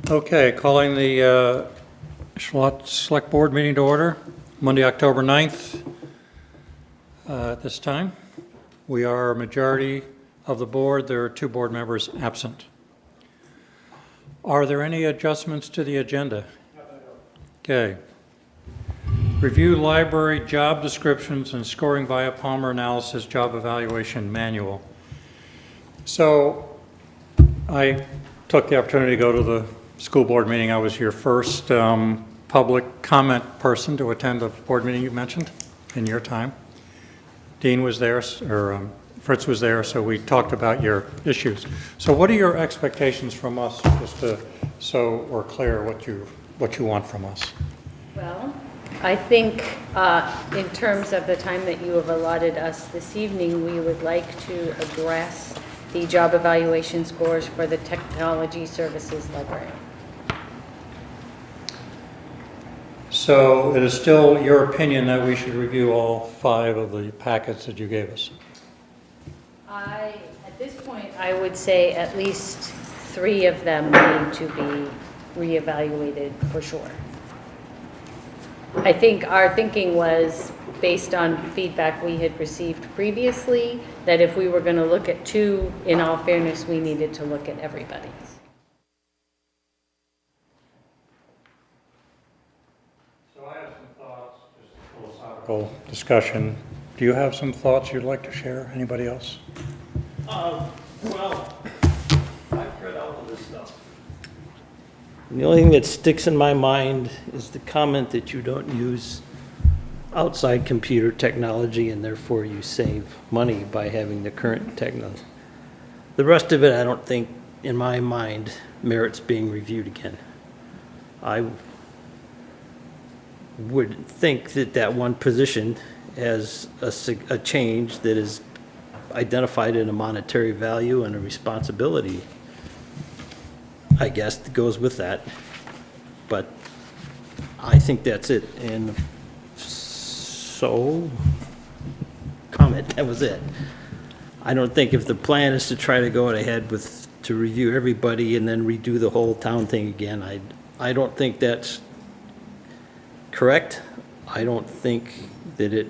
Okay, calling the Select Board meeting to order, Monday, October 9th. At this time, we are a majority of the board. There are 2 board members absent. Are there any adjustments to the agenda? Okay. Review library job descriptions and scoring via Palmer analysis job evaluation manual. So I took the opportunity to go to the school board meeting. I was your first public comment person to attend the board meeting you mentioned in your time. Dean was there, or Fritz was there, so we talked about your issues. So what are your expectations from us, just so we're clear what you want from us? Well, I think in terms of the time that you have allotted us this evening, we would like to address the job evaluation scores for the technology services library. So it is still your opinion that we should review all 5 of the packets that you gave us? At this point, I would say at least 3 of them need to be reevaluated for sure. I think our thinking was, based on feedback we had received previously, that if we were going to look at 2, in all fairness, we needed to look at everybody's. So I have some thoughts, just a philosophical discussion. Do you have some thoughts you'd like to share? Anybody else? Well, I've read all of this stuff. And the only thing that sticks in my mind is the comment that you don't use outside computer technology and therefore you save money by having the current technology. The rest of it, I don't think, in my mind, merits being reviewed again. I would think that that one position has a change that is identified in a monetary value and a responsibility, I guess, that goes with that. But I think that's it. And so, comment, that was it. I don't think if the plan is to try to go ahead with, to review everybody and then redo the whole town thing again, I don't think that's correct. I don't think that it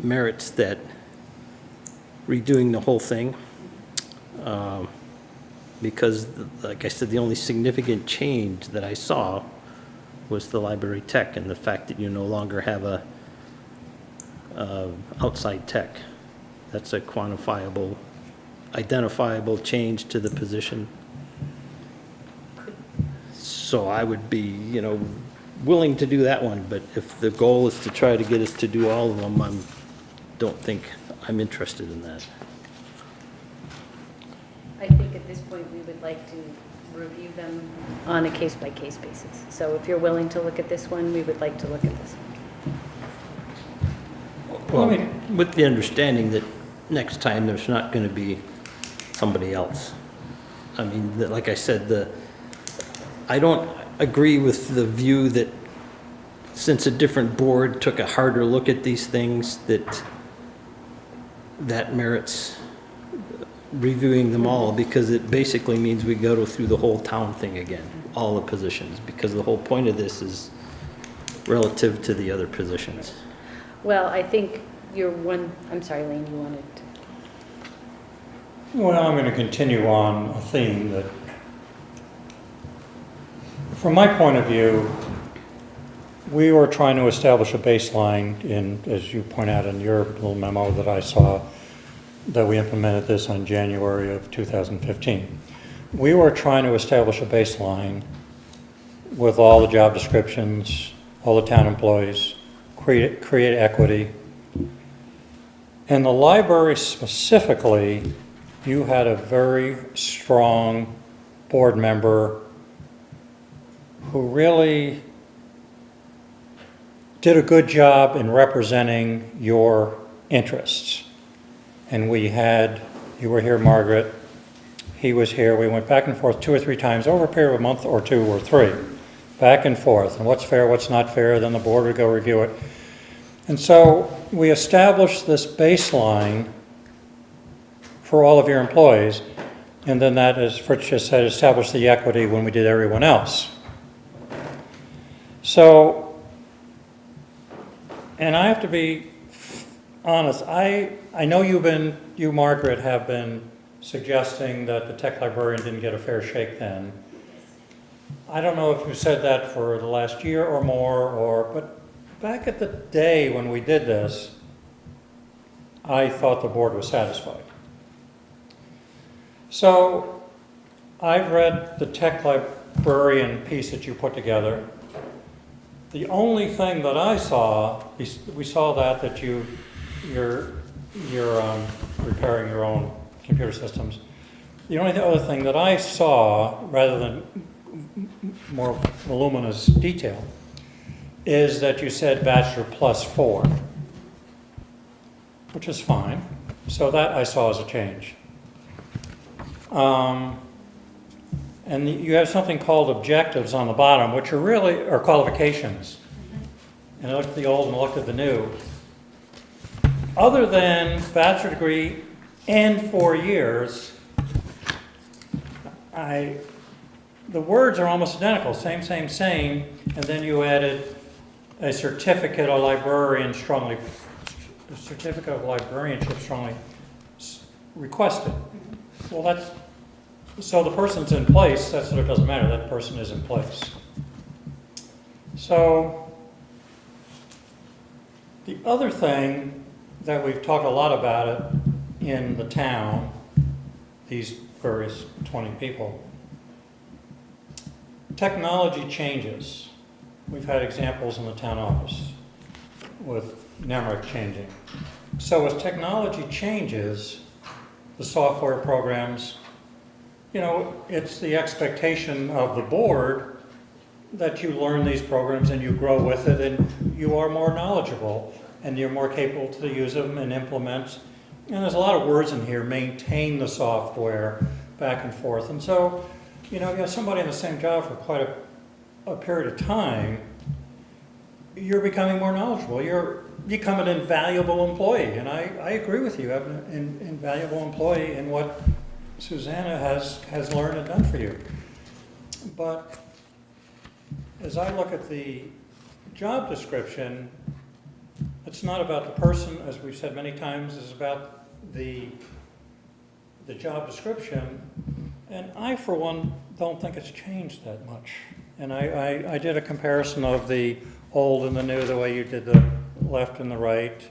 merits that redoing the whole thing. Because, like I said, the only significant change that I saw was the library tech and the fact that you no longer have a outside tech. That's a quantifiable, identifiable change to the position. So I would be, willing to do that one, but if the goal is to try to get us to do all of them, don't think I'm interested in that. I think at this point, we would like to review them on a case-by-case basis. So if you're willing to look at this one, we would like to look at this one. Well, with the understanding that next time there's not going to be somebody else. I mean, like I said, I don't agree with the view that since a different board took a harder look at these things, that merits reviewing them all, because it basically means we go through the whole town thing again, all the positions, because the whole point of this is relative to the other positions. Well, I think I'm sorry, Lane, you wanted to. Well, I'm going to continue on a theme that, from my point of view, we were trying to establish a baseline in, as you point out in your little memo that I saw, that we implemented this on January of 2015. We were trying to establish a baseline with all the job descriptions, all the town employees, create equity. And the library specifically, you had a very strong board member who really did a good job in representing your interests. And you were here, Margaret, he was here, we went back and forth 2 or 3 times over a period of a month or 2 or 3, back and forth, and what's fair, what's not fair, then the board would go review it. And so we established this baseline for all of your employees. And then that, as Fritz just said, established the equity when we did everyone else. So, and I have to be honest, I know you, Margaret, have been suggesting that the tech librarian didn't get a fair shake then. I don't know if you said that for the last year or more, but back at the day when we did this, I thought the board was satisfied. So I've read the tech librarian piece that you put together. The only thing that I saw, we saw that you're repairing your own computer systems. The only other thing that I saw, rather than more voluminous detail, is that you said bachelor +4, which is fine. So that I saw as a change. And you have something called objectives on the bottom, which are qualifications. And I looked at the old and I looked at the new. Other than bachelor degree and 4 years, the words are almost identical, same, and then you added a certificate of librarianship strongly requested. Well, so the person's in place, that's what it doesn't matter, that person is in place. So, the other thing that we've talked a lot about it in the town, these various 20 people, technology changes. We've had examples in the town office with NEMRIC changing. So as technology changes, the software programs, it's the expectation of the board that you learn these programs and you grow with it and you are more knowledgeable and you're more capable to use them and implement. And there's a lot of words in here, maintain the software, back and forth. And so, you have somebody in the same job for quite a period of time, you're becoming more knowledgeable. You're becoming an invaluable employee. And I agree with you, having an invaluable employee in what Susanna has learned and done for you. But as I look at the job description, it's not about the person, as we've said many times, it's about the job description. And I, for one, don't think it's changed that much. And I did a comparison of the old and the new, the way you did the left and the right.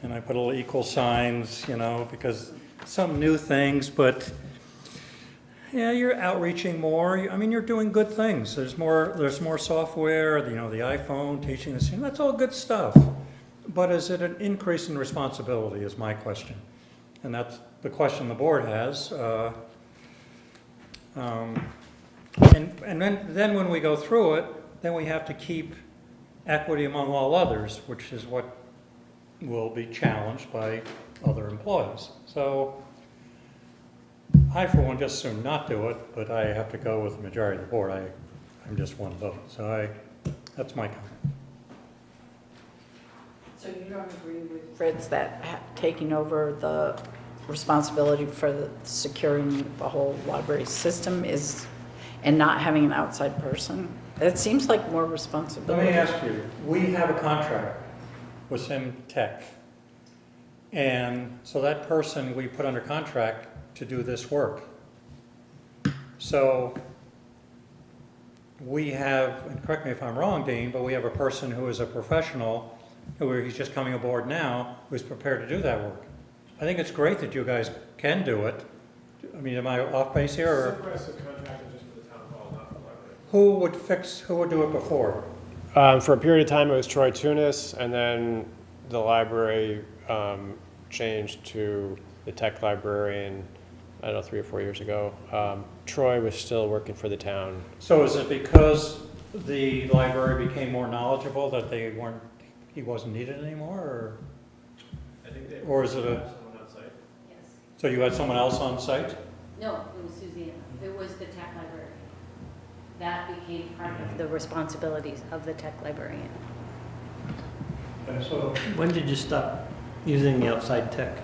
And I put a little equal signs, because some new things, but yeah, you're outreaching more. You're doing good things. There's more software, the iPhone, teaching this, that's all good stuff. But is it an increase in responsibility is my question. And that's the question the board has. And then when we go through it, then we have to keep equity among all others, which is what will be challenged by other employees. So I, for one, just assume not do it, but I have to go with the majority of the board. I'm just one vote. So that's my comment. So you don't agree with Fritz that taking over the responsibility for securing the whole library system and not having an outside person? It seems like more responsibility. Let me ask you, we have a contract with SimTech. And so that person we put under contract to do this work. So we have, and correct me if I'm wrong, Dean, but we have a person who is a professional, he's just coming aboard now, who's prepared to do that work. I think it's great that you guys can do it. Am I off base here? Or? Who would do it before? For a period of time, it was Troy Tunis, and then the library changed to the tech librarian, 3 or 4 years ago. Troy was still working for the town. So is it because the library became more knowledgeable that he wasn't needed anymore, or? I think they or is it someone on site. Yes. So you had someone else on site? No, it was Susanna. It was the tech librarian. That became part of the responsibilities of the tech librarian. Okay, so When did you stop using the outside tech?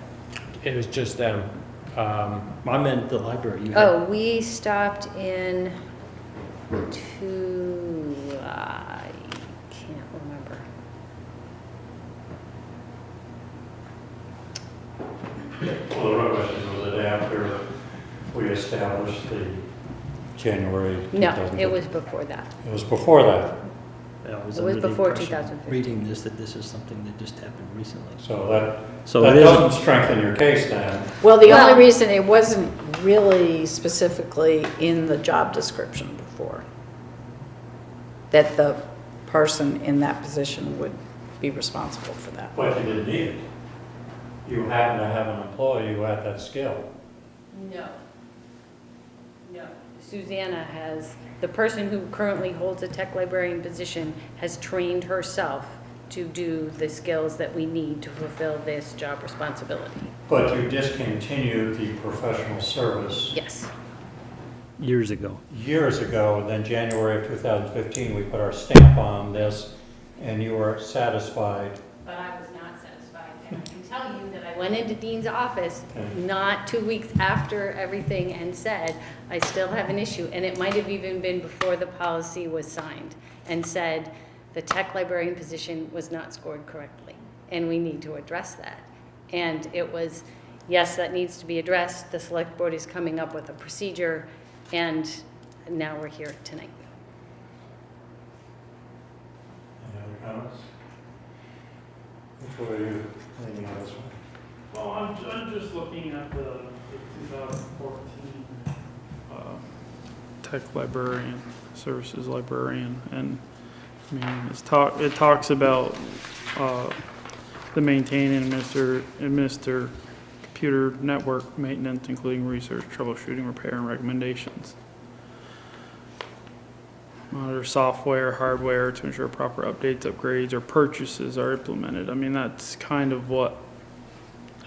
It was just them. I meant the library. You had- Oh, we stopped in I can't remember. Well, the real question is, was it after we established the January? No, 2015? it was before that. It was before that, I was It was under the before impression, 2015. reading this, that this is something that just happened recently. so that So that it doesn't isn't, strengthen your case then. Well, the Well- only reason it wasn't really specifically in the job description before, that the person in that position would be responsible for that. But you didn't need it. You happen to have an employee who had that skill. No. No. Susanna has, the person who currently holds a tech librarian position has trained herself to do the skills that we need to fulfill this job responsibility. But you discontinued the professional service Yes. years ago. years ago, and then January of 2015, we put our stamp on this, and you were satisfied. But I was not satisfied, and I can tell you that I went into Dean's office Okay. not 2 weeks after everything and said, I still have an issue, and it might have even been before the policy was signed, and said, the tech librarian position was not scored correctly, and we need to address that. And it was, yes, that needs to be addressed, the select board is coming up with a procedure, and now we're here tonight. Any other comments? Which way are you leaning on this one? Well, I'm just looking at the 2014 tech librarian, services librarian, and I mean, it talks about the maintain and administer computer network maintenance, including research, troubleshooting, repair, and recommendations. Monitor software, hardware to ensure proper updates, upgrades, or purchases are implemented. I mean, that's kind of what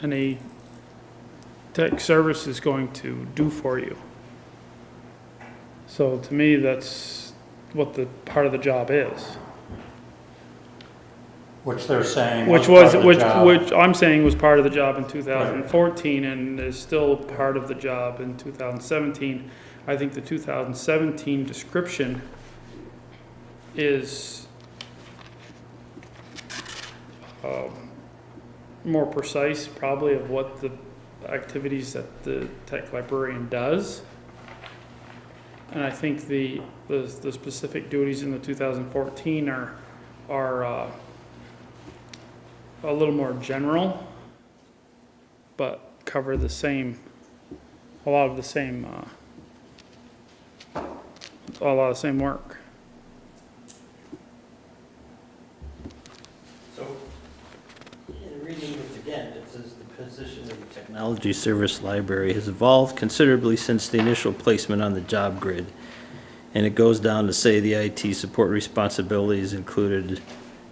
any tech service is going to do for you. So to me, that's what the part of the job is. Which they're saying Which part was, of the job. which I'm saying was part of the job in 2014 and is still part of the job in 2017. I think the 2017 description is more precise probably of what the activities that the tech librarian does. And I think the specific duties in the 2014 are a little more general, but cover a lot of the same work. So, in reading this again, it says the position of the technology service library has evolved considerably since the initial placement on the job grid. And it goes down to say the IT support responsibilities included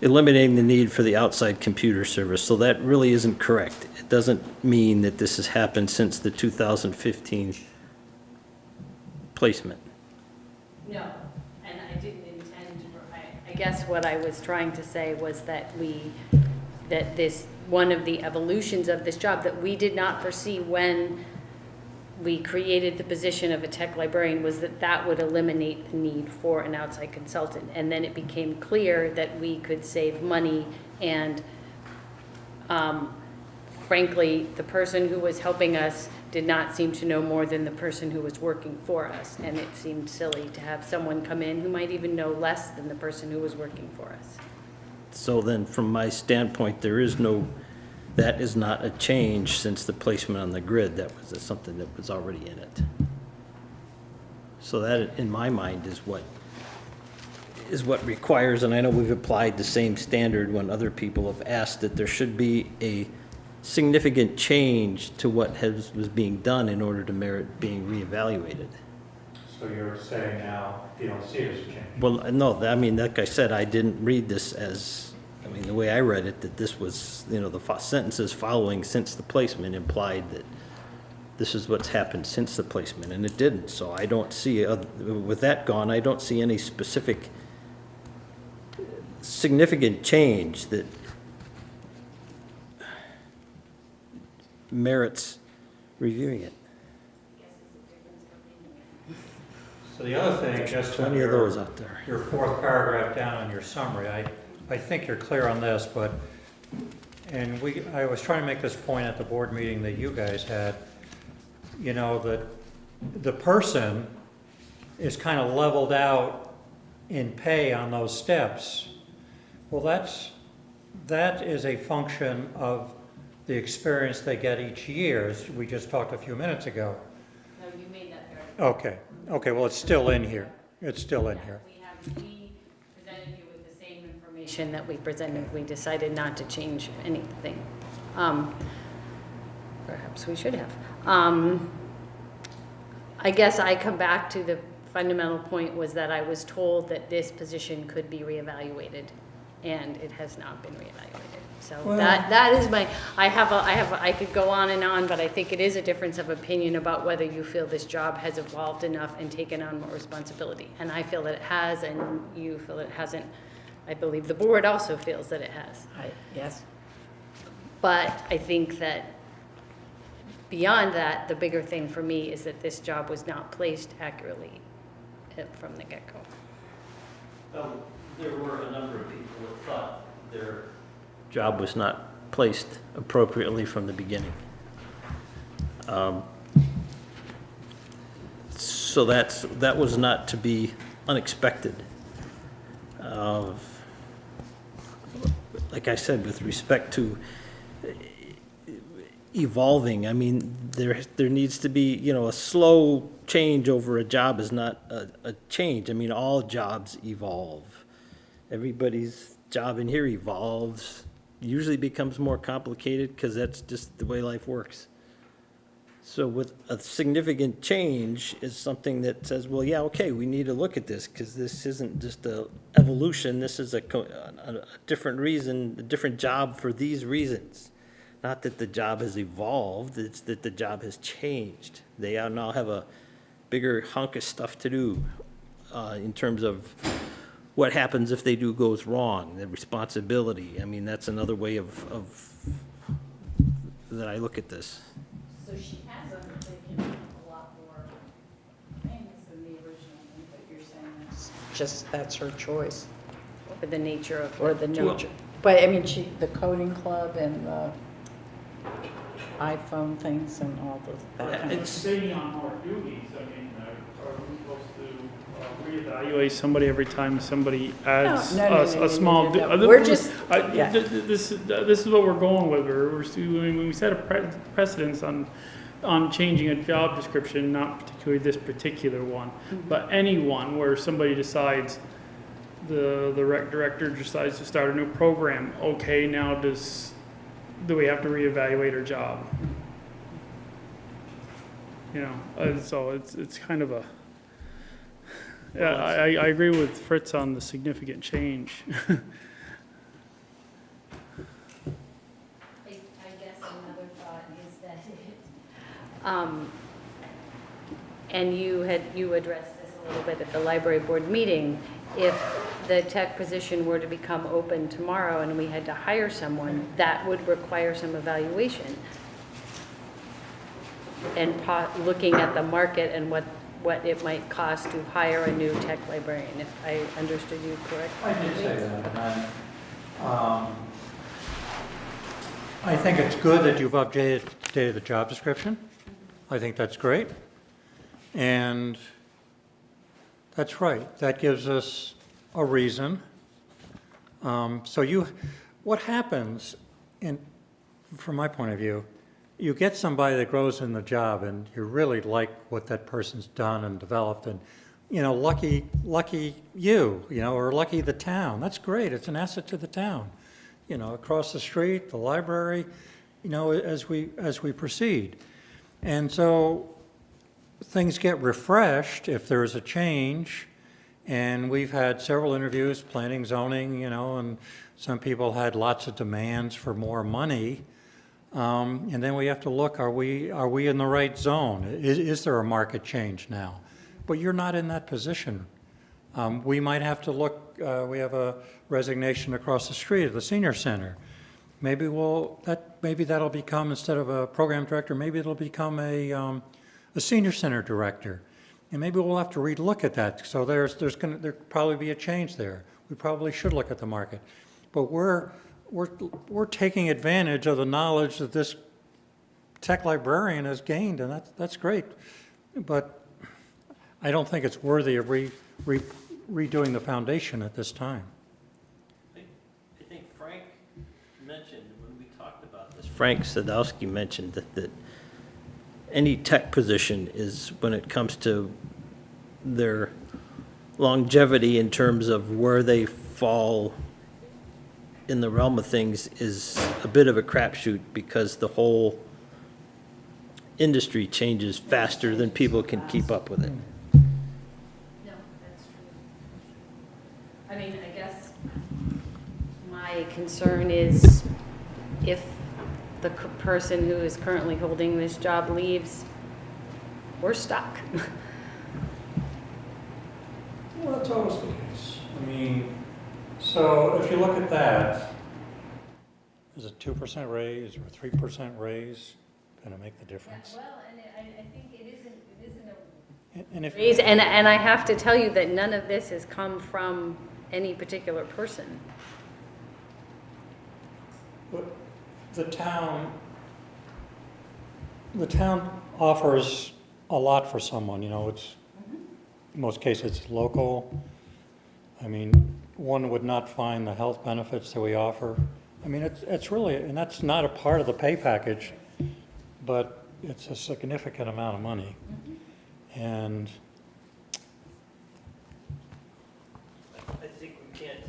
eliminating the need for the outside computer service. So that really isn't correct. It doesn't mean that this has happened since the 2015 placement. No, and I didn't intend to, I guess what I was trying to say was that one of the evolutions of this job that we did not foresee when we created the position of a tech librarian was that would eliminate the need for an outside consultant. And then it became clear that we could save money and frankly, the person who was helping us did not seem to know more than the person who was working for us. And it seemed silly to have someone come in who might even know less than the person who was working for us. So then, from my standpoint, that is not a change since the placement on the grid. That was something that was already in it. So that, in my mind, is what requires, and I know we've applied the same standard when other people have asked that there should be a significant change to what was being done in order to merit being reevaluated. So you're saying now you don't see it as a change? Well, no, I mean, like I said, I didn't read this as, I mean, the way I read it, that this was, the sentences following since the placement implied that this is what's happened since the placement, and it didn't. So I don't see, with that gone, I don't see any specific significant change that merits reviewing it. So the other thing, just on Plenty of those out there. your fourth paragraph down in your summary, I think you're clear on this, but, and I was trying to make this point at the board meeting that you guys had, you know, that the person is kind of leveled out in pay on those steps. Well, that is a function of the experience they get each year, as we just talked a few minutes ago. No, you made that very. Okay, well, it's still in here. It's still in here. We presented you with the same information that we presented. We decided not to change anything. Perhaps we should have. I guess I come back to the fundamental point was that I was told that this position could be reevaluated, and it has not been reevaluated. So Well- that is my, I could go on and on, but I think it is a difference of opinion about whether you feel this job has evolved enough and taken on more responsibility. And I feel that it has, and you feel it hasn't. I believe the board also feels that it has. Yes. But I think that beyond that, the bigger thing for me is that this job was not placed accurately from the get-go. Well, there were a number of people that thought their job was not placed appropriately from the beginning. So that was not to be unexpected. Like I said, with respect to evolving, I mean, there needs to be, you know, a slow change over a job is not a change. I mean, all jobs evolve. Everybody's job in here evolves, usually becomes more complicated because that's just the way life works. So with a significant change is something that says, well, yeah, okay, we need to look at this because this isn't just a evolution. This is a different reason, a different job for these reasons. Not that the job has evolved, it's that the job has changed. They now have a bigger hunk of stuff to do in terms of what happens if they do goes wrong, the responsibility. I mean, that's another way of that I look at this. So she has undertaken a lot more things than the original one, but you're saying it's just, that's her choice, For the nature of. or the nature. But I mean, the coding club and the iPhone things and all that kind of. It's, Taking on more duties, I mean, are we supposed to reevaluate somebody every time somebody adds No, a small? We're just, yeah. This is what we're going with. When we set a precedence on changing a job description, not particularly this particular one, but any one where somebody decides, the rec director decides to start a new program, okay, now do we have to reevaluate our job? You know, so it's kind of a, yeah, I agree with Fritz on the significant change. I guess another thought is that and you addressed this a little bit at the library board meeting, if the tech position were to become open tomorrow and we had to hire someone, that would require some evaluation. And looking at the market and what it might cost to hire a new tech librarian, if I understood you correctly. I did say that, and I think it's good that you've updated the job description. I think that's great. And that's right, that gives us a reason. What happens, from my point of view, you get somebody that grows in the job and you really like what that person's done and developed, and, you know, lucky you, or lucky the town. That's great, it's an asset to the town. You know, across the street, the library, as we proceed. And so things get refreshed if there's a change. And we've had several interviews, planning, zoning, and some people had lots of demands for more money. And then we have to look, are we in the right zone? Is there a market change now? But you're not in that position. We might have to look, we have a resignation across the street at the senior center. maybe that'll become, instead of a program director, maybe it'll become a senior center director. And maybe we'll have to relook at that. So there'll probably be a change there. We probably should look at the market. But we're taking advantage of the knowledge that this tech librarian has gained, and that's great. But I don't think it's worthy of redoing the foundation at this time. I think Frank mentioned, when we talked about this, Frank Sadowski mentioned that any tech position is, when it comes to their longevity in terms of where they fall in the realm of things, is a bit of a crapshoot, because the whole industry changes faster than people can keep up with it. No, that's true. I mean, I guess my concern is if the person who is currently holding this job leaves, we're stuck. Well, that's always the case. I mean, so if you look at that, is a 2% raise or a 3% raise going to make the difference? Well, and I think it isn't And if, raise, and I have to tell you that none of this has come from any particular person. but the town offers a lot for someone, you know, it's, in most cases, it's local. I mean, one would not find the health benefits that we offer. I mean, it's really, and that's not a part of the pay package, but it's a significant amount of money. And I think we can't,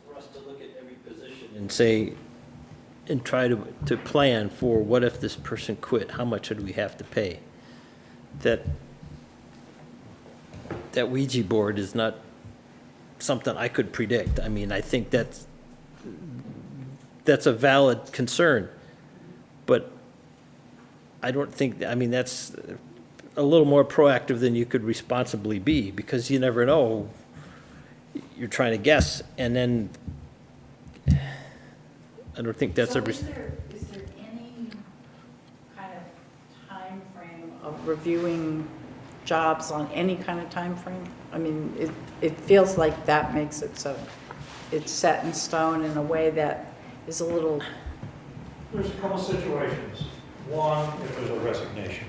for us to look at every position and say, and try to plan for, what if this person quit, how much would we have to pay? That Ouija board is not something I could predict. I mean, I think that's a valid concern, but I don't think, I mean, that's a little more proactive than you could responsibly be, because you never know. You're trying to guess, and then I don't think that's So a. is there any kind of time frame of reviewing jobs on any kind of time frame? I mean, it feels like that makes it so it's set in stone in a way that is a little, there's a couple situations. One, if there's a resignation,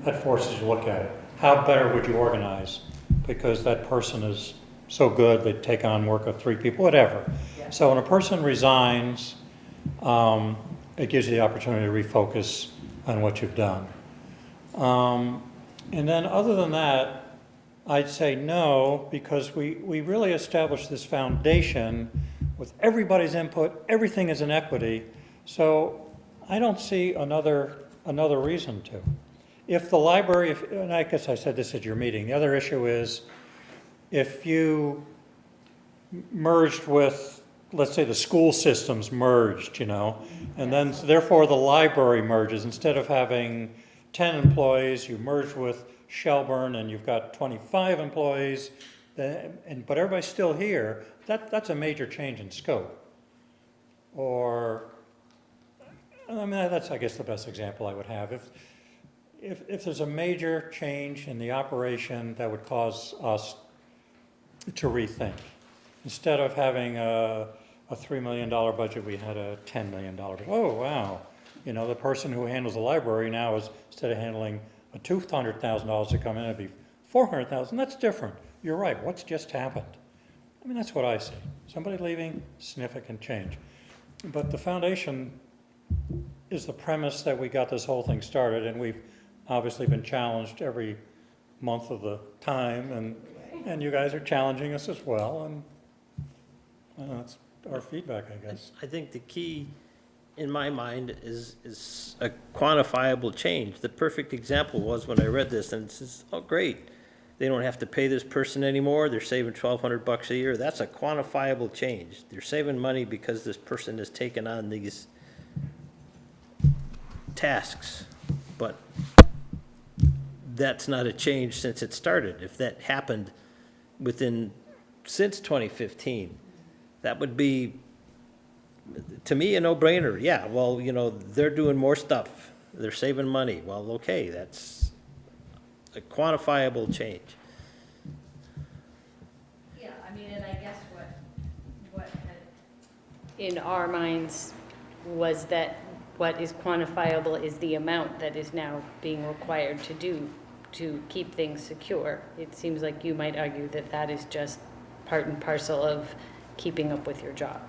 that forces you to look at it. How better would you organize? Because that person is so good, they take on work of 3 people, whatever. Yeah. So when a person resigns, it gives you the opportunity to refocus on what you've done. And then other than that, I'd say no, because we really established this foundation with everybody's input, everything is in equity. So I don't see another reason to. If the library, and I guess I said this at your meeting, the other issue is if you merged with, let's say the school systems merged, you know, and then therefore the library merges. Instead of having 10 employees, you merge with Shelburne and you've got 25 employees, but everybody's still here. That's a major change in scope. Or, I mean, that's, I guess, the best example I would have. If there's a major change in the operation that would cause us to rethink. Instead of having a $3 million budget, we had a $10 million budget. Oh, wow. You know, the person who handles the library now is, instead of handling a $200,000 to come in, it'd be $400,000. That's different. You're right. What's just happened? I mean, that's what I see. Somebody leaving, significant change. But the foundation is the premise that we got this whole thing started, and we've obviously been challenged every month of the time, and you guys are challenging us as well, and I don't know, that's our feedback, I guess. I think the key, in my mind, is a quantifiable change. The perfect example was when I read this, and it says, oh, great, they don't have to pay this person anymore, they're saving $1,200 a year. That's a quantifiable change. They're saving money because this person has taken on these tasks, but that's not a change since it started. If that happened since 2015, that would be to me, a no-brainer. Yeah, well, they're doing more stuff. They're saving money. Well, okay, that's a quantifiable change. Yeah, I mean, and I guess what in our minds was that what is quantifiable is the amount that is now being required to do to keep things secure. It seems like you might argue that that is just part and parcel of keeping up with your job.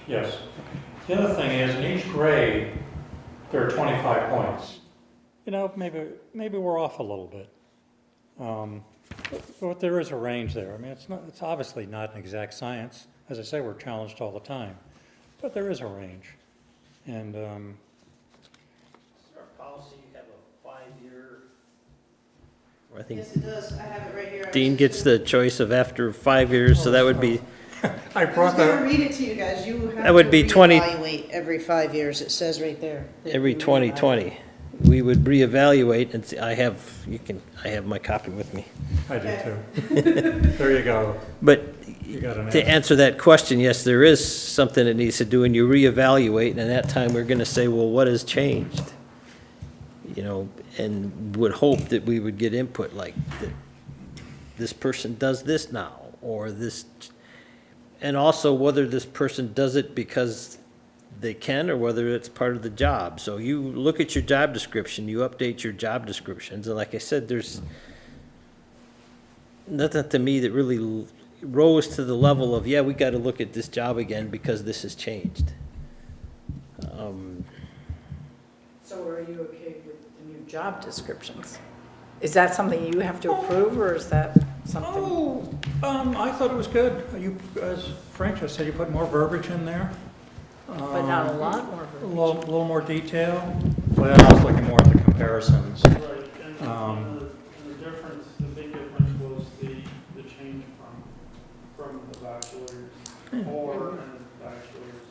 Yes. The other thing is, in each grade, there are 25 points. Maybe we're off a little bit. But there is a range there. I mean, it's obviously not an exact science. As I say, we're challenged all the time. But there is a range. And, Our policy have a 5-year. I think Yes, it does. I have it right here. Dean gets the choice of after 5 years, so that would be, I I was brought gonna that, read it to you guys. You have That would to be 20 reevaluate every 5 years. It says right there. that every you 2020. We would reevaluate and see, I have my copy with me. I do too. There you go. But You got an to answer. answer that question, yes, there is something that needs to do, and you reevaluate, and at that time, we're gonna say, well, what has changed? And would hope that we would get input like that this person does this now, or this, and also whether this person does it because they can, or whether it's part of the job. So you look at your job description, you update your job descriptions, and like I said, there's nothing to me that really rose to the level of, yeah, we gotta look at this job again because this has changed. So are you okay with the new job descriptions? Is that something you have to approve, or is that something? I thought it was good. As Frank just said, you put more verbiage in there. But not a lot more A verbiage. little more detail. Well, I was looking more at the comparisons. Right, and the difference, the big difference was the change from the bachelor's or and bachelor's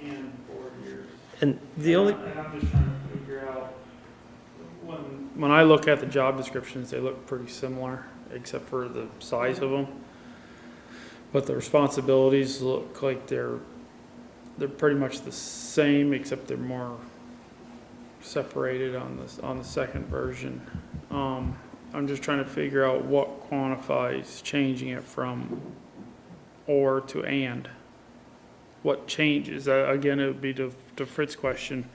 and 4 years. And the only, And I'm just trying to figure out, when I look at the job descriptions, they look pretty similar, except for the size of them. But the responsibilities look like they're pretty much the same, except they're more separated on the second version. I'm just trying to figure out what quantifies changing it from or to and. What changes? Again, it would be to Fritz's question.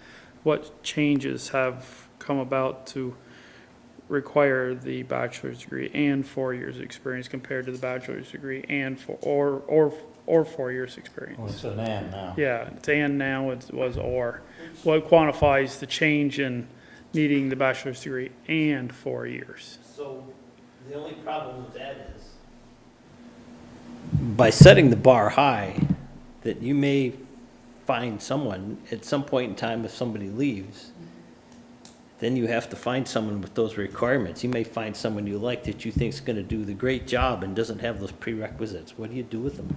What changes have come about to require the bachelor's degree and 4 years experience compared to the bachelor's degree and or 4 years experience? Well, it's an and now. Yeah, it's and now, it was or. What quantifies the change in needing the bachelor's degree and 4 years? so the only problem with that is, by setting the bar high, that you may find someone, at some point in time, if somebody leaves, then you have to find someone with those requirements. You may find someone you like that you think is gonna do the great job and doesn't have those prerequisites. What do you do with them?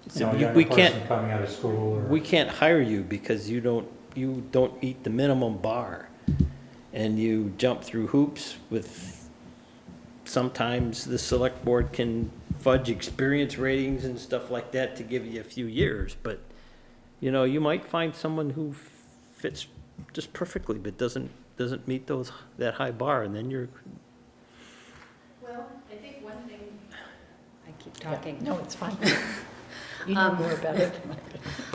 So A we younger can't, person coming out of school or. we can't hire you because you don't meet the minimum bar. And you jump through hoops with, sometimes the select board can fudge experience ratings and stuff like that to give you a few years, but, you might find someone who fits just perfectly, but doesn't meet that high bar, and then you're, Well, I think one thing. I keep talking. No, it's fine. You know more about it.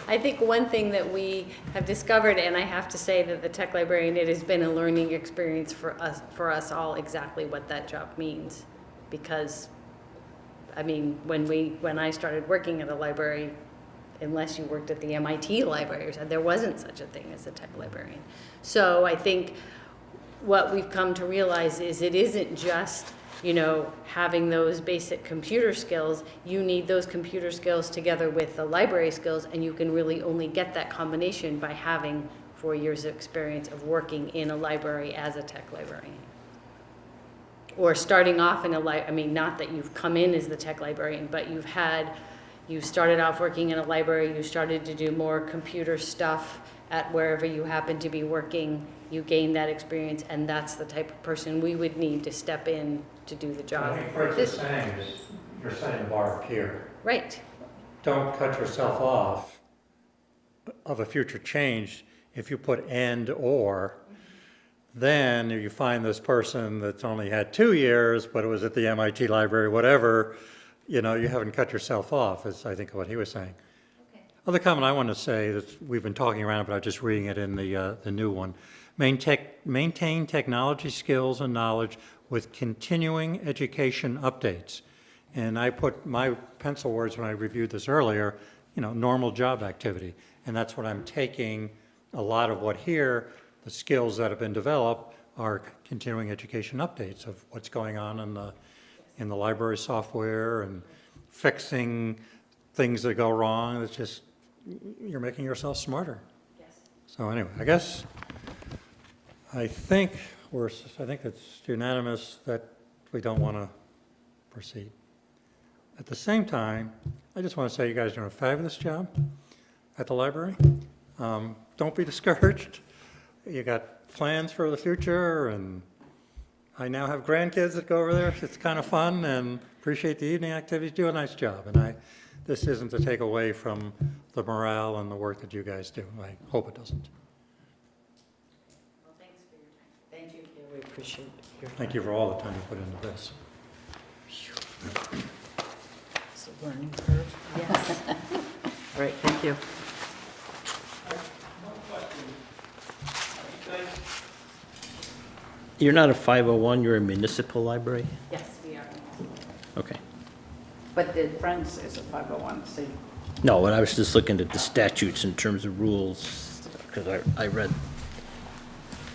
I think one thing that we have discovered, and I have to say that the tech librarian, it has been a learning experience for us all, exactly what that job means. Because, I mean, when I started working at a library, unless you worked at the MIT library, there wasn't such a thing as a tech librarian. So I think what we've come to realize is it isn't just, having those basic computer skills. You need those computer skills together with the library skills, and you can really only get that combination by having 4 years of experience of working in a library as a tech librarian. Or starting off in not that you've come in as the tech librarian, but you started off working in a library, you started to do more computer stuff at wherever you happen to be working, you gain that experience, and that's the type of person we would need to step in to do the job. I think what you're saying is, you're setting the bar up here. Right, Don't cut yourself off of a future change, if you put and or, then if you find this person that's only had 2 years, but it was at the MIT library, whatever, you know, you haven't cut yourself off, is I think what he was saying. Okay. Other comment I want to say that we've been talking around, but I'm just reading it in the new one. Maintain technology skills and knowledge with continuing education updates. And I put my pencil words when I reviewed this earlier, you know, normal job activity. And that's what I'm taking a lot of what here, the skills that have been developed are continuing education updates of what's going on in the library software and fixing things that go wrong. It's just, you're making yourself smarter. Yes. So anyway, I think it's unanimous that we don't want to proceed. At the same time, I just want to say you guys are doing a fabulous job at the library. Don't be discouraged. You got plans for the future, and I now have grandkids that go over there. It's kind of fun, and appreciate the evening activities. Do a nice job, and this isn't to take away from the morale and the work that you guys do. I hope it doesn't. Well, thanks for your time. Thank you. Yeah, we appreciate your Thank you for all the time you put into this. It's a learning curve. Yes. All right, thank you. You're not a 501, you're a municipal library? Yes, we are. Okay. But the Friends is a 501c. No, but I was just looking at the statutes in terms of rules, because I read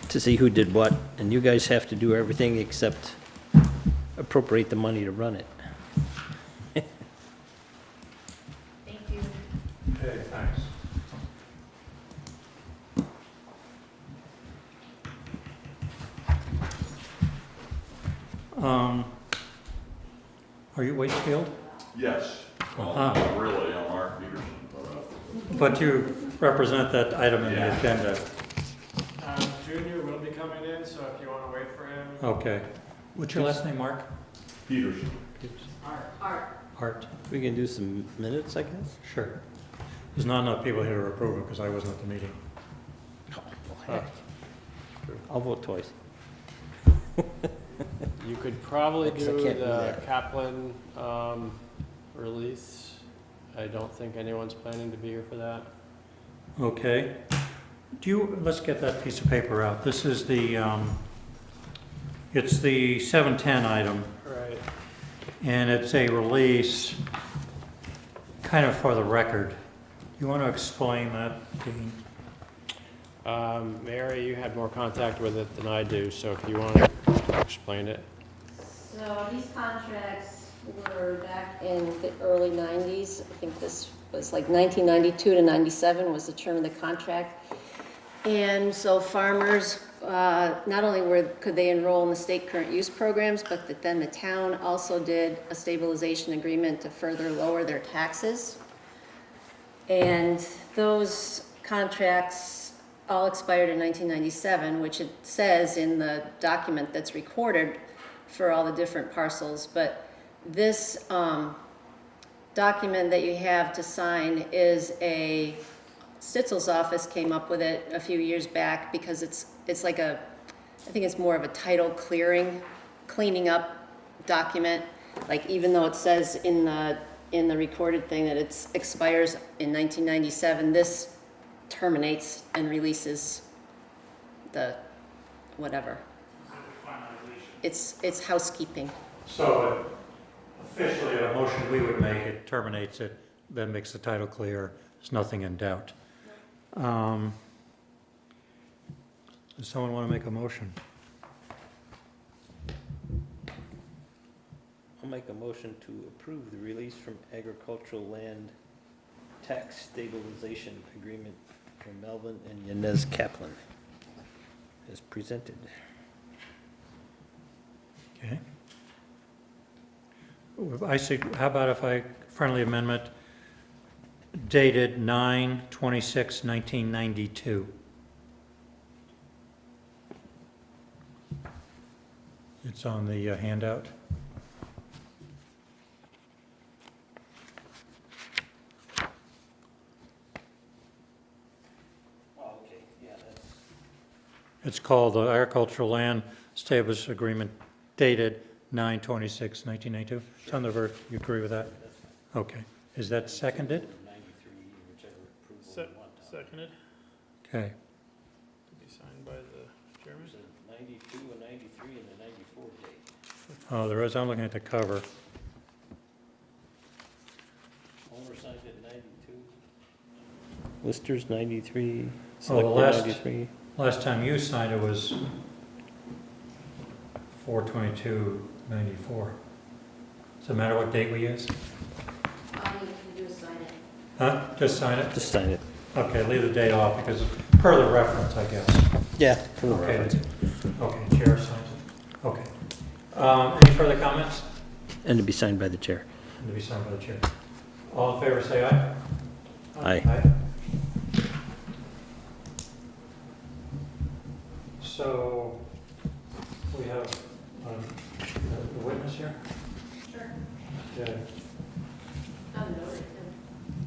to see who did what, and you guys have to do everything except appropriate the money to run it. Thank you. Okay, thanks. Are you Wakefield? Yes. Well, Uh-huh. not really, I'm Mark Peterson, But you represent that item in the Yeah. agenda. Junior will be coming in, so if you want to wait for him. Okay. What's your last name, Mark? Peterson. Art. We can do some minutes, I guess? Sure. There's not enough people here to approve it because I wasn't at the meeting. Heck. I'll vote twice. You could probably Because I do can't be the there. Kaplan release. I don't think anyone's planning to be here for that. Okay. Let's get that piece of paper out. This is it's the 710 item, Right. and it's a release kind of for the record. You want to explain that, Dean? Mary, you had more contact with it than I do, so if you want to explain it. So these contracts were back in the early 90s. I think this was like 1992 to 97 was the term of the contract. And so farmers, not only could they enroll in the state current use programs, but that then the town also did a stabilization agreement to further lower their taxes. And those contracts all expired in 1997, which it says in the document that's recorded for all the different parcels. But this document that you have to sign is Stitzel's office came up with it a few years back because it's like I think it's more of a title cleaning up document. Like even though it says in the recorded thing that it expires in 1997, this terminates and releases the whatever. It's housekeeping. So officially, a motion we would make, it terminates it, then makes the title clear. There's nothing in doubt. Does someone want to make a motion? I'll make a motion to approve the release from agricultural land tax stabilization agreement for Melvin and Yanez Kaplan as presented. Okay. I see, how about if I, friendly amendment dated 9/26/1992. It's on the handout. It's called the Agricultural Land Establishment Agreement dated 9/26/1992. It's on the verse. You agree with that? Okay. Is that seconded? Seconded, Okay. to be signed by the chairman. 92, a 93, and a 94 date. Oh, there is. I'm looking at the cover. Homer signed at 92. Lister's 93, Oh, the Selectboard last- 93. Last time you signed it was 4/22/94. Does it matter what date we use? All you can do is sign it. Huh? Just sign it? Just sign it. Okay, leave the date off because per the reference, I guess. Yeah, for the Okay. reference. Okay, chair signs it. Okay. Any further comments? And to be signed by the chair. To be signed by the chair. All in favor, say aye. Aye. So, we have a witness here? Sure. Okay. I'm a notary too.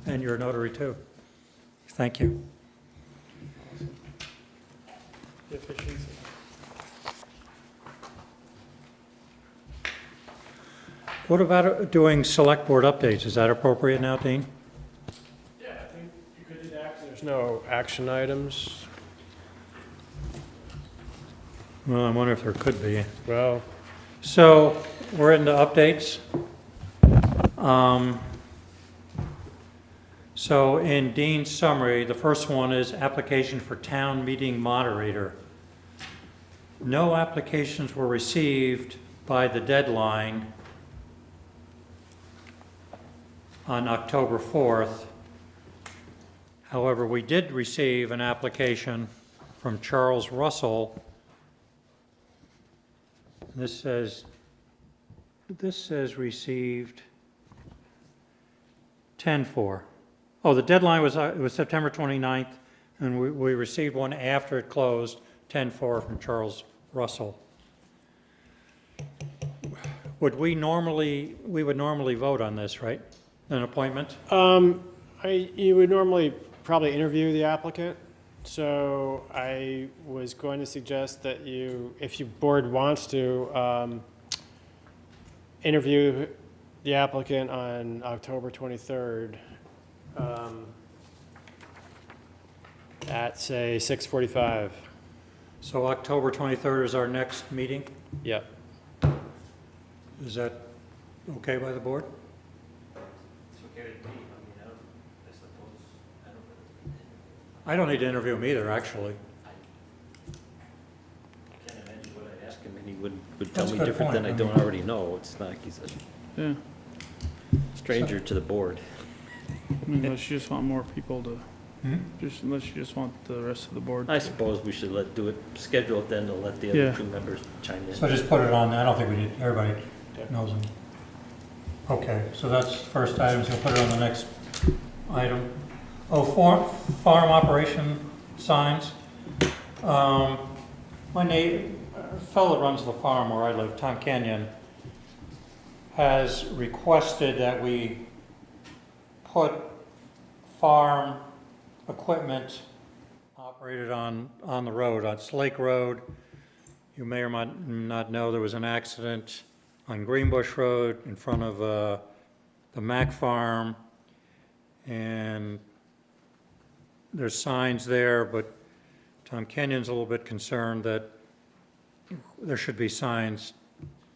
And you're a notary too. Thank you. The efficiency. What about doing select board updates? Is that appropriate now, Dean? Yeah, I think you could do that, 'cause there's no action items. Well, I wonder if there could be. Well, So, we're into updates. So in Dean's summary, the first one is application for town meeting moderator. No applications were received by the deadline on October 4th. However, we did receive an application from Charles Russell. This says received 10/4. Oh, the deadline was, it was September 29th, and we received one after it closed, 10/4 from Charles Russell. We would normally vote on this, right? An appointment? you would normally probably interview the applicant. So I was going to suggest that you, if your board wants to, interview the applicant on October 23rd, at, say, 6:45. So October 23rd is our next meeting? Yep. Is that okay by the board? It's okay with me, I suppose, I don't need to interview him either, actually. I can't imagine what I'd ask him, and he would tell That's a me good different than I point. don't already know. It's not like he's a Yeah, stranger to the board. I mean, unless you just want more people to, Hmm? unless you just want the rest of the board. I suppose we should schedule it then to let the Yeah. other two members chime in. So just put it on, I don't think we need, everybody knows him. Okay, so that's first item, so we'll put it on the next item. Oh, farm operation signs. My neighbor, fellow that runs the farm where I live, Tom Kenyon, has requested that we put farm equipment operated on the road, on Slake Road. You may or might not know there was an accident on Greenbush Road in front of the Mack Farm. And there's signs there, but Tom Kenyon's a little bit concerned that there should be signs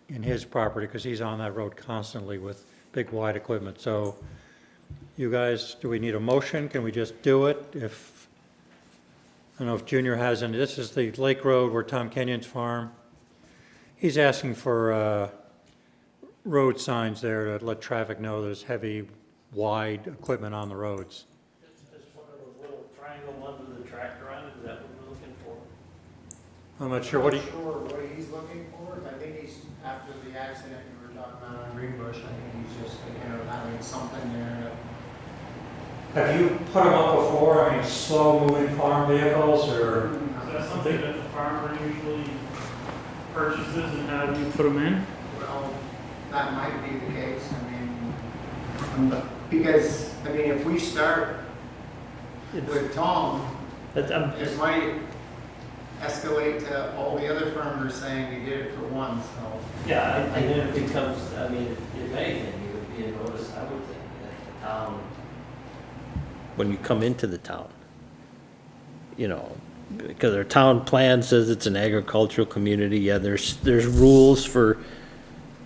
in his property because he's on that road constantly with big wide equipment. So you guys, do we need a motion? Can we just do it? If, I don't know if Junior has any, this is the Lake Road where Tom Kenyon's farm. He's asking for road signs there to let traffic know there's heavy, wide equipment on the roads. Is one of those little triangle ones with the tractor on it, is that what we're looking for? I'm not sure what he, Sure what he's looking for. I think he's, after the accident you were talking about on Greenbush, I think he's just thinking of having something there have you put them up before? I mean, slow-moving farm vehicles or? Is that something that the farmer usually purchases and how do you put them in? to, well, that might be the case. I mean, because, I mean, if we start with Tom, I'm it might, escalate to all the other firms are saying you did it for one, so. Yeah, and then it becomes, I mean, if anything, it would be a notice, I would think, that the town, when you come into the town, you know, because our town plan says it's an agricultural community, yeah, there's rules for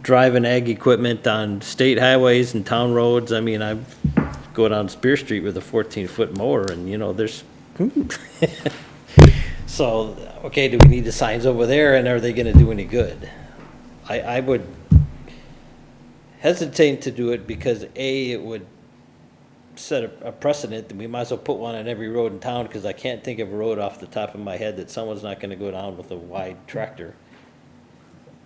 driving ag equipment on state highways and town roads. I mean, I go down Spear Street with a 14-foot mower and, you know, there's, so, okay, do we need the signs over there and are they gonna do any good? I would hesitate to do it because A, it would set a precedent that we might as well put one on every road in town because I can't think of a road off the top of my head that someone's not gonna go down with a wide tractor.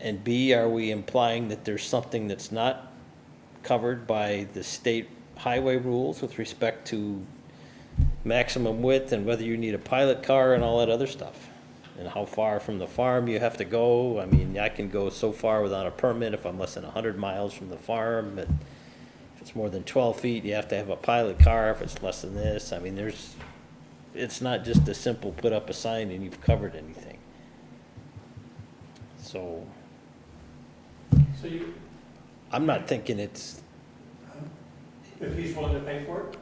And B, are we implying that there's something that's not covered by the state highway rules with respect to maximum width and whether you need a pilot car and all that other stuff? And how far from the farm you have to go? I mean, I can go so far without a permit if I'm less than 100 miles from the farm, but if it's more than 12 feet, you have to have a pilot car. If it's less than this, I mean, it's not just a simple put up a sign and you've covered anything. So, So you, I'm not thinking it's, if he's willing to pay for it?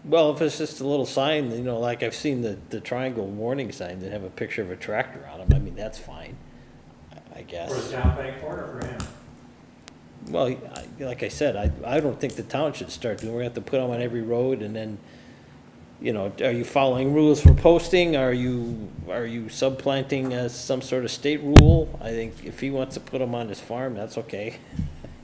well, if it's just a little sign, you know, like I've seen the triangle warning sign that have a picture of a tractor on them, I mean, that's fine, I guess. Or is town paying for it or for him? Well, like I said, I don't think the town should start doing, we have to put them on every road and then, you know, are you following rules for posting? Are you supplanting some sort of state rule? I think if he wants to put them on his farm, that's okay.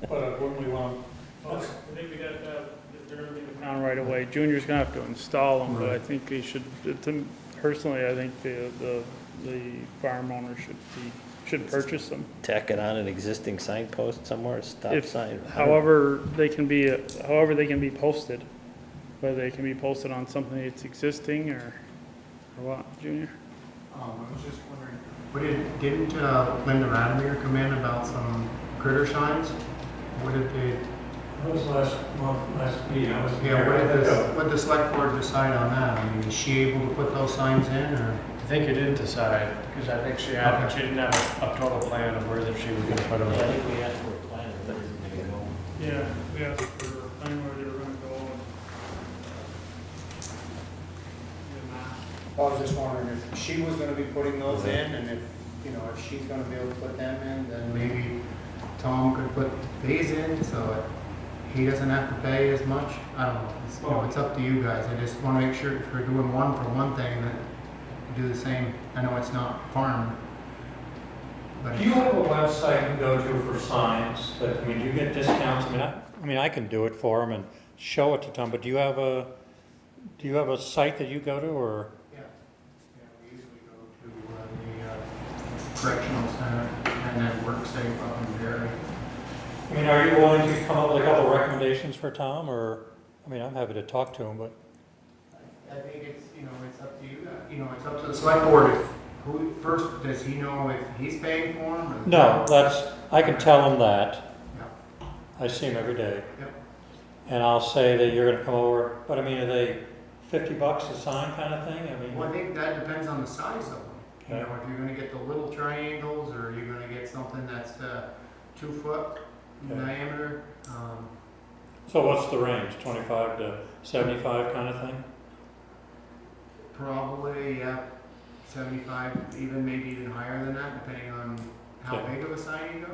But wouldn't we want, I think we got, if they're gonna be in the town right away, Junior's gonna have to install them, but I think he should, personally, I think the farm owner should purchase them. Tack it on an existing signpost somewhere, a stop If, sign. however they can be posted, whether they can be posted on something that's existing or what, Junior? I was just wondering, didn't Linda Radomir come in about some critter signs? What did they, that was last meeting, I was. what did the select board decide on that? I mean, is she able to put those signs in, or? I think you did decide, because I think she didn't have a total plan of where that she was gonna put them. Yeah, I think we asked for a plan of where it's gonna go. Yeah, we asked for a plan where they were gonna go. I was just wondering if she was gonna be putting those in, and if, you know, if she's gonna be able to put them in, then maybe Tom could put these in, so he doesn't have to pay as much. I don't know, it's, you know, it's up to you guys. I just wanna make sure if we're doing one for one thing, that we do the same. I know it's not farm, but. Do you have a website you go to for signs, that, I mean, do you get discounts? I mean, I can do it for them and show it to Tom, but do you have a site that you go to, or? Yeah, we usually go to the correctional center and then WorkSafe up in Derry. I mean, are you willing to come up with a couple of recommendations for Tom, or, I mean, I'm happy to talk to him, but. I think it's, you know, it's up to you guys. You know, it's up to the select board. Who, first, does he know if he's paying for them? Or No, I can tell him that. Yeah. I see him every day. Yep. And I'll say that you're gonna come over, but I mean, are they $50 a sign kind of thing? I mean, Well, I think that depends on the size of them. You Okay. know, if you're gonna get the little triangles, or you're gonna get something that's 2 foot Okay. diameter. so what's the range, 25 to 75 kind of thing? Probably, yeah, 75, maybe even higher than that, depending on how Okay. big of a sign he goes.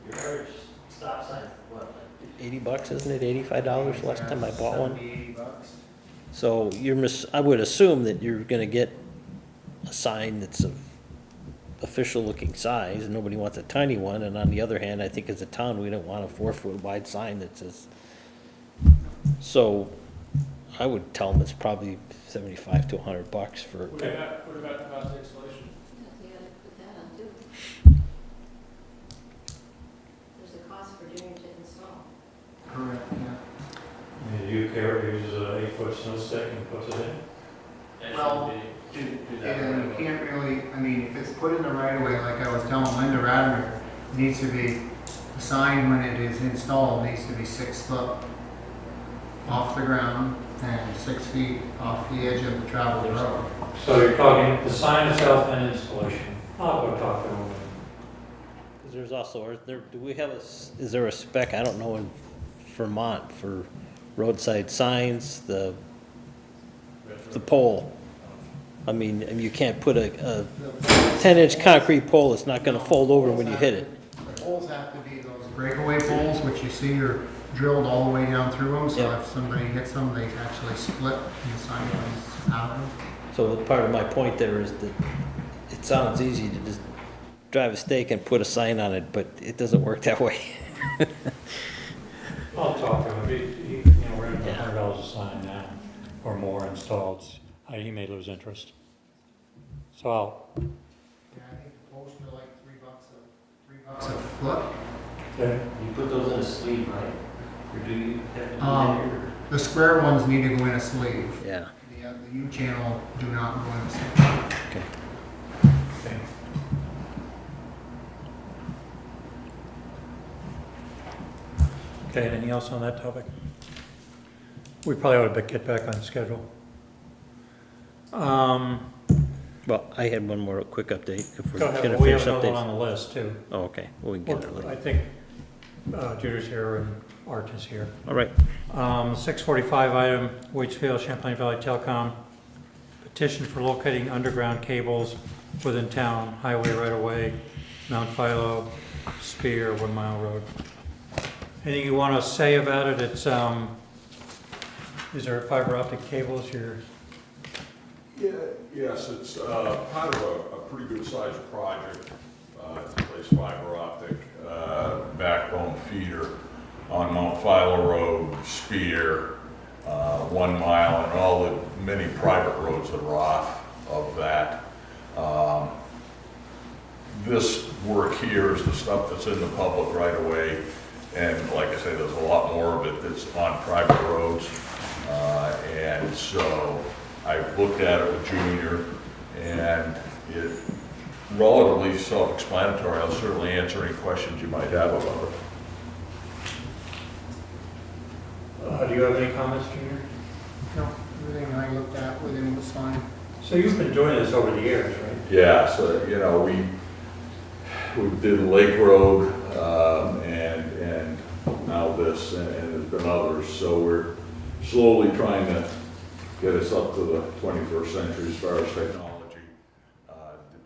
Your average stop sign, what, like $80, isn't it? $85 last time I bought one? 70, $80. So I would assume that you're gonna get a sign that's of official looking size, and nobody wants a tiny one, and on the other hand, I think as a town, we don't want a 4-foot wide sign that says, so I would tell them it's probably $75 to $100 for, What about the cost of installation? You gotta put that on too. There's a cost for Junior to install. Correct, yeah. Do you care if he uses an 8-foot snow stick and puts it in? Well, and you can't really, I mean, if it's put in the right of way, like I was telling Linda Radner, it needs to be, the sign when it is installed needs to be 6 foot off the ground and 6 feet off the edge of the traveled road. So you're talking the sign itself and installation. I'll go talk to them. There's also, do we have is there a spec, I don't know, in Vermont for roadside signs, the pole? I mean, you can't put a 10-inch concrete pole, it's not gonna fold over when you hit it. The poles have to be those breakaway poles, which you see are drilled all the way down through them, so Yep. if somebody hits them, they actually split and the sign comes out of them. So part of my point there is that it sounds easy to just drive a stake and put a sign on it, but it doesn't work that way. I'll talk to him. We're at $100 a sign now or more installed. He may lose interest. So I'll, Yeah, I think the posts are like $3 a foot. okay. You put those in a sleeve, right? Or do you have to do Um, The square ones need to go in a sleeve. Yeah, The U-channel do not go in a sleeve. okay. Okay, anything else on that topic? We probably ought to get back on schedule. Well, I had one more quick update, if we're Go ahead, gonna we have finish another one updates. on the list too. Oh, okay, well, we can get it Well, I later. think Judah's here and Art is here. All right, 645 item, Waitsfield, Champlain Valley Telecom, petition for locating underground cables within town, highway right of way, Mount Philo, Spear, 1 Mile Road. Anything you want to say about it? It's, is there fiber optic cables here? Yes, it's part of a pretty good sized project to place fiber optic backbone feeder on Mount Philo Road, Spear, 1 Mile, and all the many private roads that are off of that. This work here is the stuff that's in the public right of way, and like I say, there's a lot more of it that's on private roads. And so I looked at it with Junior, and it's relatively self-explanatory. I'll certainly answer any questions you might have about it. Do you have any comments, Junior? No, everything I looked at with him was fine. So you've been doing this over the years, right? Yeah, so, we did Lake Road, and now this, and there's been others, so we're slowly trying to get us up to the 21st century as far as technology,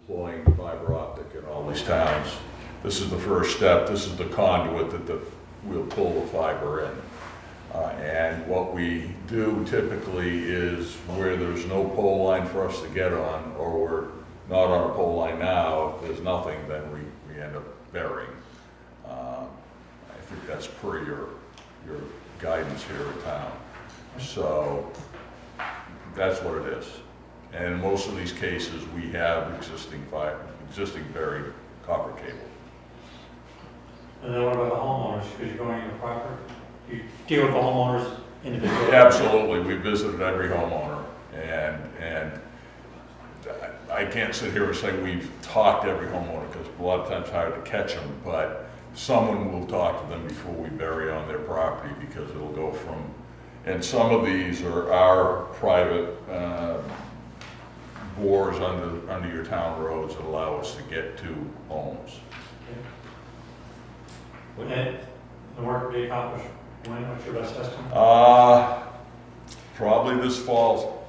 deploying fiber optic in all these towns. This is the first step. This is the conduit that we'll pull the fiber in. And what we do typically is where there's no pole line for us to get on, or we're not on a pole line now, if there's nothing, then we end up burying. I think that's per your guidance here in town. So that's what it is. And in most of these cases, we have existing buried copper cable. And then what about the homeowners, because you're going into property? You deal with the homeowners individually? Absolutely, we visited every homeowner, and I can't sit here and say we've talked to every homeowner, because a lot of times it's hard to catch them, but someone will talk to them before we bury on their property, because it'll go from, and some of these are our private bores under your town roads that allow us to get to homes. And the work to be accomplished, when, what's your best estimate? Probably this fall,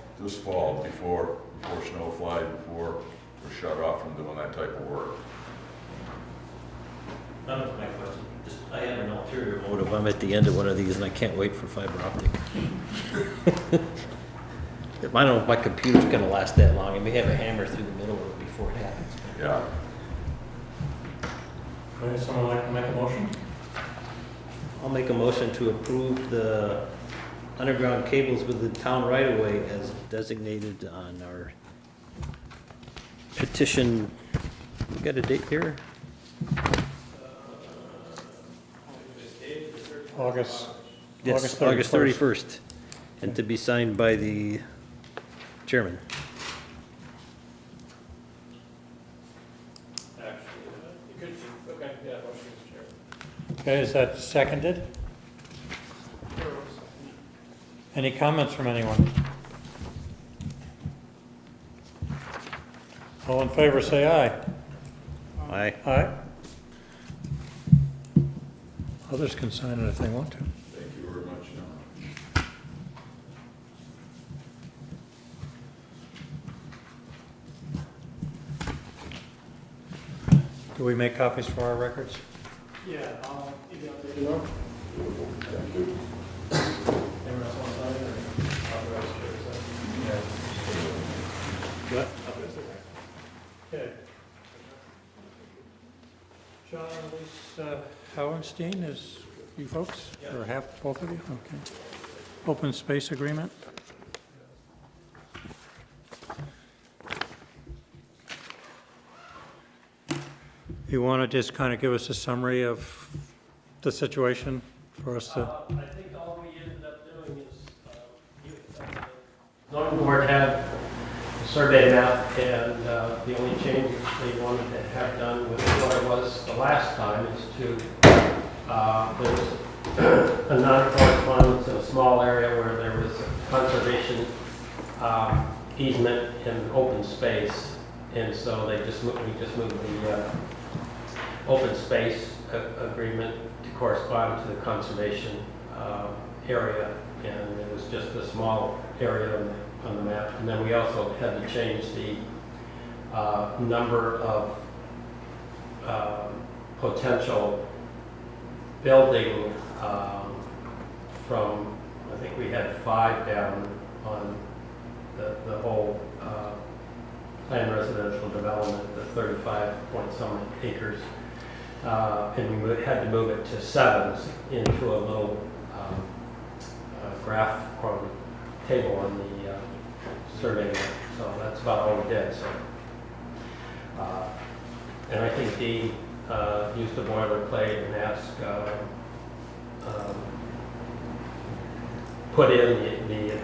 before snow flies, before we're shut off from doing that type of work. none of my questions, just, I have an ulterior motive, I'm at the end of one of these and I can't wait for fiber optic. I don't know if my computer's gonna last that long, I may have a hammer through the middle of it before it happens. Yeah. Would someone like to make a motion? I'll make a motion to approve the underground cables with the town right of way as designated on our petition. We got a date here? August. Yes, August 31st, and to be signed by the chairman. Okay, yeah, motion is chair. Okay, is that seconded? Any comments from anyone? All in favor, say aye. Aye. Aye. Others can sign it if they want to. Thank you very much, John. Do we make copies for our records? Yeah, you got the, you know? Thank you. Anyone else want to sign it or authorize it? What? Okay. John, Elise Hauenstein is you folks? Or half, both of you? Okay. Open space agreement? You want to just kind of give us a summary of the situation for us to? I think all we ended up doing is, zoning board had a survey map, and the only change they wanted to have done with what it was the last time is to, there's a non-correspondence in a small area where there was a conservation easement and open space, and so we just moved the open space agreement to correspond to the conservation area, and it was just a small area on the map. And then we also had to change the number of potential building from, I think we had 5 down on the whole planned residential development, the 35 point some acres. And we had to move it to 7 into a little graph or table on the survey map. So that's about all we did. So, and I think Dean used the boilerplate and asked, put in the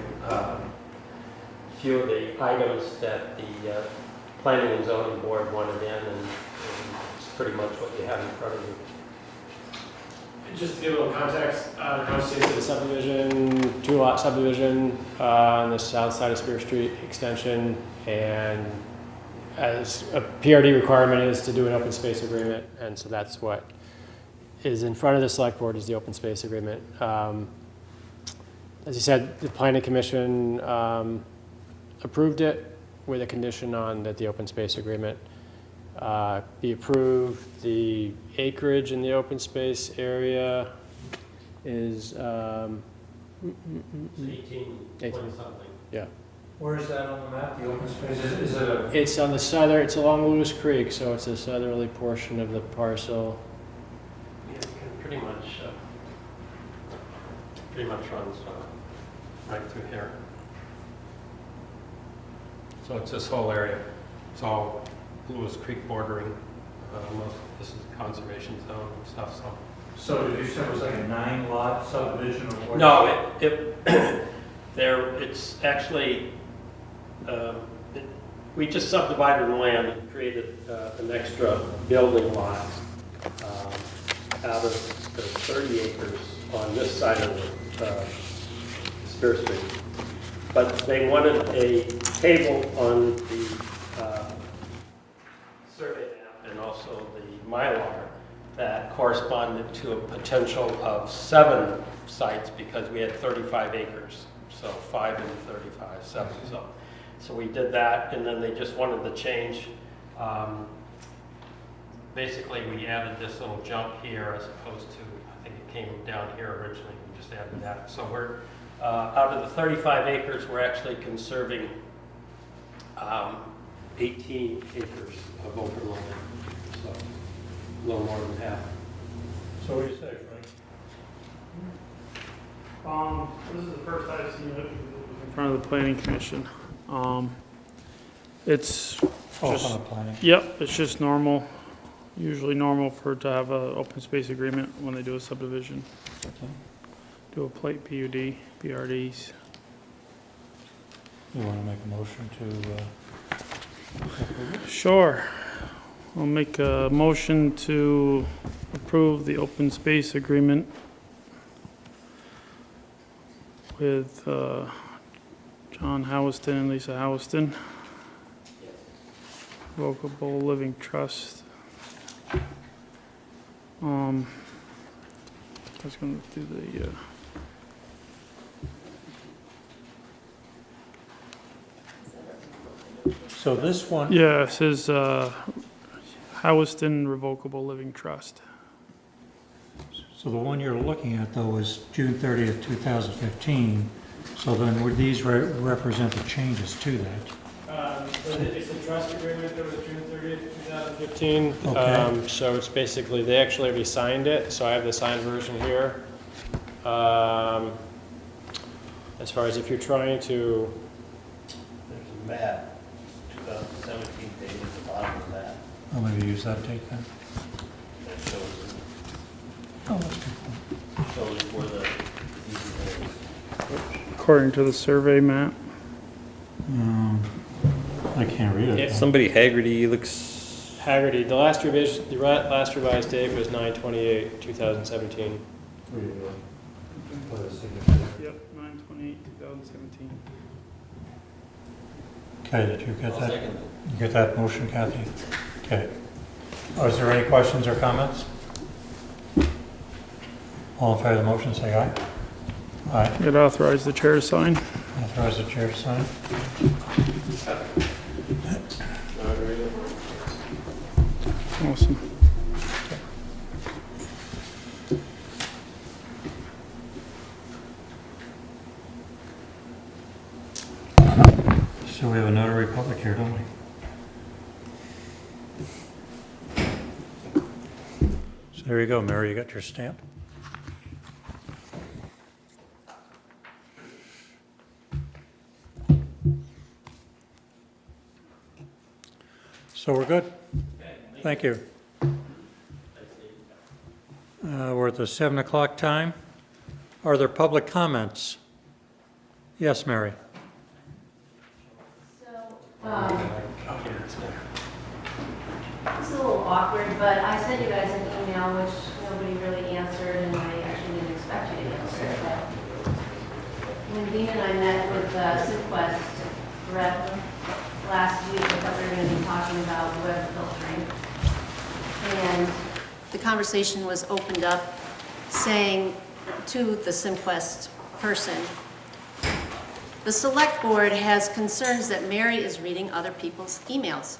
few of the items that the planning and zoning board wanted in, and it's pretty much what you have in front of you. Just to give a little context, the constitution of the subdivision, 2-lot subdivision on the south side of Spear Street extension, and as a PRD requirement is to do an open space agreement, and so that's what is in front of the select board is the open space agreement. As you said, the planning commission approved it with a condition on that the open space agreement be approved. The acreage in the open space area is 18 point something. yeah. Where is that on the map, the open space? Is it a? It's on the southern. It's along Lewis Creek, so it's a southerly portion of the parcel. Yeah, it pretty much runs right through here. So it's this whole area. It's all Lewis Creek bordering. This is conservation zone and stuff. So did you say it was like a 9-lot subdivision or what? No, it's actually, we just subdivided the land and created an extra building lot out of the 30 acres on this side of the Spear Street. But they wanted a table on the survey map and also the Mylar that corresponded to a potential of 7 sites because we had 35 acres. So 5 and 35, 7. So we did that, and then they just wanted to change. Basically, we added this little jump here as opposed to, I think it came down here originally. We just added that. So we're out of the 35 acres, we're actually conserving 18 acres of open land. So a little more than half. So what do you say, Frank? This is the first I've seen it in front of the planning commission. It's Oh, just, on the planning. yep, it's just normal, usually normal for to have a open space agreement when they do a subdivision. Do a plate PUD, PRDs. You want to make a motion to, Sure. I'll make a motion to approve the open space agreement with John Howiston and Lisa Howiston. Revocable Living Trust. I was going to do the, So this one, yeah, it says Howiston Revocable Living Trust. so the one you're looking at though is June 30th, 2015. So then would these represent the changes to that? It's a trust agreement that was June 30th, 2015. Okay. So it's basically, they actually already signed it, so I have the signed version here. As far as if you're trying to, There's a map, 2017 page at the bottom of that. I'll maybe use that date then. That shows, Oh, that's good. shows where the easement is. According to the survey map. I can't read it. If though. Somebody Haggerty looks, Haggerty, the last revision, the last revised date was 9/28, 2017. Yep, 9/28/2017. Okay, did you get I'll that? second it. You get that motion, Kathy? Okay. Is there any questions or comments? All in favor of the motion, say aye. Aye. It authorized the chair to sign. Authorize the chair to sign. Awesome. So we have a notary public here, don't we? So there you go, Mary, you got your stamp. So we're good? Thank you. We're at the 7 o'clock time. Are there public comments? Yes, Mary? It's a little awkward, but I sent you guys an email, which nobody really answered, and I actually didn't expect you to answer. But when Dean and I met with Selectboard rep last week, I thought we were going to be talking about web filtering. And the conversation was opened up saying to the Simquest person, the select board has concerns that Mary is reading other people's emails,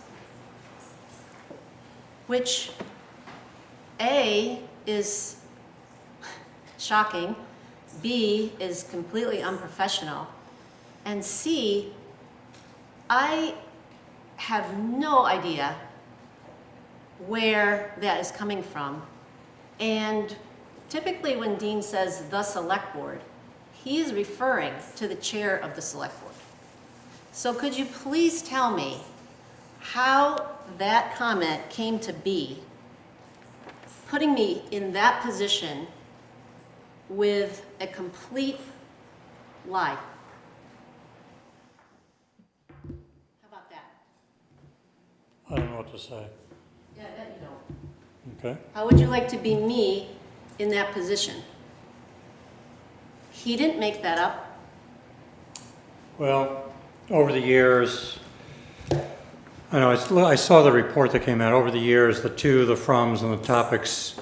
which A, is shocking, B, is completely unprofessional, and C, I have no idea where that is coming from. And typically when Dean says the select board, he is referring to the chair of the select board. So could you please tell me how that comment came to be, putting me in that position with a complete lie? How about that? I don't know what to say. Yeah, that you don't. Okay? How would you like to be me in that position? He didn't make that up. Well, over the years, I know, I saw the report that came out. Over the years, the froms and the topics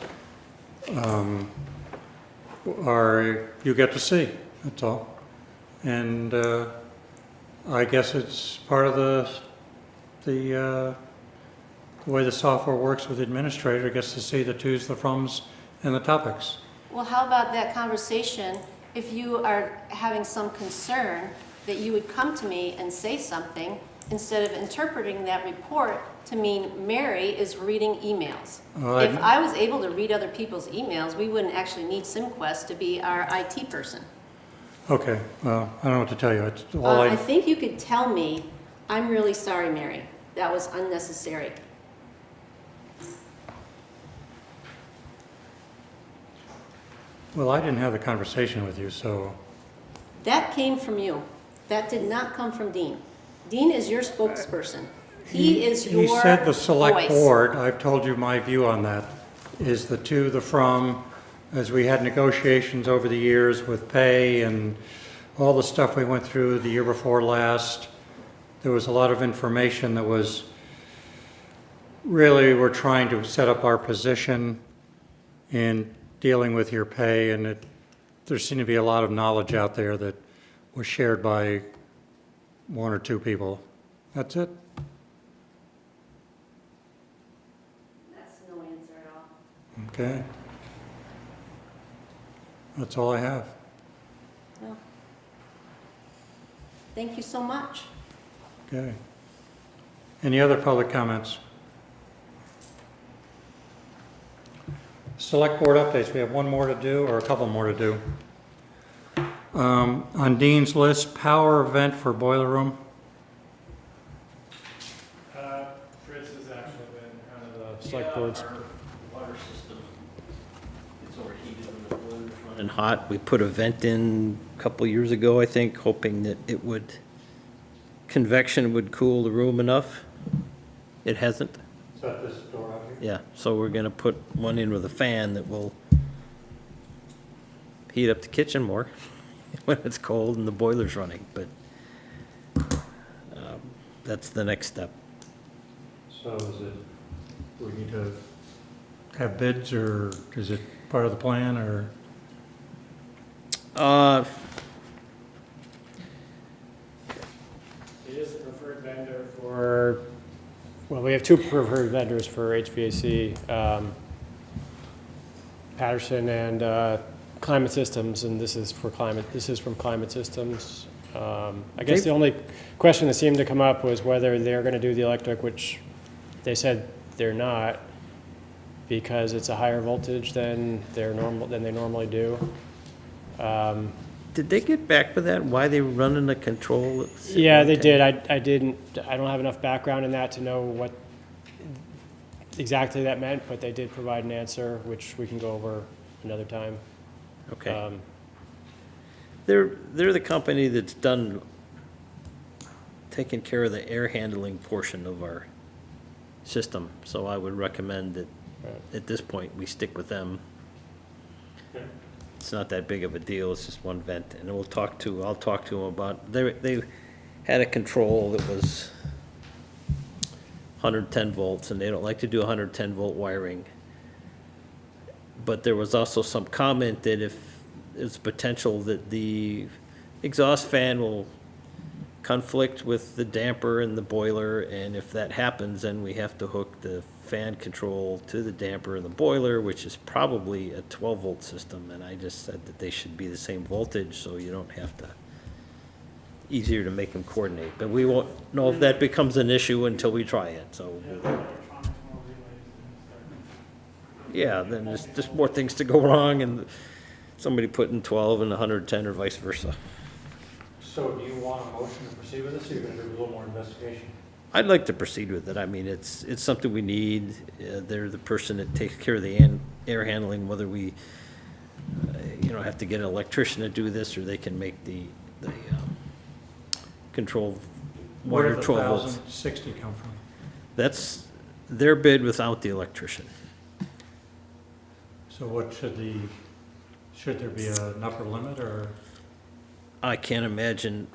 you get to see, that's all. And I guess it's part of the way the software works with the administrator, gets to see the twos, the froms, and the topics. Well, how about that conversation, if you are having some concern, that you would come to me and say something instead of interpreting that report to mean Mary is reading emails. If I was able to read other people's emails, we wouldn't actually need SimQuest to be our IT person. Okay, well, I don't know what to tell you. It's all I think you could tell me, I'm really sorry, Mary, that was unnecessary. Well, I didn't have the conversation with you, so, That came from you. That did not come from Dean. Dean is your spokesperson. He is your he said the select voice. board, I've told you my view on that, is the to, the from, as we had negotiations over the years with pay and all the stuff we went through the year before last, there was a lot of information that was, really, we're trying to set up our position in dealing with your pay, and there seemed to be a lot of knowledge out there that was shared by one or two people. That's it? That's no answer at all. Okay. That's all I have. No. Thank you so much. Okay. Any other public comments? Select board updates, we have one more to do, or a couple more to do. On Dean's list, power event for boiler room. Fritz has actually been kind of the select board's. Water system, it's overheated when the boiler's running hot. We put a vent in a couple years ago, I think, hoping that convection would cool the room enough. It hasn't. Is that this door out here? Yeah, so we're gonna put one in with a fan that will heat up the kitchen more when it's cold and the boiler's running, but that's the next step. So is it, do we need to have bids, or is it part of the plan, or? It is the preferred vendor for, well, we have two preferred vendors for HVAC, Patterson and Climate Systems, and this is from Climate Systems. I guess the only question that seemed to come up was whether they're going to do the electric, which they said they're not, because it's a higher voltage than they normally do. Did they get back with that, why they were running the control? Yeah, they did. I don't have enough background in that to know what exactly that meant, but they did provide an answer, which we can go over another time. Okay. They're the company that's taken care of the air handling portion of our system, so I would recommend that at this point, we stick with them. Okay. It's not that big of a deal, it's just one vent, and I'll talk to them about, they had a control that was 110 volts, and they don't like to do 110 volt wiring. But there was also some comment that if there's potential that the exhaust fan will conflict with the damper and the boiler, and if that happens, then we have to hook the fan control to the damper and the boiler, which is probably a 12 volt system, and I just said that they should be the same voltage, so you don't have to, easier to make them coordinate, but we won't know if that becomes an issue until we try it, so. Yeah, then there's just more things to go wrong, and somebody putting 12 and 110 or vice versa. So do you want a motion to proceed with this, or you're going to do a little more investigation? I'd like to proceed with it. I mean, it's something we need. They're the person that takes care of the air handling, whether we, have to get an electrician to do this, or they can make the control Where water did the 12 volts. 1,060 come from? That's their bid without the electrician. So what should there be an upper limit, or? I can't imagine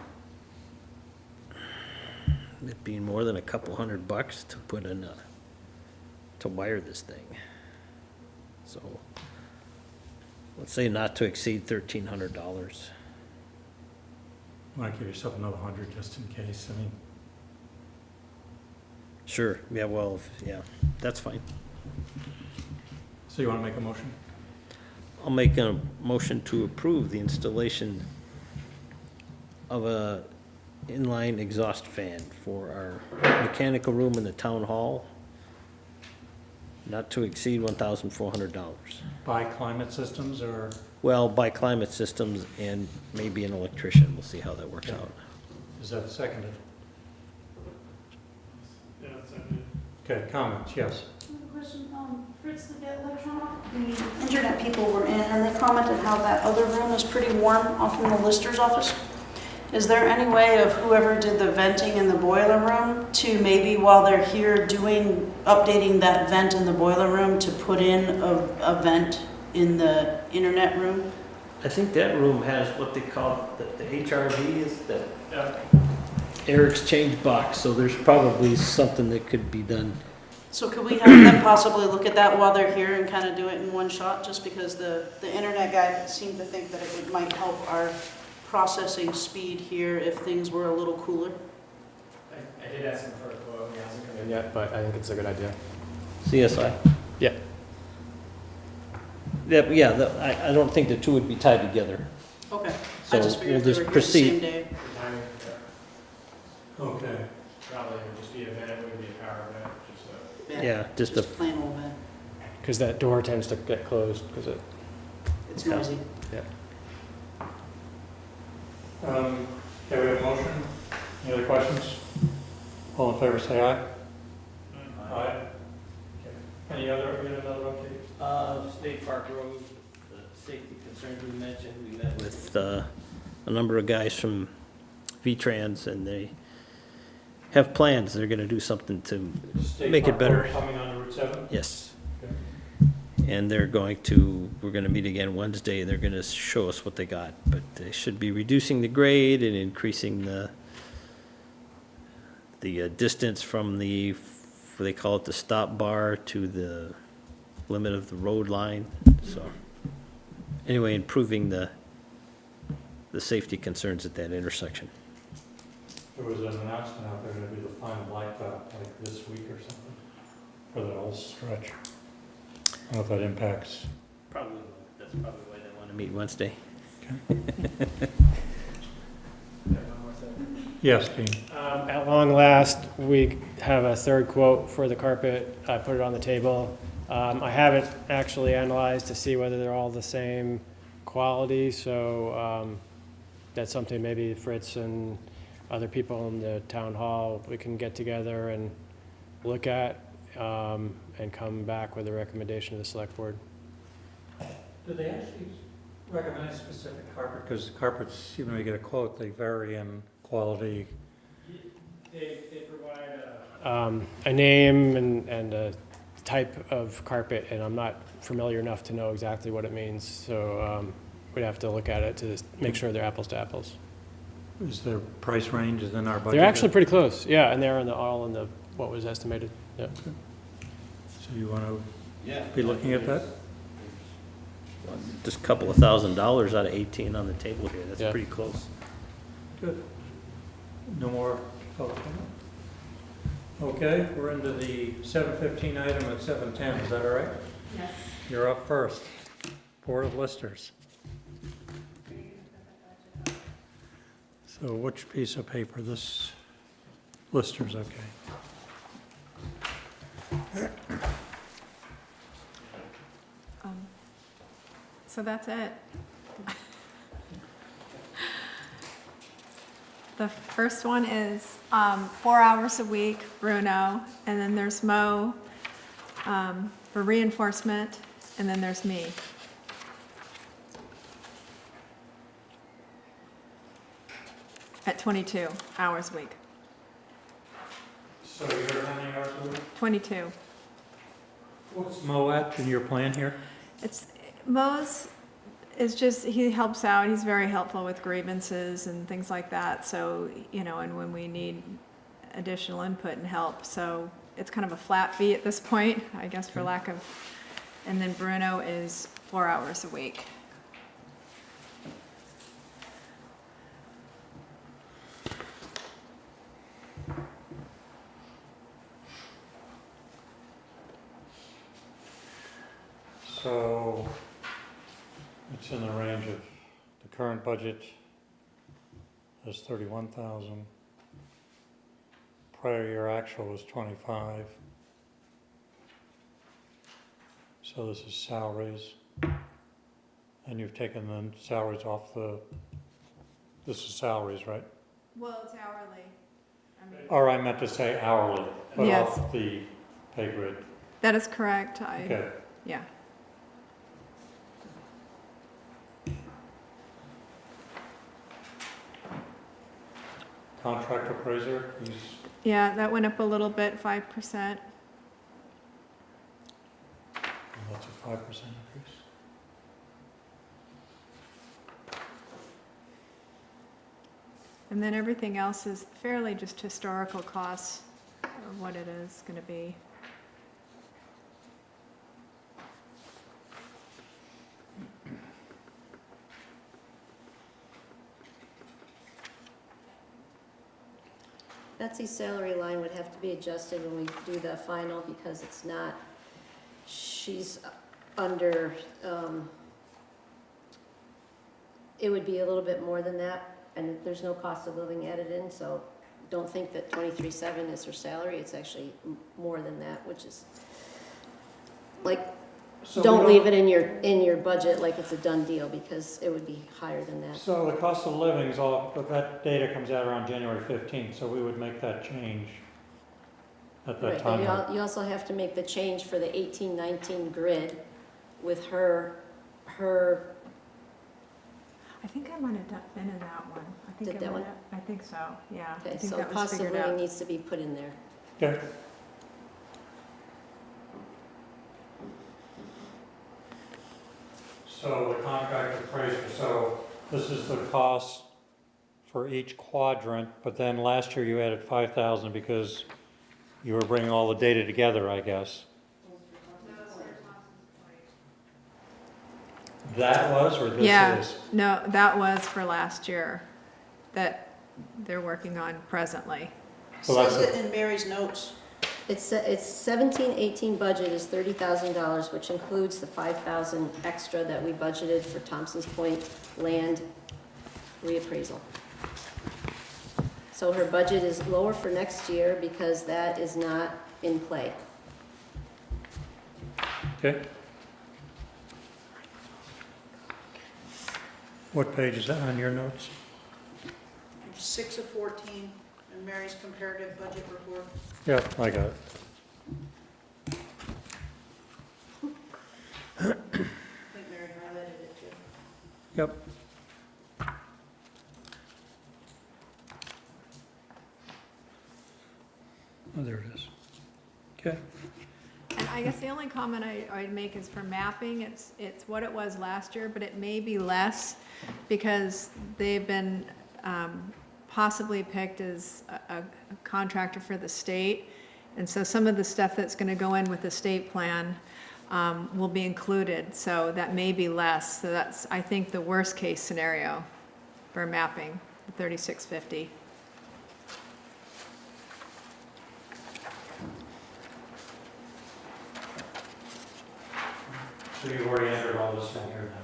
it being more than a couple $100 to put in to wire this thing. So let's say not to exceed $1,300. Want to give yourself another 100 just in case, I mean. Sure, yeah, well, yeah, that's fine. So you want to make a motion? I'll make a motion to approve the installation of a inline exhaust fan for our mechanical room in the town hall, not to exceed $1,400. By Climate Systems, or? Well, by Climate Systems and maybe an electrician, we'll see how that works out. Is that seconded? Yeah, that's it. Okay, comments, yes. Question, Fritz, the internet people were in, and they commented how that other room is pretty warm off in the Lister's office. Is there any way of whoever did the venting in the boiler room to maybe while they're here updating that vent in the boiler room to put in a vent in the internet room? I think that room has what they call the HRV is the Yeah. air exchange box, so there's probably something that could be done. So could we have them possibly look at that while they're here and kind of do it in one shot? Just because the internet guy seemed to think that might help our processing speed here if things were a little cooler. I did ask him for a quote, he hasn't come in yet, but I think it's a good idea. CSI? Yeah. Yeah, I don't think the two would be tied together. Okay. So I just figured we'll if they just were here the same proceed. day. The timing, Okay. probably would just be a event, it wouldn't be a power event, just Yeah, just a, Plain old man. because that door tends to get closed, because it, It's noisy. Okay, we have a motion. Any other questions? All in favor, say aye. Aye. Okay. Any other, we have another update? State Park Road, the safety concerns we mentioned, we met with, a number of guys from V-Trans, and they have plans, they're gonna do something to State make it Park better. Road Coming on Route 7? Yes. Okay. And we're gonna meet again Wednesday, and they're gonna show us what they got, but they should be reducing the grade and increasing the distance from they call it the stop bar to the limit of the road line, so. Anyway, improving the safety concerns at that intersection. There was an announcement out there going to be the final blacktop like this week or something for that whole stretch. I don't know if that impacts. Probably, that's probably why they want to meet Wednesday. Yes, Dean. At long last, we have a third quote for the carpet. I put it on the table. I haven't actually analyzed to see whether they're all the same quality, so that's something maybe Fritz and other people in the town hall, we can get together and look at and come back with a recommendation to the select board. Do they actually recommend a specific carpet? Because carpets, even when you get a quote, they vary in quality. They provide a name and a type of carpet, and I'm not familiar enough to know exactly what it means, so we'd have to look at it to make sure they're apples to apples. Is their price range within our budget? They're actually pretty close, yeah, and they're all in the, what was estimated, yeah. So you want to be looking at that? Just a couple of $1,000 out of 18 on the table here, that's Yeah. pretty close. Good. No more public comment? Okay, we're into the 7:15 item at 7:10, is that all right? Yes. You're up first. Board of Listers. So which piece of paper? This Listers, okay. So that's it. The first one is 4 hours a week, Bruno, and then there's Mo for reinforcement, and then there's me. At 22 hours a week. So you're how many hours a week? 22. What's Mo at in your plan here? Mo's is just, he helps out, he's very helpful with grievances and things like that, so, you know, and when we need additional input and help, so it's kind of a flat fee at this point, I guess for lack of, and then Bruno is 4 hours a week. So it's in the range of, the current budget is 31,000. Prior year actual was 25. So this is salaries. And you've taken the salaries off this is salaries, right? Well, it's hourly. Or I meant to say hourly, but Yes. off the pay grid. That is correct, Okay. yeah. Contract appraiser, he's Yeah, that went up a little bit, 5%. that's a 5% increase. And then everything else is fairly just historical costs of what it is gonna be. Betsy's salary line would have to be adjusted when we do the final because it's not, she's under, it would be a little bit more than that, and there's no cost of living added in, so don't think that 23.7 is her salary, it's actually more than that, which is, like, So we don't leave it in your budget like it's a done deal, because it would be higher than that. So the cost of living's all, but that data comes out around January 15th, so we would make that change at that Right, time. but you also have to make the change for the 18-19 grid with her, I think I might have been in that one. I think Did I that might one? have- I think so, yeah. I okay, think so that was cost of figured living out. needs to be put in there. Okay. So the contract appraisal, so this is the cost for each quadrant, but then last year you added 5,000 because you were bringing all the data together, I guess. That was, or this Yeah, is? no, that was for last year that they're working on presently. So that's Says it in Mary's notes. It's 17-18 budget is $30,000, which includes the 5,000 extra that we budgeted for Thompson's Point land reappraisal. So her budget is lower for next year because that is not in play. Okay. What page is that on your notes? 6 of 14 in Mary's comparative budget report. Yeah, I got it. I think Mary highlighted it too. Yep. Oh, there it is. Okay. And I guess the only comment I'd make is for mapping, it's what it was last year, but it may be less because they've been possibly picked as a contractor for the state. And so some of the stuff that's going to go in with the state plan will be included. So that may be less. So that's, I think, the worst case scenario for mapping, the 3650. So you've already entered all this in here now?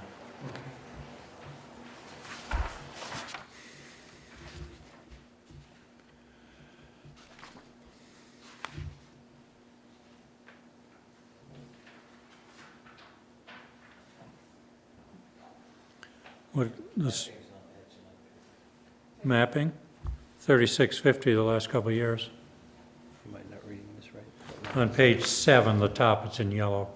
What, this mapping, 3650 the last couple of years. You might not reading this right. On page 7, the top, it's in yellow.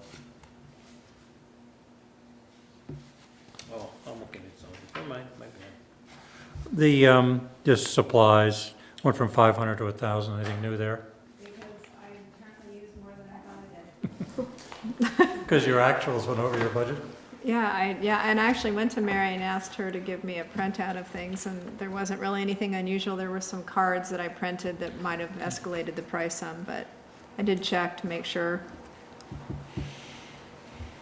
Oh, I'm looking at something. Never mind, my bad. The, just supplies, went from 500 to 1,000, anything new there? Because I apparently used more than I thought I did. Because your actuals went over your budget? Yeah, and I actually went to Mary and asked her to give me a printout of things, and there wasn't really anything unusual. There were some cards that I printed that might have escalated the price some, but I did check to make sure.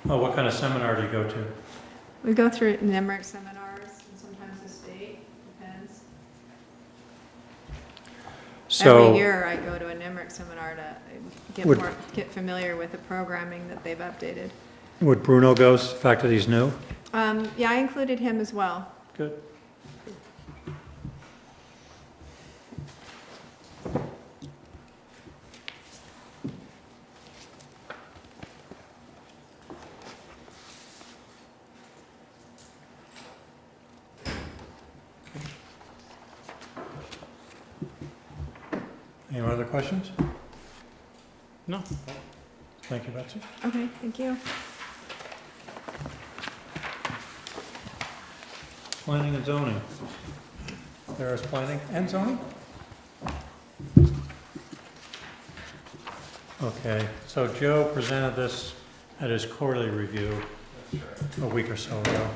Oh, what kind of seminar do you go to? We go through NEMRIC seminars, and sometimes the state, depends. So, Every year I go to a NEMRIC seminar to Would- get familiar with the programming that they've updated. would Bruno go, the fact that he's new? Yeah, I included him as well. Good. Any other questions? No. Thank you, Betsy. Okay, thank you. Planning and zoning. There is planning and zoning? Okay, so Joe presented this at his quarterly review a week or so ago.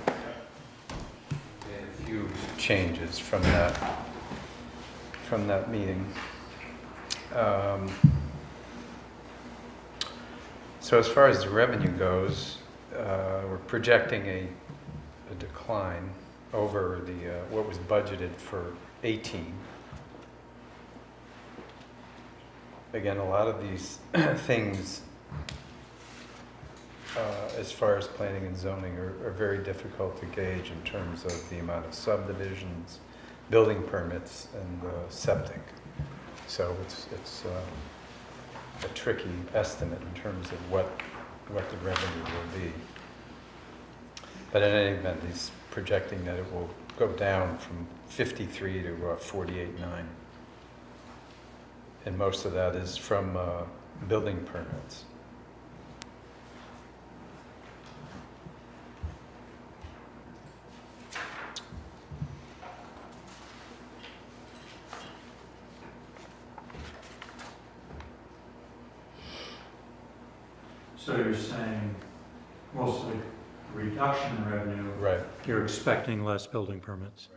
Made a few changes from that from that meeting. So as far as the revenue goes, we're projecting a decline over the what was budgeted for 18. Again, a lot of these things, as far as planning and zoning, are very difficult to gauge in terms of the amount of subdivisions, building permits, and septic. So it's a tricky estimate in terms of what the revenue will be. But in any event, he's projecting that it will go down from 53 to 48.9. And most of that is from building permits. So you're saying mostly reduction in revenue. Right. You're expecting less building permits.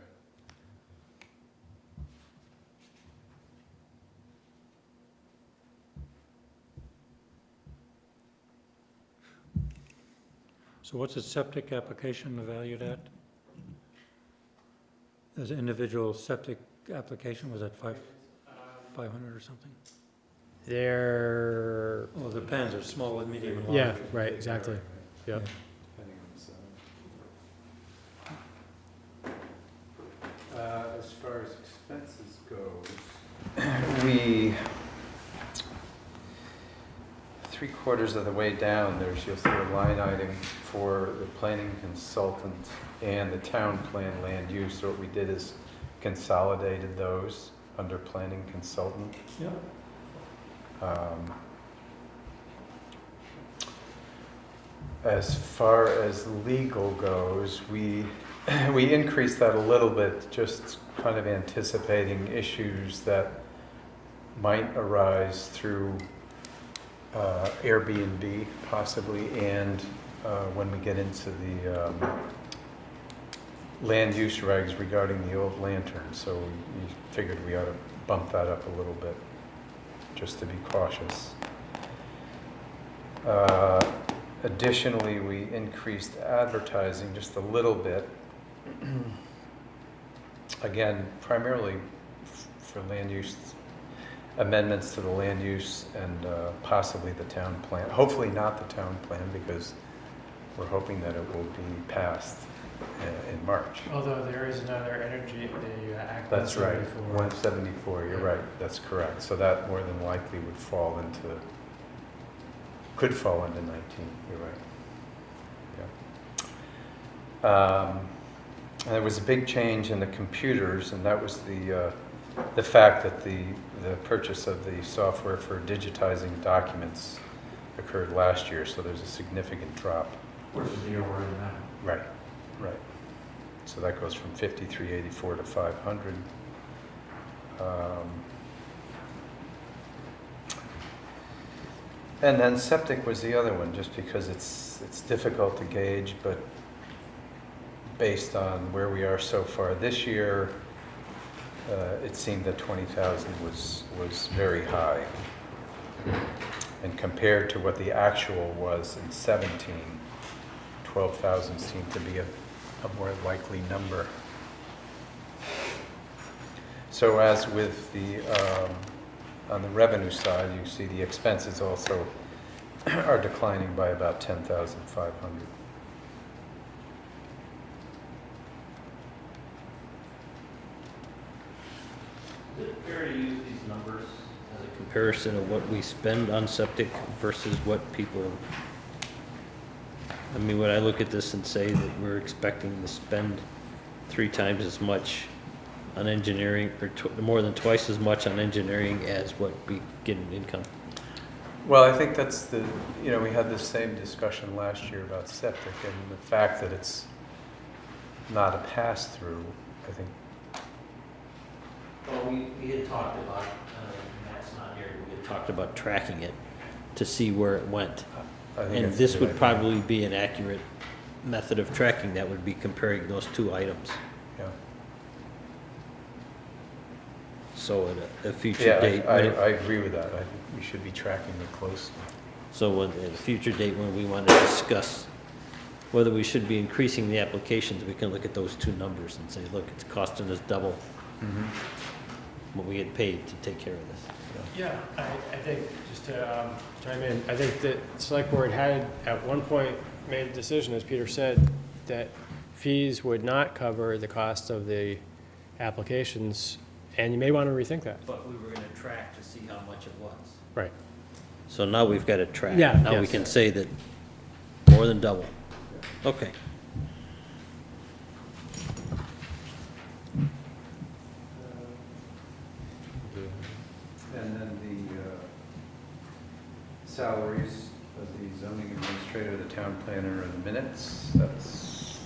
So what's a septic application valued at? As an individual septic application, was that 500 or something? They're, Well, it depends, there's small and medium and large. yeah, right, exactly. Yep. As far as expenses goes, we, 3/4 of the way down, you'll see a line item for the planning consultant and the town plan land use. So what we did is consolidated those under planning consultant. Yeah. As far as legal goes, we increased that a little bit, just kind of anticipating issues that might arise through Airbnb possibly, and when we get into the land use regs regarding the old lantern. So we figured we ought to bump that up a little bit, just to be cautious. Additionally, we increased advertising just a little bit. Again, primarily for land use, amendments to the land use and possibly the town plan. Hopefully not the town plan, because we're hoping that it will be passed in March. Although there is another energy, the Act That's right, 174. 174, you're right, that's correct. So that more than likely would fall into, could fall into 19, you're right. Yeah. And there was a big change in the computers, and that was the fact that the purchase of the software for digitizing documents occurred last year, so there's a significant drop. Which is the year we're in now. Right, right. So that goes from 5384 to 500. And then septic was the other one, just because it's difficult to gauge, but based on where we are so far this year, it seemed that 20,000 was very high. And compared to what the actual was in 17, 12,000 seemed to be a more likely number. So as with the, on the revenue side, you see the expenses also are declining by about 10,500. Is it fair to use these numbers as a comparison of what we spend on septic versus what people, I mean, would I look at this and say that we're expecting to spend 3 times as much on engineering, or more than twice as much on engineering as what we get in income? Well, I think that's the, we had the same discussion last year about septic, and the fact that it's not a pass-through, I think. Well, we had talked about, Matt's not here, we had talked about tracking it to see where it went. I think And that's a this good would idea. probably be an accurate method of tracking, that would be comparing those 2 items. Yeah. So at a future Yeah, date. I when it- I agree with that. I think we should be tracking it closely. So when, at a future date when we want to discuss whether we should be increasing the applications, we can look at those two numbers and say, look, it's costing us double what we get paid to take care of this. Yeah, I think, just to chime in, I think that Select Board had at one point made a decision, as Peter said, that fees would not cover the cost of the applications, and you may want to rethink that. But we were going to track to see how much it was. Right. So now we've got to track. Yeah, Now we yes. can say that more than double. Okay. And then the salaries of the zoning administrator, the town planner, and the minutes, that's,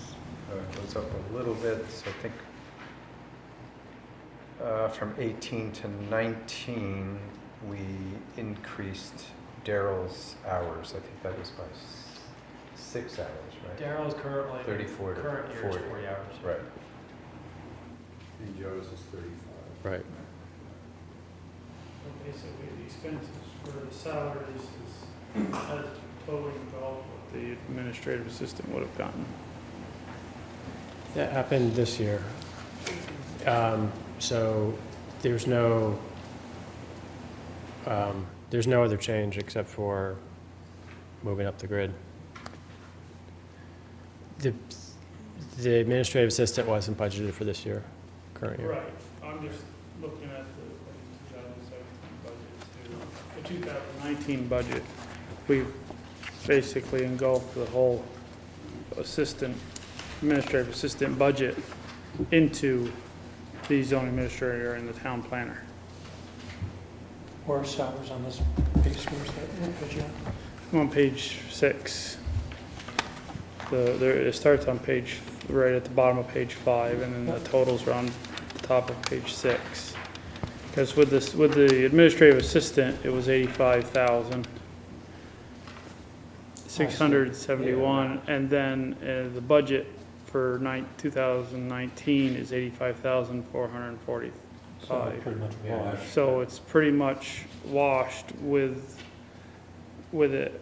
goes up a little bit, so I think from 18 to 19, we increased Daryl's hours. I think that was by 6 hours, right? Daryl's currently, 34 to current year is 40. 40 hours. Right. And Joe's is 35. Right. Basically, the expenses for the salaries is totally involved what the administrative assistant would have gotten. That happened this year. So there's no other change except for moving up the grid. The administrative assistant wasn't budgeted for this year, current year. Right, I'm just looking at the 2017 budget too. The 2019 budget, we've basically engulfed the whole administrative assistant budget into the zoning administrator and the town planner. Where are salaries on this piece? Where's that? What page you on? I'm on page 6. It starts on page, right at the bottom of page 5, and then the totals are on the top of page 6. Because with the administrative assistant, it was 85,671, and then the budget for 2019 is 85,445. So pretty much washed. So it's pretty much washed with it.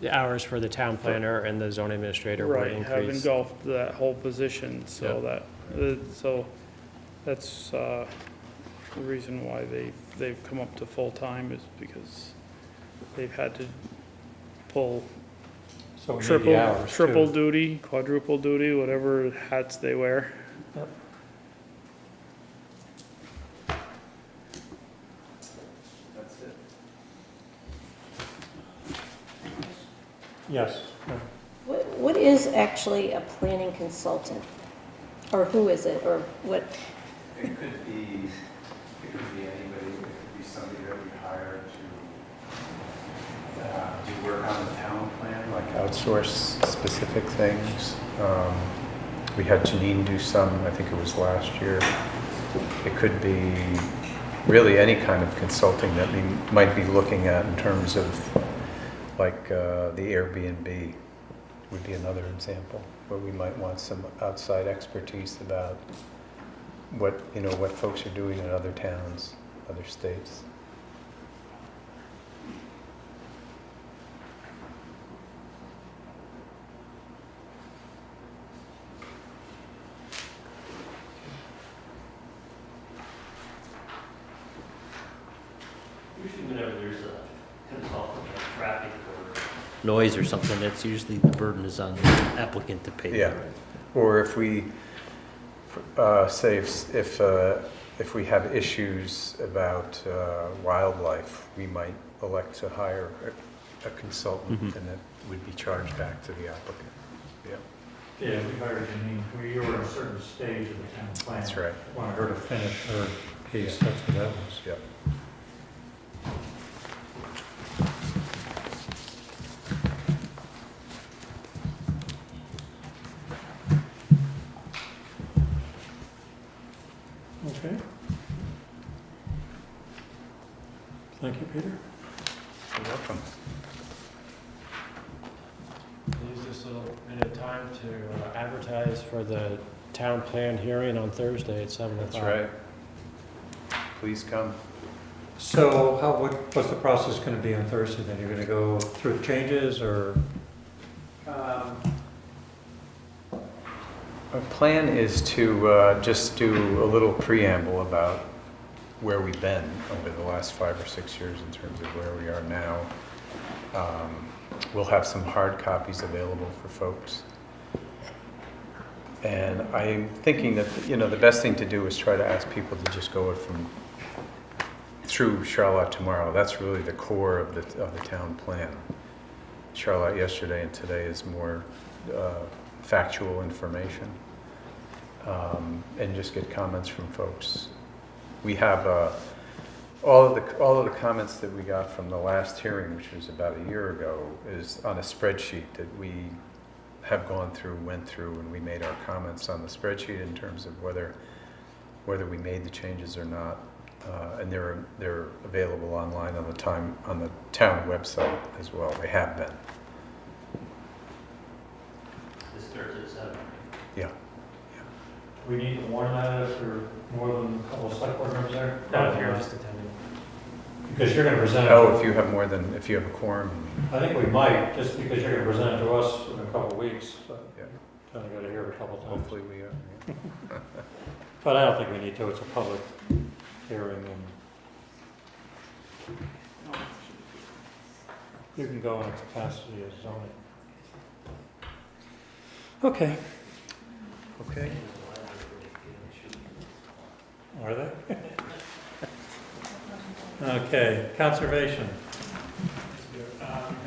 The hours for the town planner and the zoning administrator were Right, have increased. engulfed that whole position, so that's the reason why they've come up to full-time is because they've had to pull So we need the hours too. triple duty, quadruple duty, whatever hats they wear. Yep. That's it. Yes. What is actually a planning consultant? Or who is it, or what? It could be anybody, it could be somebody that we hire to work on the town plan, like outsource specific things. We had Janine do some, I think it was last year. It could be really any kind of consulting that we might be looking at in terms of like the Airbnb would be another example where we might want some outside expertise about what folks are doing in other towns, other states. Usually whenever there's a consultant, like traffic or noise or something, that's usually the burden is on the applicant to pay. Yeah. Or if we, say if we have issues about wildlife, we might elect to hire a consultant and that would be charged back to the applicant. Yeah. Yeah, we hired Janine. We were at a certain stage of the town plan. That's right. Wanted her to finish her piece, that's what that was. Yep. Okay. Thank you, Peter. You're welcome. Use this little bit of time to advertise for the town plan hearing on Thursday at 7 o'clock. That's right. please come. So what's the process going to be on Thursday then? You're going to go through the changes or? Our plan is to just do a little preamble about where we've been over the last 5 or 6 years in terms of where we are now. We'll have some hard copies available for folks. And I'm thinking that, the best thing to do is try to ask people to just go through Charlotte tomorrow. That's really the core of the town plan. Charlotte yesterday and today is more factual information, and just get comments from folks. We have all of the comments that we got from the last hearing, which was about a year ago, is on a spreadsheet that we have went through, and we made our comments on the spreadsheet in terms of whether we made the changes or not, and they're available online on the town website as well. They have been. This Thursday at 7. Yeah. We need to warn that if there are more than a couple of select board members there? Not if you're just attending. Because you're going to present it. Oh, if you have a quorum. I think we might, just because you're going to present it to us in a couple of weeks. So Yeah. kind of got to hear it a couple of times. Hopefully we are. Yeah. But I don't think we need to. It's a public hearing and you can go in a capacity as zoning. Okay. Okay. Are they? Okay, conservation.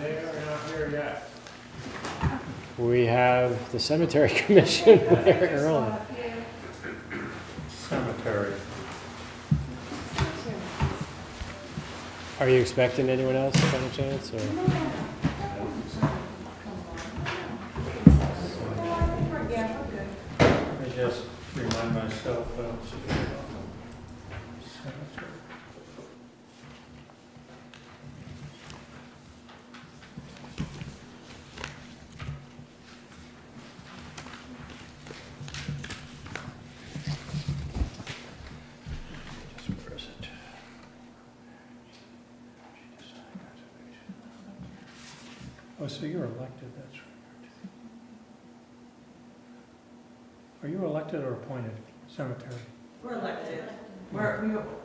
They are not here yet. We have the cemetery commission very early. Cemetery. Are you expecting anyone else by any chance, or? Let me just remind myself what else to do. Cemetery. Just where is it? Oh, so you're elected, that's right. Are you elected or appointed? Cemetery. We're elected.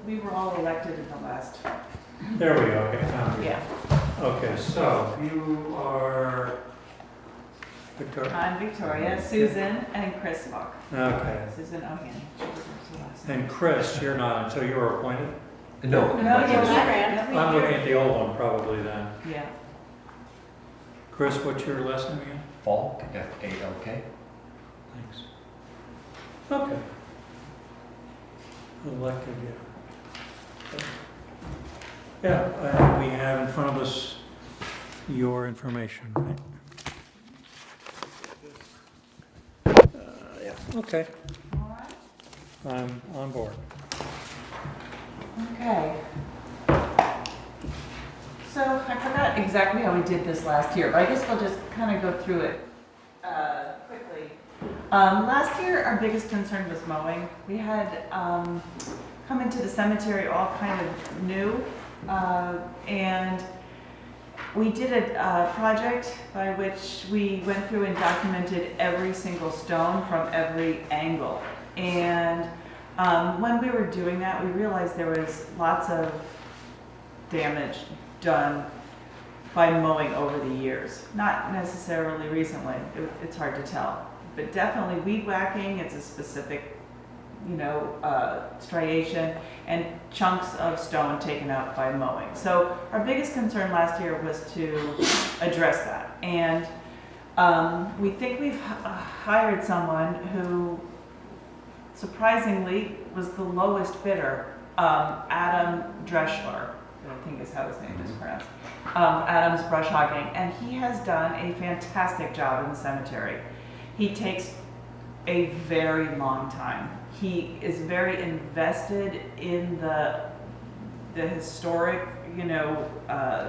We were all elected in the last. There we go, okay, found you. Yeah. Okay, so you are Victoria? I'm Victoria, Susan, and Chris Falk. Okay. Susan O'Hanlon. And Chris, you're not, so you were appointed? No. No, yeah, I'm looking at the old one probably then. yeah. Chris, what's your last name again? Falk, F-A-L-K. Thanks. Okay. Elected, yeah. Yeah, we have in front of us your information, right? Yeah, okay. All right. I'm on board. Okay. So I forgot exactly how we did this last year, but I guess we'll just kind of go through it quickly. Last year, our biggest concern was mowing. We had come into the cemetery all kind of new, and we did a project by which we went through and documented every single stone from every angle. And when we were doing that, we realized there was lots of damage done by mowing over the years. Not necessarily recently, it's hard to tell. But definitely weed whacking, it's a specific, striation, and chunks of stone taken out by mowing. So our biggest concern last year was to address that. And we think we've hired someone who surprisingly was the lowest bidder, Adam Dreschler, I think is how his name is pronounced, Adam's Brush Hogging, and he has done a fantastic job in the cemetery. He takes a very long time. He is very invested in the historic,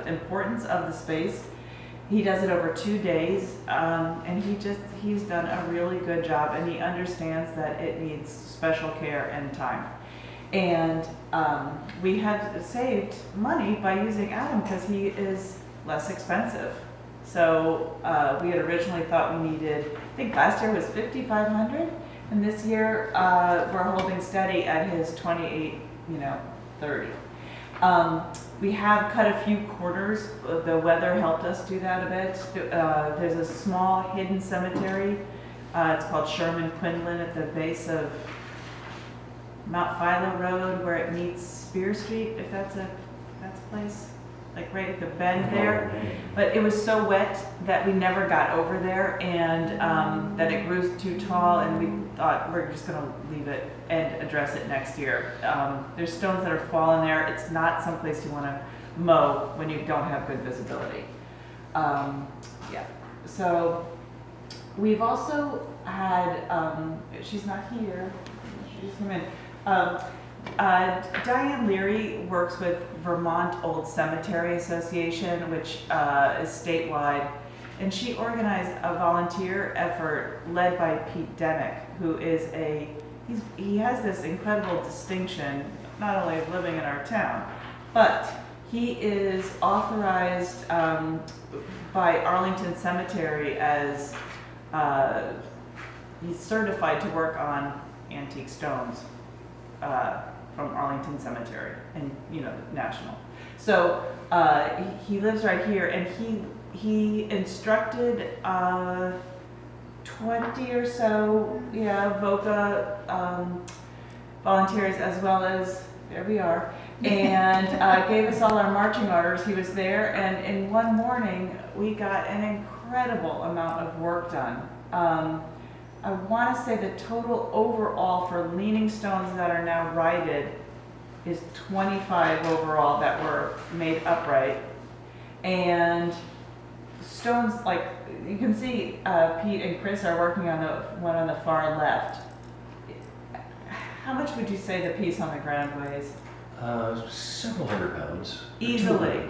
importance of the space. He does it over 2 days, and he's done a really good job, and he understands that it needs special care and time. And we have saved money by using Adam because he is less expensive. So we had originally thought we needed, I think last year was 5,500, and this year we're holding steady at his 28, 30. We have cut a few corners. The weather helped us do that a bit. There's a small hidden cemetery. It's called Sherman Quinlan at the base of Mount Philo Road where it meets Spear Street, if that's a place, like right at the bend there. But it was so wet that we never got over there, and that it grew too tall, and we thought we're just gonna leave it and address it next year. There's stones that are falling there. It's not someplace you wanna mow when you don't have good visibility. Yeah, so we've also had, she's not here, she just came in. Diane Leary works with Vermont Old Cemetery Association, which is statewide, and she organized a volunteer effort led by Pete Demick, who is he has this incredible distinction, not only of living in our town, but he is authorized by Arlington Cemetery as, he's certified to work on antique stones. From Arlington Cemetery and national. So he lives right here, and he instructed 20 or so VOCA volunteers, as well as there we are, and gave us all our marching orders. He was there, and in one morning we got an incredible amount of work done. I want to say the total overall for leaning stones that are now righted is 25 overall that were made upright. And stones, like you can see, Pete and Chris are working on the one on the far left. How much would you say the piece on the ground weighs? Several hundred pounds. Easily.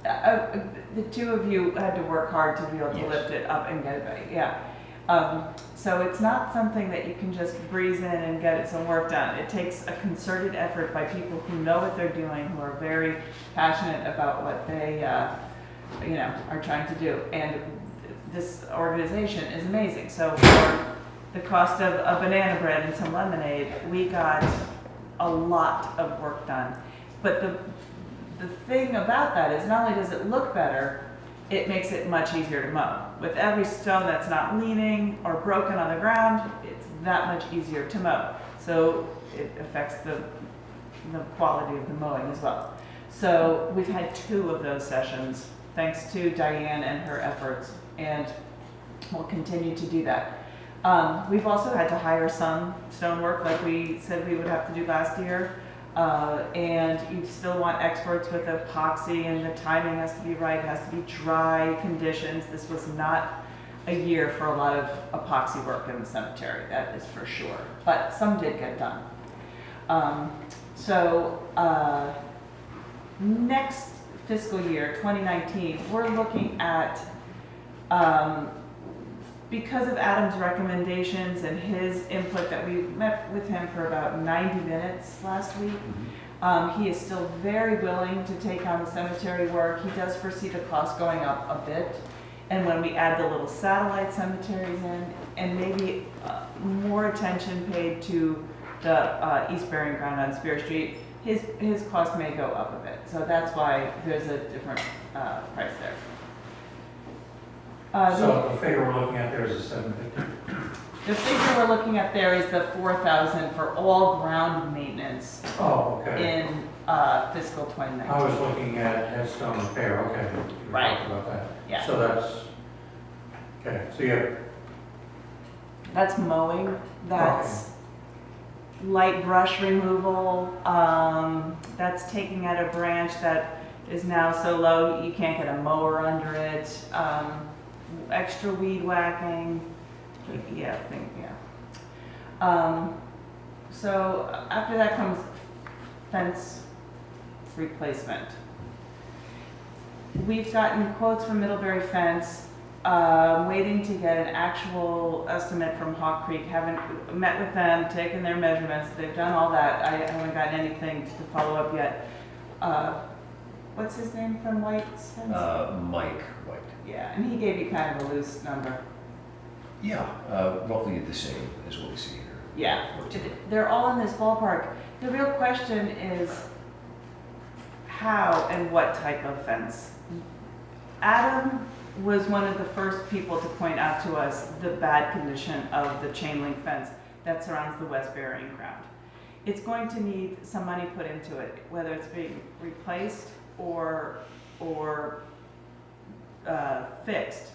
Yeah. The two of you had to work hard to be able to lift it up and get it back. Yeah. So it's not something that you can just breeze in and get some work done. It takes a concerted effort by people who know what they're doing, who are very passionate about what they, are trying to do. And this organization is amazing. So for the cost of a banana bread and some lemonade, we got a lot of work done. But the thing about that is not only does it look better, it makes it much easier to mow. With every stone that's not leaning or broken on the ground, it's that much easier to mow. So it affects the quality of the mowing as well. So we've had 2 of those sessions, thanks to Diane and her efforts, and we'll continue to do that. We've also had to hire some stonework like we said we would have to do last year. And you still want experts with epoxy, and the timing has to be right, it has to be dry conditions. This was not a year for a lot of epoxy work in the cemetery, that is for sure. But some did get done. Next fiscal year, 2019, we're looking at, because of Adam's recommendations and his input, that we met with him for about 90 minutes last week. He is still very willing to take on the cemetery work. He does foresee the cost going up a bit. And when we add the little satellite cemeteries in, and maybe more attention paid to the East Burying Ground on Spear Street, his cost may go up a bit. So that's why there's a different price there. So the figure we're looking at there is a $750. The figure we're looking at there is the $4,000 for all ground maintenance Oh, okay. in fiscal 2019. I was looking at headstone repair, okay. You Right. talked about that. Yeah. So that's, okay, so you have, That's mowing, that's light brush removal, that's taking out a branch that is now so low you can't get a mower under it, extra weed whacking, so after that comes fence replacement. We've gotten quotes from Middlebury Fence. waiting to get an actual estimate from Hawk Creek. Haven't met with them, taken their measurements. They've done all that. I haven't gotten anything to follow up yet. What's his name from White? Mike White. Yeah, and he gave you kind of a loose number. Yeah, roughly the same as what we see here. Yeah, they're all in this ballpark. The real question is how and what type of fence. Adam was one of the first people to point out to us the bad condition of the chain link fence that surrounds the west burying ground. It's going to need some money put into it, whether it's being replaced or fixed.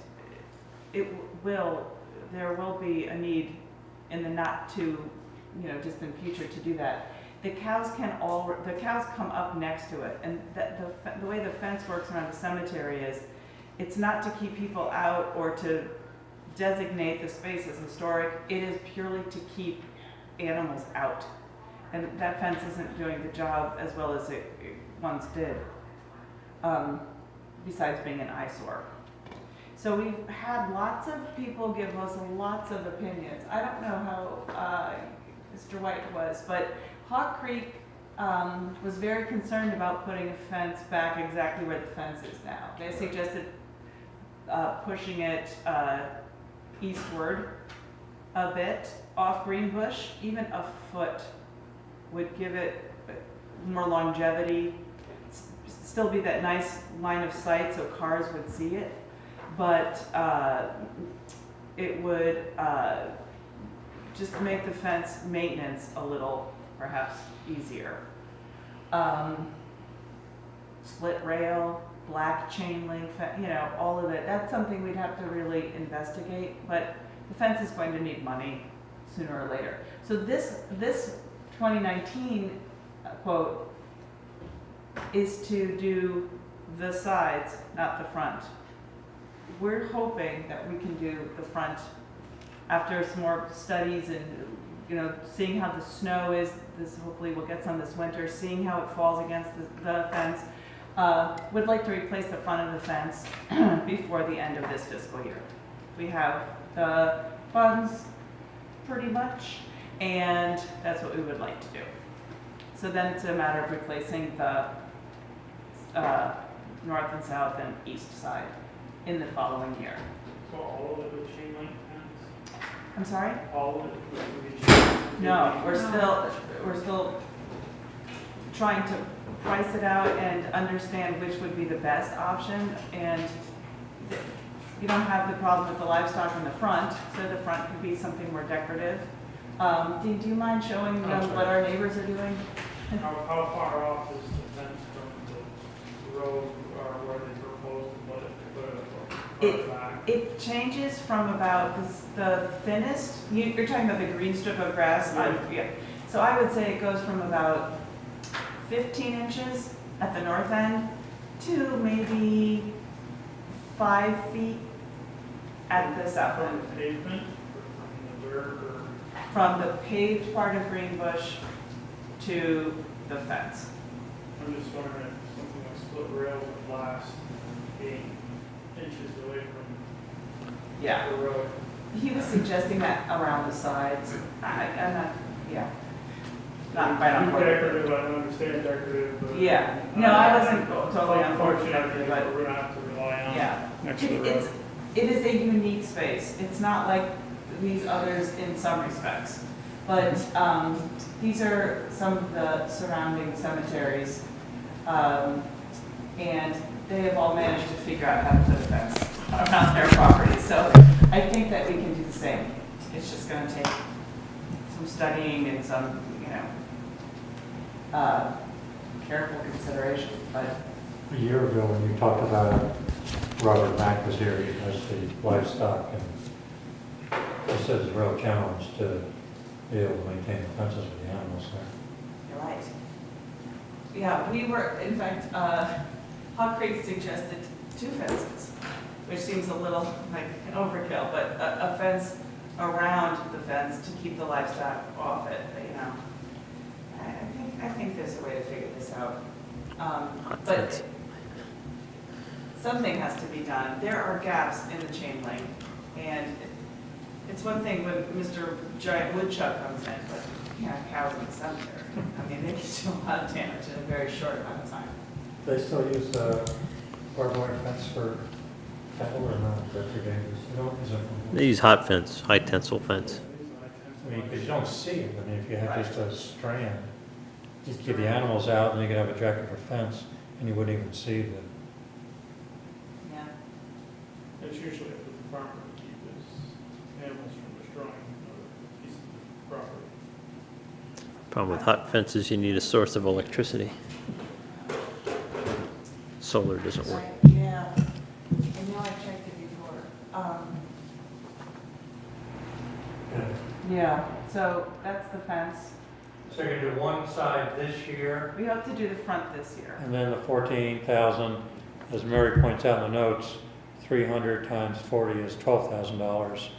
There will be a need in the not too, distant future to do that. The cows come up next to it, and the way the fence works around the cemetery is, it's not to keep people out or to designate the space as historic. It is purely to keep animals out, and that fence isn't doing the job as well as it once did. Besides being an eyesore. So we've had lots of people give us lots of opinions. I don't know how Mr. White was, but Hawk Creek was very concerned about putting a fence back exactly where the fence is now. They suggested pushing it eastward a bit, off Greenbush. Even a foot would give it more longevity, still be that nice line of sight so cars would see it, but it would just make the fence maintenance a little perhaps easier. Split rail, black chain link, all of it. That's something we'd have to really investigate, but the fence is going to need money sooner or later. So this 2019 quote is to do the sides, not the front. We're hoping that we can do the front after some more studies and seeing how the snow is. This hopefully we'll get some this winter. Seeing how it falls against the fence. Would like to replace the front of the fence before the end of this fiscal year. We have the funds pretty much, and that's what we would like to do. So then it's a matter of replacing the north and south and east side in the following year. So all of it with chain link fence? I'm sorry? All of it would be chain link? No, we're still trying to price it out and understand which would be the best option. And you don't have the problem with the livestock in the front, so the front could be something more decorative. Do you mind showing them what our neighbors are doing? How far off is the fence from the road where they proposed to put it back? It changes from about the thinnest, you're talking about the green strip of grass? Yeah. So I would say it goes from about 15 inches at the north end to maybe 5 feet at the south end. From the pavement or from the dirt or? From the paved part of Greenbush to the fence. I'm just wondering if something like split rails would last 8 inches away from the road. He was suggesting that around the sides. I'm not, not right on board. Decorative, I don't understand decorative, but. Yeah, no, I wasn't totally on board with Unfortunately, that, we're gonna have to rely on. yeah. Next to the road. It is a unique space. It's not like these others in some respects. But these are some of the surrounding cemeteries. And they have all managed to figure out how to put a fence around their property. So I think that we can do the same. It's just going to take some studying and some, careful consideration. But A year ago, when you talked about it, Robert Mack was here, he does the livestock, and he says it's a real challenge to be able to maintain the fences with the animals there. you're right. Yeah, we were, in fact, Hawk Creek suggested 2 fences, which seems a little like an overkill, but a fence around the fence to keep the livestock off it, I think there's a way to figure this out. But something has to be done. There are gaps in the chain link, and it's one thing when Mr. Giant Woodchuck comes in, but you can't have cows in the cemetery. I mean, they can do a lot of damage in a very short amount of time. They still use barbed wire fence for cattle or not? That's too dangerous. You don't use it. They use hot fence, high tensile fence. I mean, because you don't see it. I mean, if you had just a strand, you could get the animals out and you could have a jacket for fence and you wouldn't even see the. Yeah. It's usually up to the farmer to keep his animals from destroying another piece of property. Problem with hot fences, you need a source of electricity. Solar doesn't work. Yeah, I know I checked it before. Yeah, so that's the fence. So you're gonna do one side this year, We hope to do the front this year. and then the 14,000, as Mary points out in the notes, 300 times 40 is $12,000.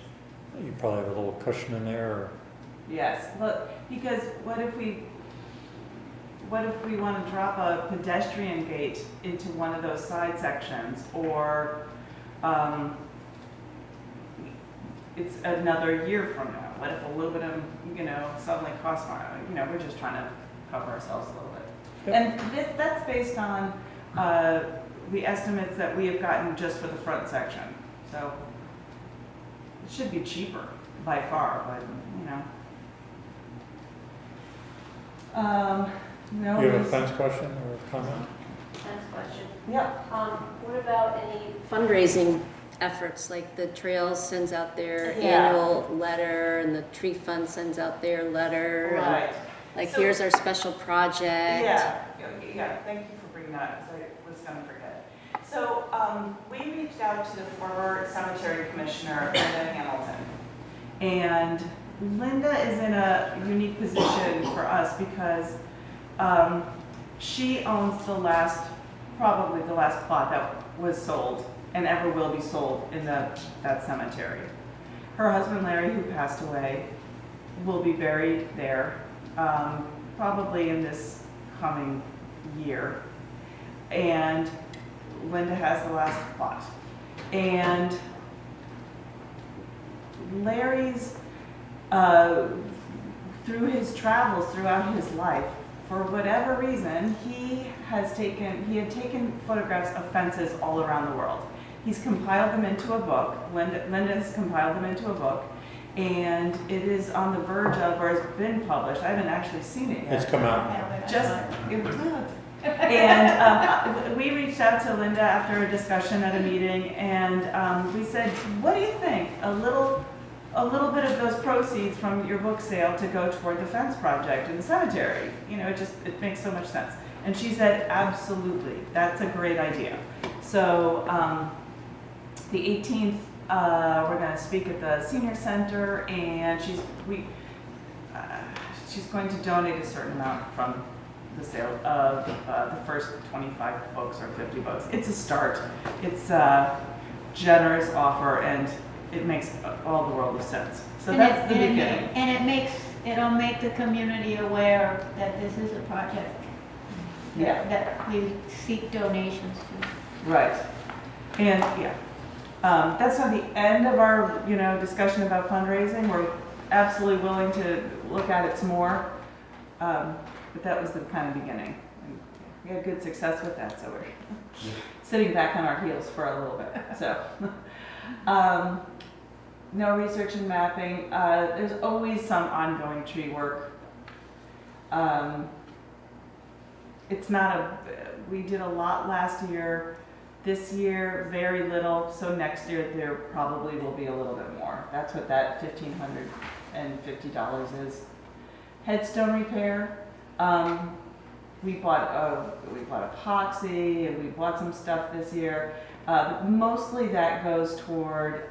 You probably have a little cushion in there, or Yes, look, because what if we want to drop a pedestrian gate into one of those side sections, or it's another year from now? What if a little bit of, suddenly costs more? We're just trying to cover ourselves a little bit. And that's based on the estimates that we have gotten just for the front section. So it should be cheaper by far, but no. you have a fence question or comment? Next question. Yep. What about any fundraising efforts, like the Trails sends out their Yeah. annual letter and the Tree Fund sends out their letter? and, Right. Like, So- here's our special project. Yeah, thank you for bringing that, because I was gonna forget. So, we reached out to the former cemetery commissioner, Linda Hamilton. And Linda is in a unique position for us because, she owns probably the last plot that was sold and ever will be sold in that cemetery. Her husband Larry, who passed away, will be buried there, probably in this coming year. And Linda has the last plot. And Larry's, through his travels throughout his life, for whatever reason, he had taken photographs of fences all around the world. He's compiled them into a book. Linda has compiled them into a book, and it is on the verge of, or has been published. I haven't actually seen it yet. It's come out. And we reached out to Linda after a discussion at a meeting, and we said, what do you think? A little bit of those proceeds from your book sale to go toward the fence project in the cemetery. It makes so much sense. And she said, absolutely, that's a great idea. So the 18th, we're going to speak at the senior center, and she's going to donate a certain amount from the sale of the first 25 books or 50 books. It's a start. It's a generous offer, and it makes all the world of sense. So that's the beginning. And it'll make the community aware that this is a project that we seek donations to. Right. And that's not the end of our, discussion about fundraising. We're absolutely willing to look at it some more. But that was the kind of beginning. And we had good success with that, so we're sitting back on our heels for a little bit. So, no research and mapping. There's always some ongoing tree work. We did a lot last year. This year, very little. So next year, there probably will be a little bit more. That's what that $1,550 is. Headstone repair. We bought epoxy, and we bought some stuff this year. But mostly that goes toward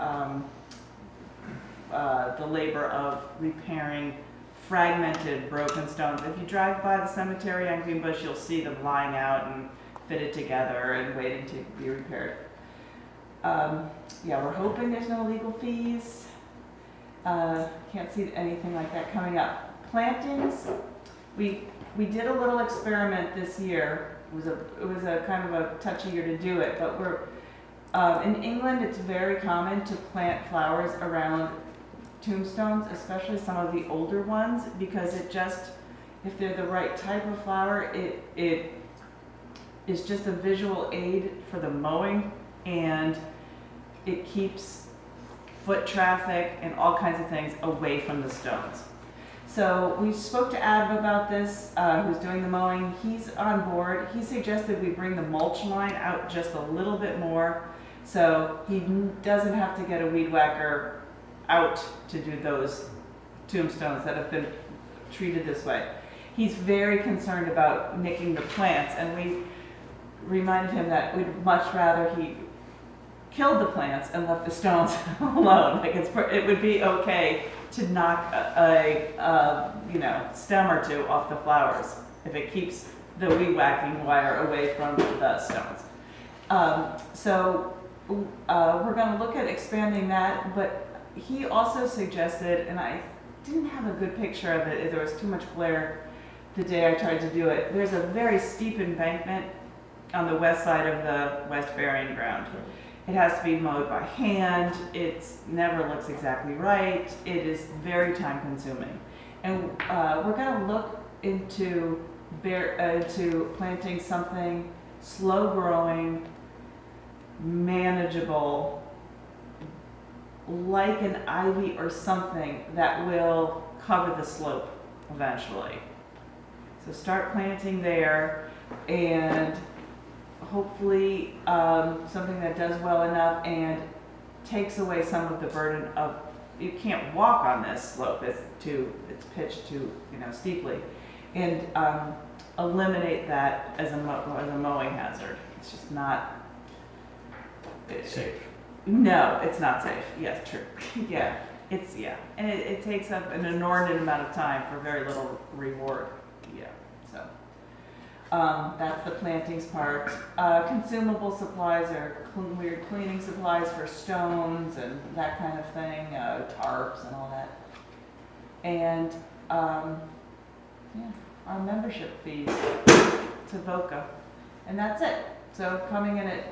the labor of repairing fragmented, broken stones. If you drive by the cemetery on Greenbush, you'll see them lying out and fitted together and waiting to be repaired. We're hoping there's no legal fees. Can't see anything like that coming up. Plantings, we did a little experiment this year. It was a kind of a touchy year to do it, but In England, it's very common to plant flowers around tombstones, especially some of the older ones, because it just, if they're the right type of flower, it is just a visual aid for the mowing, and it keeps foot traffic and all kinds of things away from the stones. So we spoke to Adam about this, who's doing the mowing. He's on board. He suggested we bring the mulch line out just a little bit more, so he doesn't have to get a weed whacker out to do those tombstones that have been treated this way. He's very concerned about nicking the plants, and we reminded him that we'd much rather he killed the plants and left the stones alone. Like it would be okay to knock a stem or two off the flowers if it keeps the weed whacking wire away from the stones. So we're going to look at expanding that, but he also suggested, and I didn't have a good picture of it, there was too much glare the day I tried to do it. There's a very steep embankment on the west side of the West Burying Ground. It has to be mowed by hand. It never looks exactly right. It is very time consuming. And we're going to look into planting something slow growing, manageable, like an ivy or something that will cover the slope eventually. So start planting there, and hopefully something that does well enough and takes away some of the burden of, you can't walk on this slope, it's pitched too steeply, and eliminate that as a mowing hazard. It's just not Safe. No, it's not safe. Yes, true. Yeah, and it takes up an inordinate amount of time for very little reward. Yeah, so that's the plantings part. Consumable supplies are weird cleaning supplies for stones and that kind of thing, tarps and all that. And our membership fees to VOCA, and that's it. So coming in at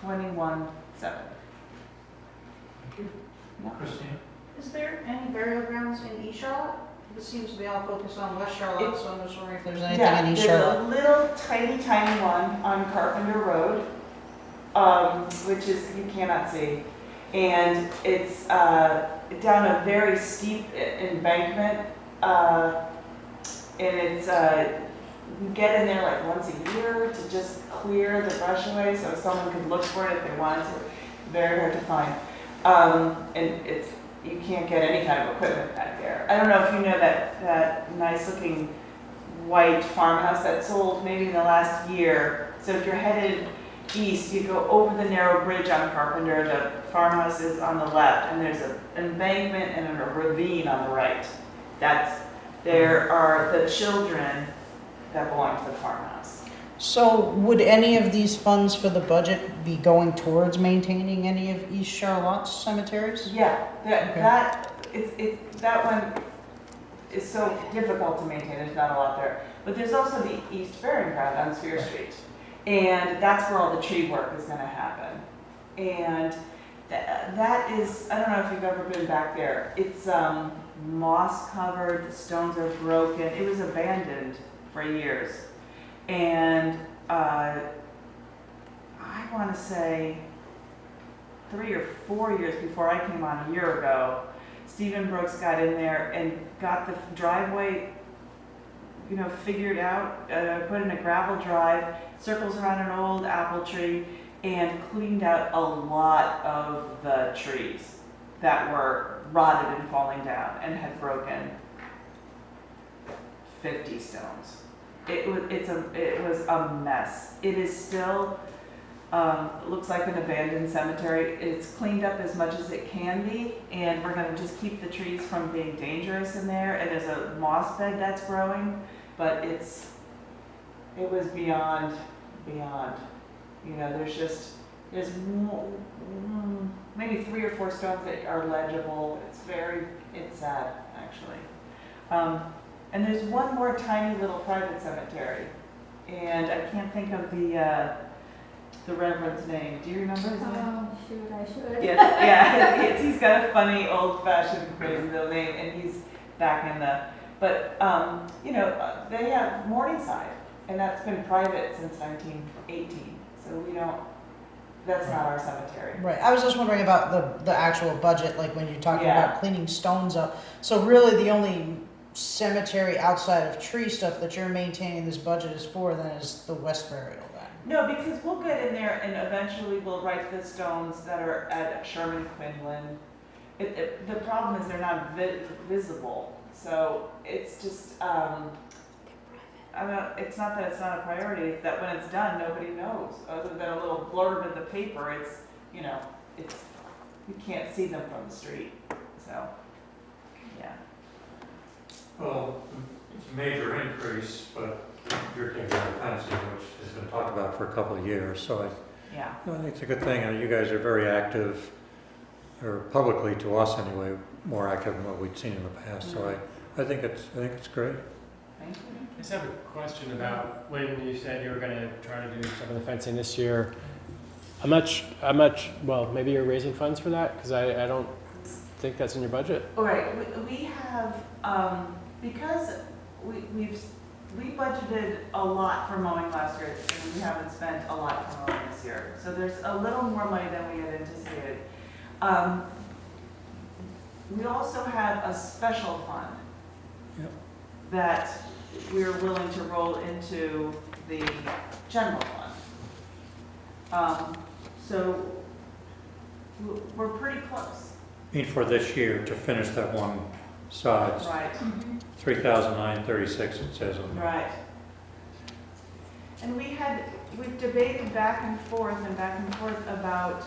$21,700. Christine? Is there any burial grounds in East Charlotte? It seems to be all focused on West Charlotte, so I'm just wondering if there's anything in East Charlotte. There's a little tiny one on Carpenter Road, which is, you cannot see. And it's down a very steep embankment, and it's, you get in there like once a year to just clear the brush away so someone could look for it if they wanted to. Very hard to find. And you can't get any kind of equipment back there. I don't know if you know that nice looking white farmhouse that sold maybe in the last year. So if you're headed east, you go over the narrow bridge on Carpenter, the farmhouse is on the left, and there's an embankment and a ravine on the right. There are the children that belong to the farmhouse. So would any of these funds for the budget be going towards maintaining any of East Charlotte's cemeteries? Yeah, that one is so difficult to maintain, there's not a lot there. But there's also the East Burying Ground on Sphere Street. And that's where all the tree work is gonna happen. And that is, I don't know if you've ever been back there. It's moss covered, the stones are broken. It was abandoned for years. And I want to say 3 or 4 years before I came on a year ago, Stephen Brooks got in there and got the driveway, figured out, put in a gravel drive, circles around an old apple tree, and cleaned out a lot of the trees that were rotted and falling down and had broken 50 stones. It was a mess. It is still, looks like an abandoned cemetery. It's cleaned up as much as it can be, and we're gonna just keep the trees from being dangerous in there. And there's a moss bed that's growing, but it was beyond. There's maybe 3 or 4 stones that are legible. It's sad, actually. And there's one more tiny little private cemetery, and I can't think of the the Reverend's name. Do you remember his name? Oh, shoot, I should. Yes, yeah, he's got a funny, old-fashioned, crazy little name, and he's back in the, but, you know, they have Morningside, and that's been private since 1918, so we don't, that's not our cemetery. Right, I was just wondering about the actual budget, like when you're talking Yeah. about cleaning stones up. So really the only cemetery outside of tree stuff that you're maintaining this budget is for then is the West Burial then? No, because we'll get in there and eventually we'll write the stones that are at Sherman Quinlan. The problem is they're not visible, so it's just, it's not that it's not a priority, it's that when it's done, nobody knows. Other than a little blurb in the paper, it's, you know, it's, you can't see them from the street, so, yeah. Well, it's a major increase, but you're taking the fencing, which has been talked about for a couple of years, so Yeah. I think it's a good thing. You guys are very active, or publicly to us anyway, more active than what we'd seen in the past, so I think it's great. Thank you. I just have a question about when you said you were gonna try to do some of the fencing this year. How much, well, maybe you're raising funds for that? Because I don't think that's in your budget. All right, we have, because we budgeted a lot for mowing last year, and we haven't spent a lot for mowing this year. So there's a little more money than we had anticipated. We also have a special fund Yep. that we're willing to roll into the general fund. So we're pretty close. I mean, for this year, to finish that one side, Right. 3,936 it says on there. Right. And we've debated back and forth about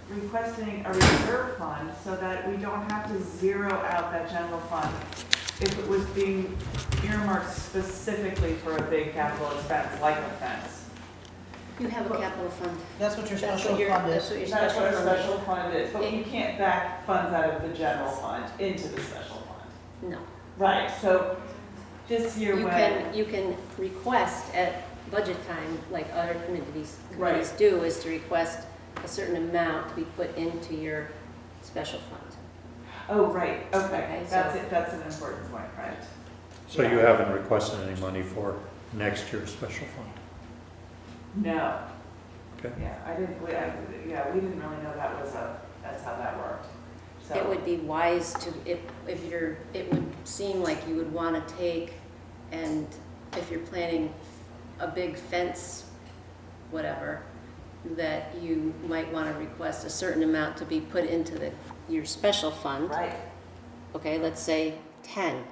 requesting a reserve fund so that we don't have to zero out that general fund if it was being earmarked specifically for a big capital expense like a fence. You have a capital fund. That's what your That's special what your, fund that's is. what your That's special what a fund is. special fund is, but you can't back funds out of the general fund into the special fund. No. Right, so this year when. You can request at budget time, like other committees Right. do, is to request a certain amount to be put into your special fund. Oh, right, okay, Okay, that's so- it, that's an important point, right? So you haven't requested any money for next year's special fund? No. Okay. Yeah, we didn't really know that's how that worked. So. It would be wise to, it would seem like you would want to take, and if you're planning a big fence, whatever, that you might want to request a certain amount to be put into your special fund. Right. Okay, let's say 10,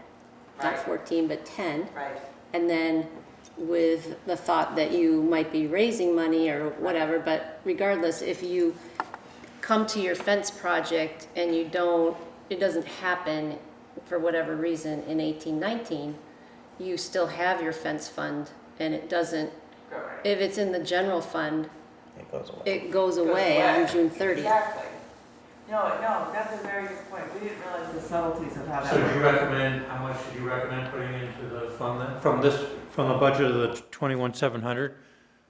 not Right. 14, but 10. Right. And then with the thought that you might be raising money or whatever, but regardless, if you come to your fence project and it doesn't happen for whatever reason in 1819, you still have your fence fund, and it doesn't, Go right. if it's in the general fund, It goes away. it goes away on June 30th. Exactly. No, that's a very good point. We didn't realize the subtleties of how that So do worked. you recommend, how much do you recommend putting into the fund then? From the budget of the 21,700?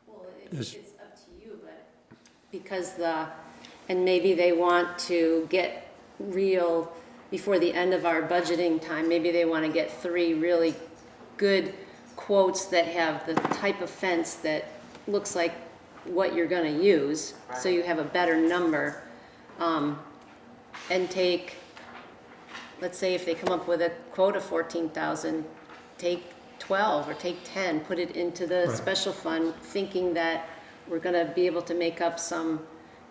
Well, it's up to you, but because and maybe they want to get real, before the end of our budgeting time, maybe they want to get 3 really good quotes that have the type of fence that looks like what you're going to use, so you have a better number, and take, let's say if they come up with a quote of 14,000, take 12 or take 10, put it into the Right. special fund, thinking that we're going to be able to make up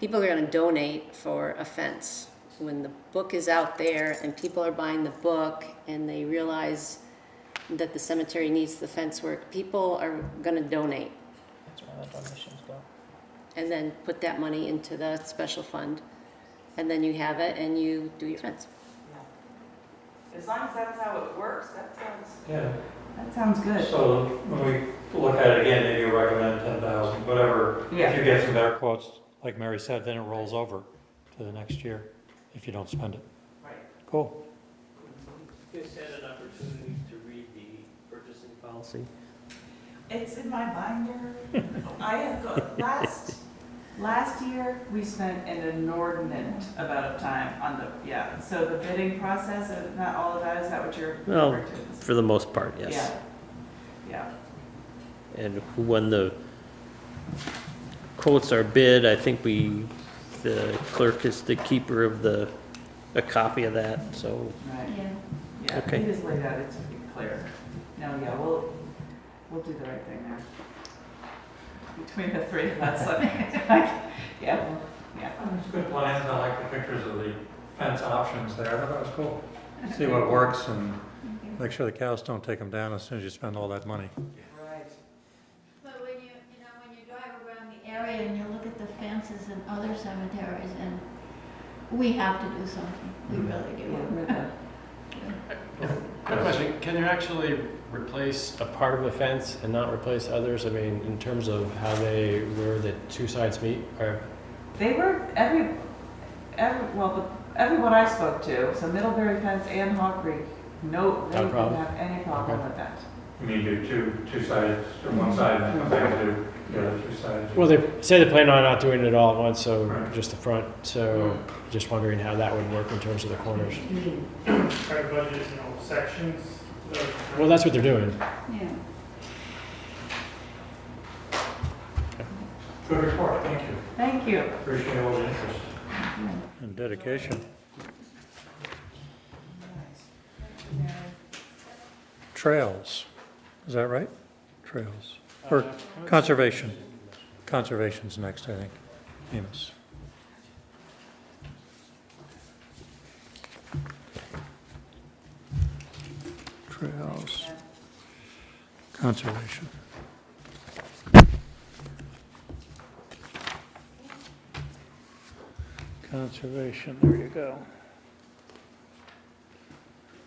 people are going to donate for a fence. When the book is out there and people are buying the book and they realize that the cemetery needs the fence work, people are going to donate. That's where the donations go. And then put that money into the special fund. And then you have it and you do your fence. Yeah. As long as that's how it works, Yeah. that sounds good. So when we look at it again, maybe you recommend 10,000, whatever. Yeah. If you get some better quotes, like Mary said, then it rolls over to the next year if you don't spend it. Right. Cool. You guys had an opportunity to read the purchasing policy? It's in my binder. I have got, Last year, we spent an inordinate amount of time on so the bidding process, not all of that, is that what you're Well, referring to? for the most part, yes. Yeah. And when the quotes are bid, I think the clerk is the keeper of a copy of that, so. Right. Yeah. Yeah, Okay. it is laid out, it's pretty clear. No, yeah, we'll do the right thing there. Between the three of us, yeah. It's good plans. I like the pictures of the fence options there. I thought that was cool. See what works and make sure the cows don't take them down as soon as you spend all that money. Right. But when when you drive around the area and you look at the fences in other cemeteries, and we have to do something, we really do. Good question. Can you actually replace a part of the fence and not replace others? I mean, in terms of where the two sides meet, or? They were, everyone I spoke to, so Middlebury Fence and Hawk Creek, no, they No didn't problem. have any problem Okay. with that. You mean do two sides, or one side and come back and do the other two sides? Well, they say they plan on not doing it all at once, so Right. just the front. So just wondering how that would work in terms of the corners. Try to budget, sections. Well, that's what they're doing. Yeah. Good report, thank you. Thank you. Appreciate all the interest and dedication. Trails, is that right? Trails, or conservation? Conservation's next, I think. Amos. Trails, conservation. Conservation, there you go.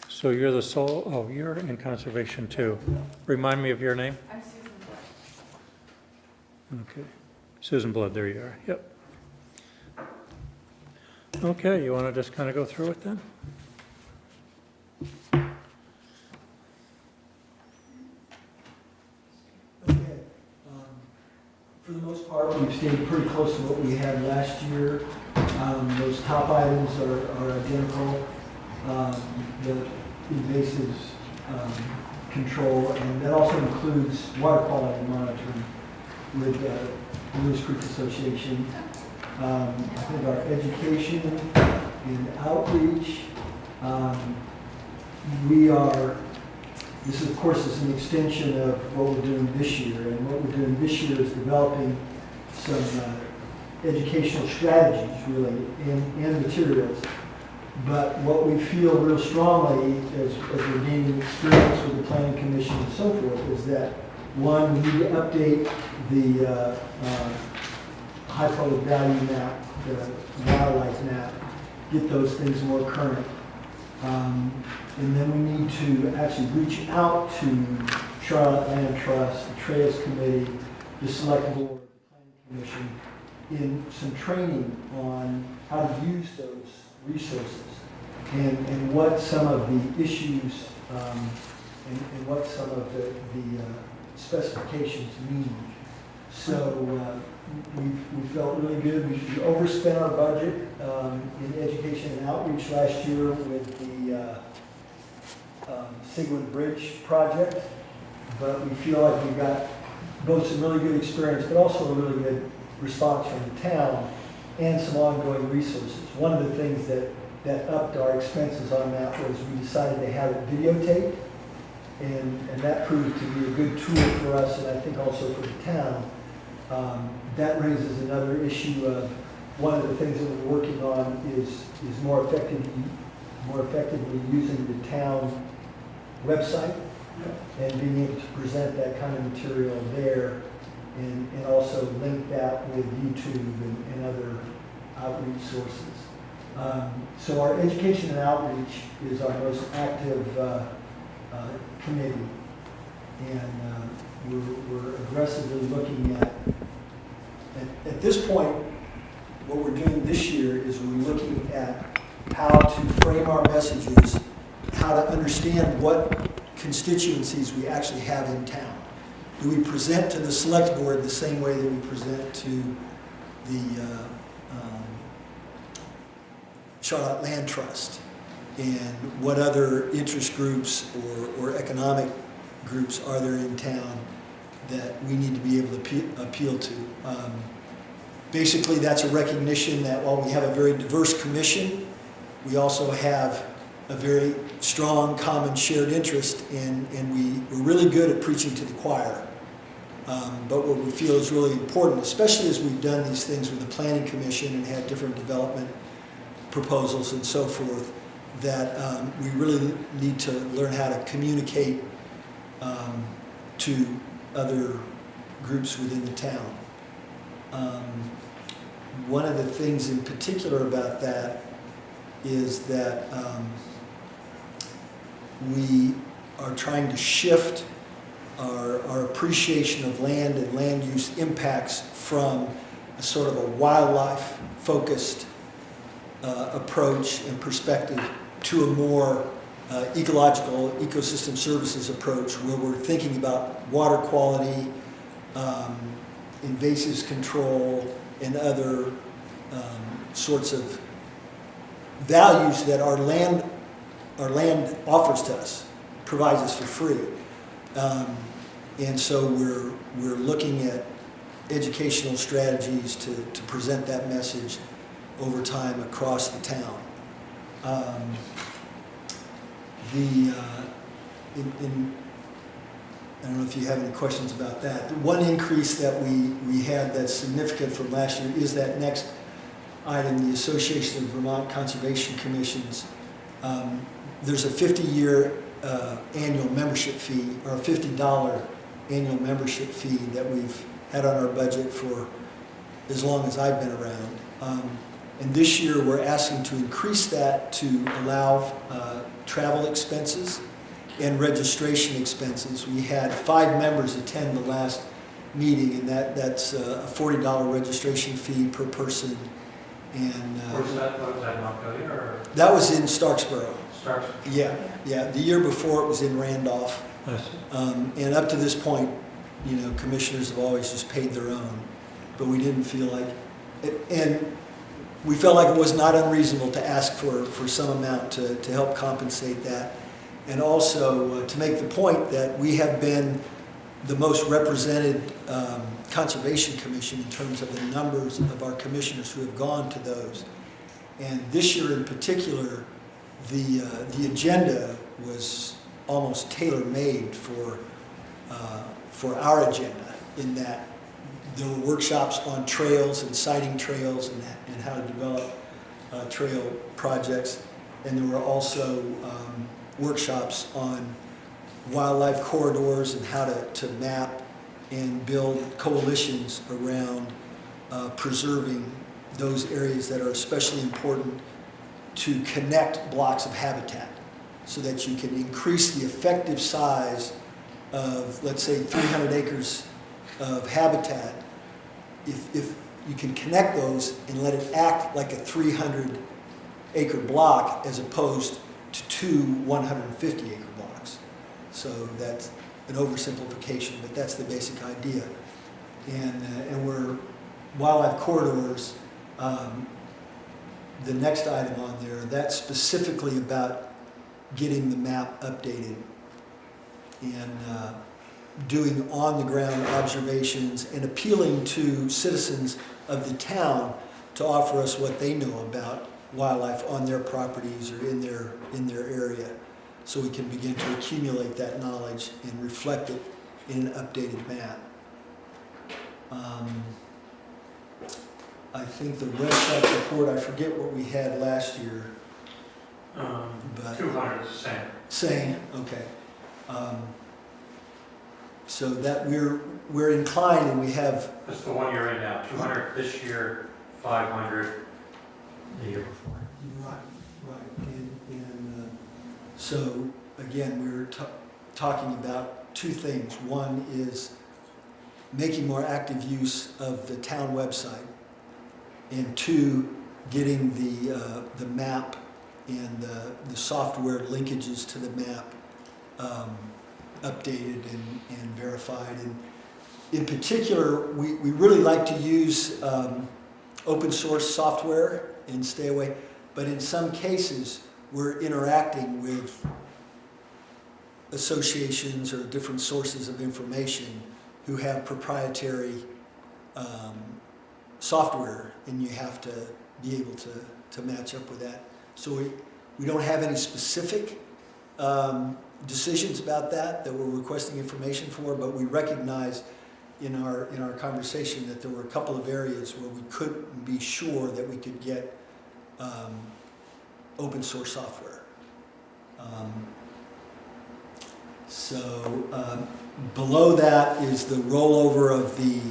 So you're the sole, you're in conservation too. Remind me of your name? I'm Susan Blood. Okay. Susan Blood, there you are, yep. Okay, you want to just kind of go through it then? Okay. For the most part, we've stayed pretty close to what we had last year. Those top items are identical. The invasives control, and that also includes water quality monitoring with the Lewis Creek Association. I think our education and outreach, this of course is an extension of what we're doing this year, and what we're doing this year is developing some educational strategies really and materials. But what we feel real strongly as we're gaining experience with the Planning Commission and so forth is that, one, we need to update the high public value map, the wildlife map, get those things more current. And then we need to actually reach out to Charlotte Land Trust, the Trails Committee, the Selectboard, the Planning Commission, in some training on how to use those resources and what some of the issues and what some of the specifications mean. So we felt really good. We overspent our budget in education and outreach last year with the Sigwin Bridge project, but we feel like we got both some really good experience, but also a really good response from the town and some ongoing resources. One of the things that upped our expenses on that was we decided to have it videotaped, and that proved to be a good tool for us, and I think also for the town. That raises another issue of one of the things that we're working on is more effectively using the town website and being able to present that kind of material there, and also link that with YouTube and other outreach sources. So our education and outreach is our most active committee, and we're aggressively looking at this point, what we're doing this year is we're looking at how to frame our messages, how to understand what constituencies we actually have in town. Do we present to the select board the same way that we present to the Charlotte Land Trust and what other interest groups or economic groups are there in town that we need to be able to appeal to. Basically, that's a recognition that while we have a very diverse commission, we also have a very strong common shared interest, and we're really good at preaching to the choir. But what we feel is really important, especially as we've done these things with the Planning Commission and had different development proposals and so forth, that we really need to learn how to communicate to other groups within the town. One of the things in particular about that is that we are trying to shift our appreciation of land and land use impacts from a sort of a wildlife-focused approach and perspective to a more ecological ecosystem services approach, where we're thinking about water quality, invasives control, and other sorts of values that our land offers to us, provides us for free. And so we're looking at educational strategies to present that message over time across the town. I don't know if you have any questions about that. The one increase that we had that's significant from last year is that next item, the Association of Vermont Conservation Commissions. There's a 50-year annual membership fee, or a $50 annual membership fee that we've had on our budget for as long as I've been around. And this year we're asking to increase that to allow travel expenses and registration expenses. We had 5 members attend the last meeting, and that's a $40 registration fee per person. And Where's that? Was that in Montpelier or? that was in Starksboro. Starks? Yeah. The year before it was in Randolph. I see. And up to this point, commissioners have always just paid their own, but we didn't feel like, and we felt like it was not unreasonable to ask for some amount to help compensate that. And also to make the point that we have been the most represented Conservation Commission in terms of the numbers of our commissioners who have gone to those. And this year in particular, the agenda was almost tailor-made for our agenda, in that there were workshops on trails and siting trails and how to develop trail projects. And there were also workshops on wildlife corridors and how to map and build coalitions around preserving those areas that are especially important to connect blocks of habitat, so that you can increase the effective size of, let's say, 300 acres of habitat. If you can connect those and let it act like a 300-acre block as opposed to 2 150-acre blocks. So that's an oversimplification, but that's the basic idea. And we're wildlife corridors. The next item on there, that's specifically about getting the map updated and doing on-the-ground observations and appealing to citizens of the town to offer us what they know about wildlife on their properties or in their area, so we can begin to accumulate that knowledge and reflect it in an updated map. I think the website report, I forget what we had last year. But 200 is the same. Same, okay. So that we're inclined, and we have. That's the one you're in now, 200 this year, 500 the year before. Right. And so again, we're talking about 2 things. One is making more active use of the town website, and 2, getting the map and the software linkages to the map updated and verified. And in particular, we really like to use open source software and stay away. But in some cases, we're interacting with associations or different sources of information who have proprietary software, and you have to be able to match up with that. So we don't have any specific decisions about that we're requesting information for, but we recognize in our conversation that there were a couple of areas where we couldn't be sure that we could get open source software. Below that is the rollover of the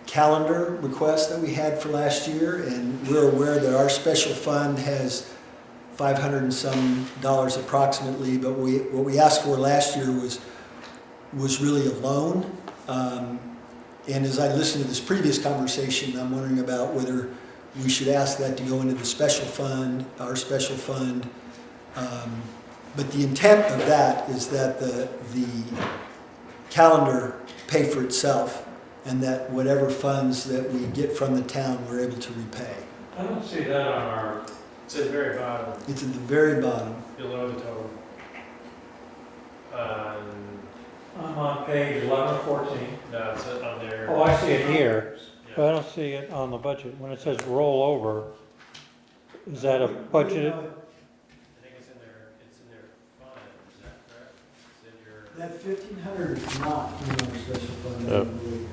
calendar request that we had for last year, and we're aware that our special fund has $500 and some approximately, but what we asked for last year was really a loan. And as I listened to this previous conversation, I'm wondering about whether we should ask that to go into the special fund, our special fund. But the intent of that is that the calendar pay for itself, and that whatever funds that we get from the town, we're able to repay. I don't see that on our, It's at the very bottom, It's at the very bottom. below the total. I'm on page 11 or 14. No, it's on there. Oh, I see it here, Yeah. but I don't see it on the budget. When it says roll over, is that a budgeted? I think it's in their fund, is that correct? It's in your. That 1,500 is not in our special fund, I Oh. believe.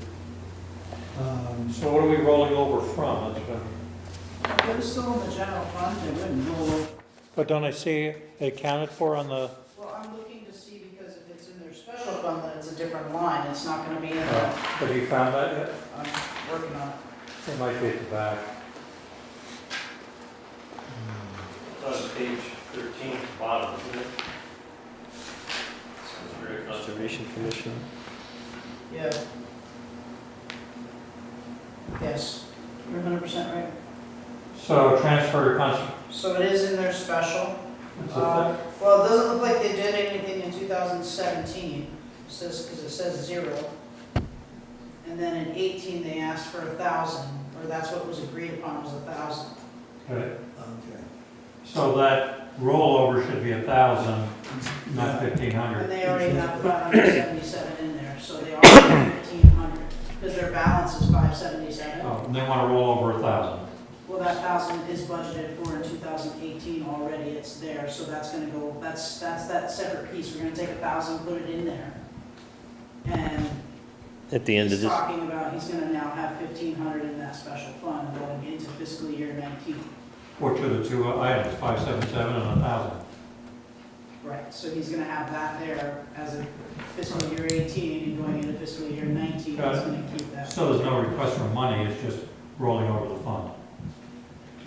So what are we rolling over from? That's what- It was still in the general fund, it wouldn't roll over. But don't I see it accounted for on the, Well, I'm looking to see because if it's in their special fund, then it's a different line, it's not gonna be in the, have you found that yet? I'm working on it. It might be at the back. It's on page 13, bottom, isn't it? Sounds very Conservation Commission. Yeah. Yes, you're 100% right. So transfer to constant, So it is in their special. it's a Well, it doesn't look like they did anything in 2017, it says, because it says 0. And then in 18, they asked for 1,000, or that's what was agreed upon, was 1,000. okay. Okay. So that rollover should be 1,000, not And 1,500. they already have 577 in there, so they are at 1,500, because their balance is 577. Oh, and they want to roll over 1,000. Well, that 1,000 is budgeted for in 2018 already, it's there, so that's gonna go, that's that separate piece, we're gonna take 1,000, put it in there. And At the end of he's this, talking about, he's gonna now have 1,500 in that special fund going into fiscal year 19. Which are the two items, 577 and 1,000. Right, so he's gonna have that there as a fiscal year 18 and going into fiscal year 19, he's Got it. gonna keep that. So there's no request for money, it's just rolling over the fund.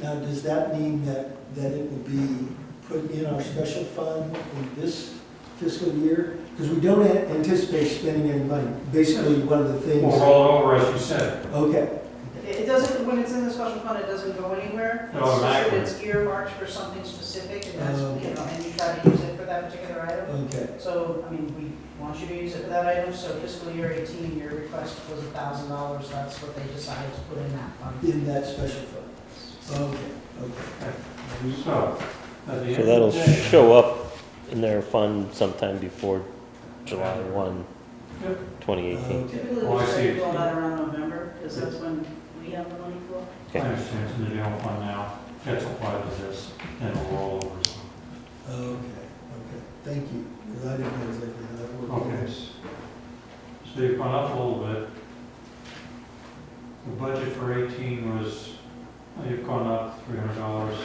Now, does that mean that it will be put in our special fund in this fiscal year? Because we don't anticipate spending any money. Basically, one of the things. We'll roll it over as you said. Okay. It doesn't, when it's in the special fund, it doesn't go anywhere. No, It's just that automatically. it's earmarked for something specific, and that's, Okay. you know, and you try to use it for that particular item. Okay. So, I mean, we want you to use it for that item, so fiscal year 18, your request was $1,000, that's what they decided to put in that fund. In that special fund. Okay, okay. So, at the so end that'll of the day. show up in their fund sometime before July 1, Yep. 2018. Typically, Oh, I we see. say roll that around November, because that's when we have the money for. I understand, it's in the general fund now, that's applied to this, and it'll roll over. Okay, okay. Thank you, because I didn't know exactly how that worked. Okay, so you've gone up a little bit. The budget for 18 was, you've gone up $300, not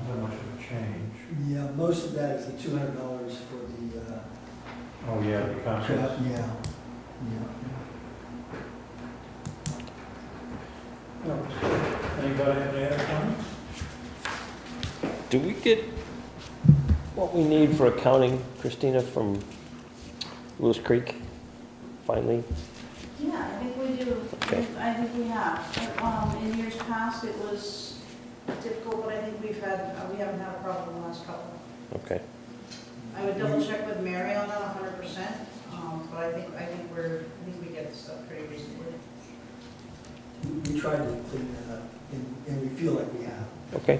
that much of a change. Yeah, most of that is the $200 for the, Oh, yeah, the crap, contract. yeah. Anybody have any other comments? Do we get what we need for accounting, Christina, from Lewis Creek, finally? Yeah, I think we do. Okay. I think we have. In years past, it was difficult, but I think we haven't had a problem in the last couple. Okay. I would double check with Mary on that 100%, but I think we get the stuff pretty reasonably. we tried to clean that up, and we feel like we have. Okay.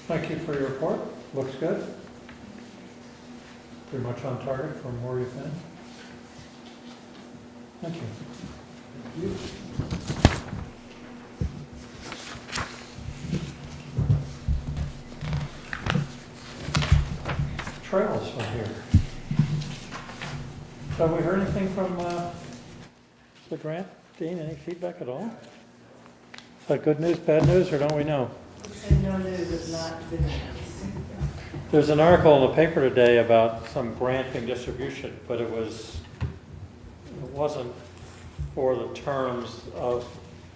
Thank you for your report. Looks good. Pretty much on target from where you've been. Thank you. Trails from here. So have we heard anything from the grant? Dean, any feedback at all? Is that good news, bad news, or don't we know? No news is not good news. There's an article in the paper today about some granting distribution, but it wasn't for the terms of,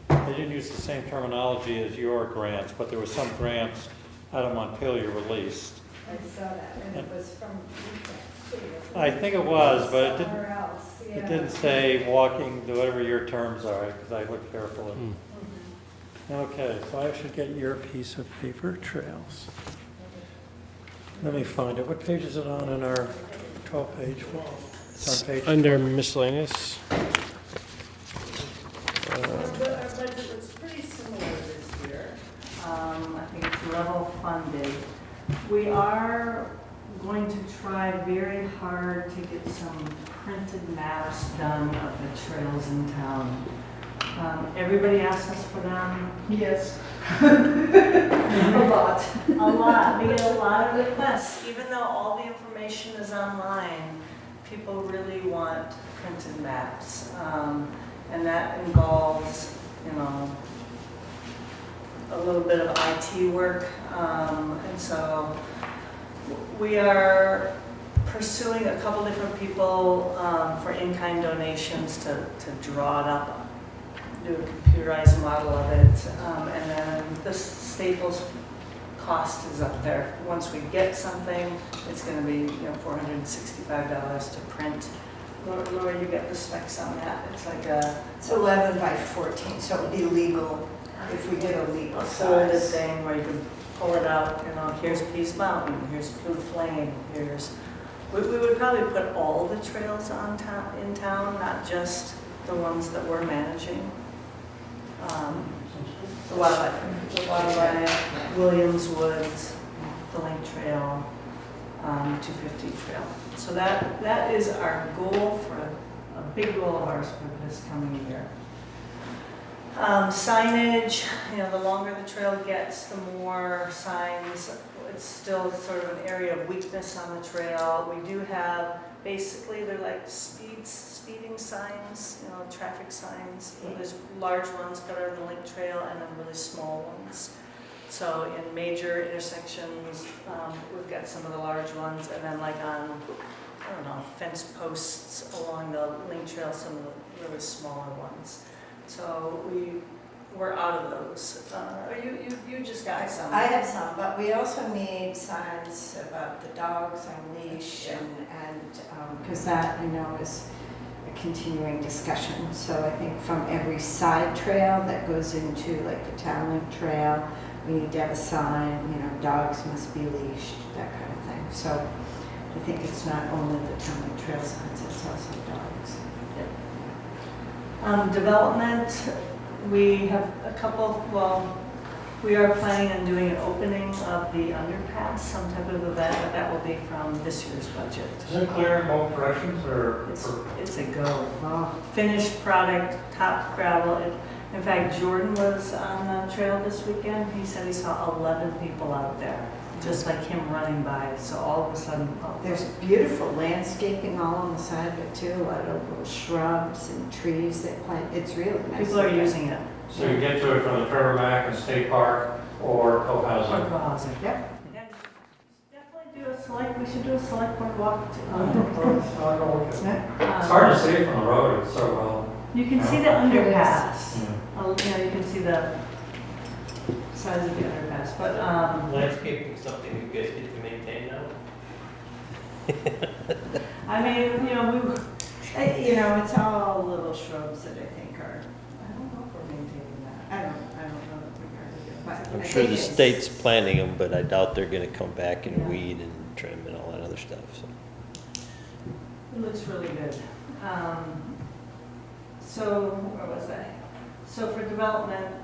they didn't use the same terminology as your grants, but there were some grants out of Montpelier released. I saw that, and it was from VCAM too. I think it was, but it didn't, Somewhere else, yeah. it didn't say walking, whatever your terms are, because I looked carefully. Okay, so I should get your piece of paper, trails. Let me find it. What page is it on in our 12-page? It's on page. Under miscellaneous. Our budget was pretty similar this year. I think it's level funded. We are going to try very hard to get some printed maps done of the trails in town. Everybody asks us for them. Yes. A lot. A lot. We get a lot of requests. Even though all the information is online, people really want printed maps. And that involves, you know, a little bit of IT work. And so we are pursuing a couple different people for in-kind donations to draw it up, do a computerized model of it, and then the Staples cost is up there. Once we get something, it's going to be, you know, $465 to print. Laura, you get the specs on that. It's like a... It's 11 by 14, so it would be legal if we did a legal folded size. thing where you can pull it out, you know, here's Peace Mountain, here's Blue Flame, here's... We would probably put all the trails in town, not just the ones that we're managing. The Wildlife, Williams Woods, the Link Trail, 250 Trail. So that is our goal for, a big goal of ours for this coming year. Signage, you know, the longer the trail gets, the more signs. It's still sort of an area of weakness on the trail. We do have, basically, they're like speeding signs, you know, traffic signs. There's large ones that are on the Link Trail and then really small ones. So in major intersections, we've got some of the large ones, and then like on, I don't know, fence posts along the Link Trail, some of the really smaller ones. So we're out of those. You just got some. I have some, but we also need signs about the dogs on leash and because that, I know, is a continuing discussion. So I think from every side trail that goes into like the Town Link Trail, we need to have a sign, you know, dogs must be leashed, that kind of thing. So I think it's not only the Town Link Trail signs, it's also dogs. Development, we have a couple, well, we are planning on doing an opening of the underpass, some type of event, but that will be from this year's budget. Is it clear in both directions, or? It's a go. Wow. Finished product, top gravel. In fact, Jordan was on the trail this weekend. He said he saw 11 people out there, just like him running by. So all of a sudden, There's beautiful landscaping all on the side of it too, a lot of little shrubs and trees that plant, it's really nice. people are using it. So you get to it from the Rivermac and State Park or Or co-housing? co-housing. Yep. And definitely do a select, we should do a select board walk. It's hard to see from the road, it's so well. You can see the underpass. Yeah. You know, you can see the size of the underpass, but, Landscaping is something you guys get to maintain now? I mean, you know, You know, it's all little shrubs that I think are, I don't know if we're maintaining that. I don't know that we are, but I'm I sure think the it's- state's planting them, but I doubt they're gonna come back and weed and trim and all that other stuff, so. it looks really good. So, where was I? So for development,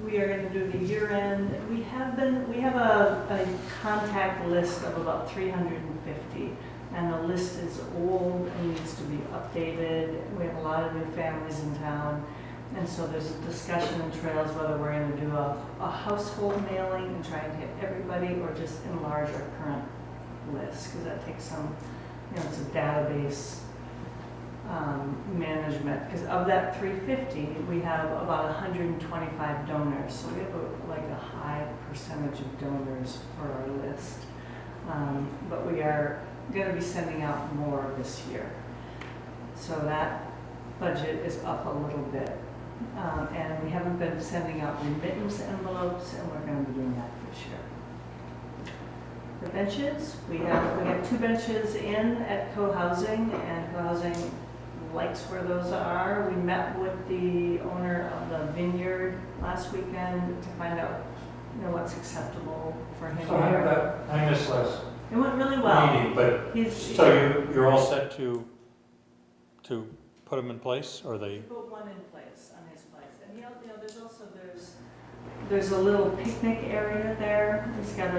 we are gonna do the year end. We have a contact list of about 350. And the list is old and needs to be updated. We have a lot of new families in town. And so there's a discussion in Trails whether we're gonna do a household mailing and try and hit everybody, or just enlarge our current list, because that takes some, it's a database management. Because of that 350, we have about 125 donors. So we have a high percentage of donors for our list. But we are going to be sending out more this year. So that budget is up a little bit. And we haven't been sending out remittance envelopes, and we're going to be doing that this year. The benches, we have 2 benches in at co-housing, and co-housing likes where those are. We met with the owner of the vineyard last weekend to find out, what's acceptable for him. So I missed last It went really well. meeting, but, so you're all set to put them in place, or they? Put one in place on his place. And there's a little picnic area there. It's got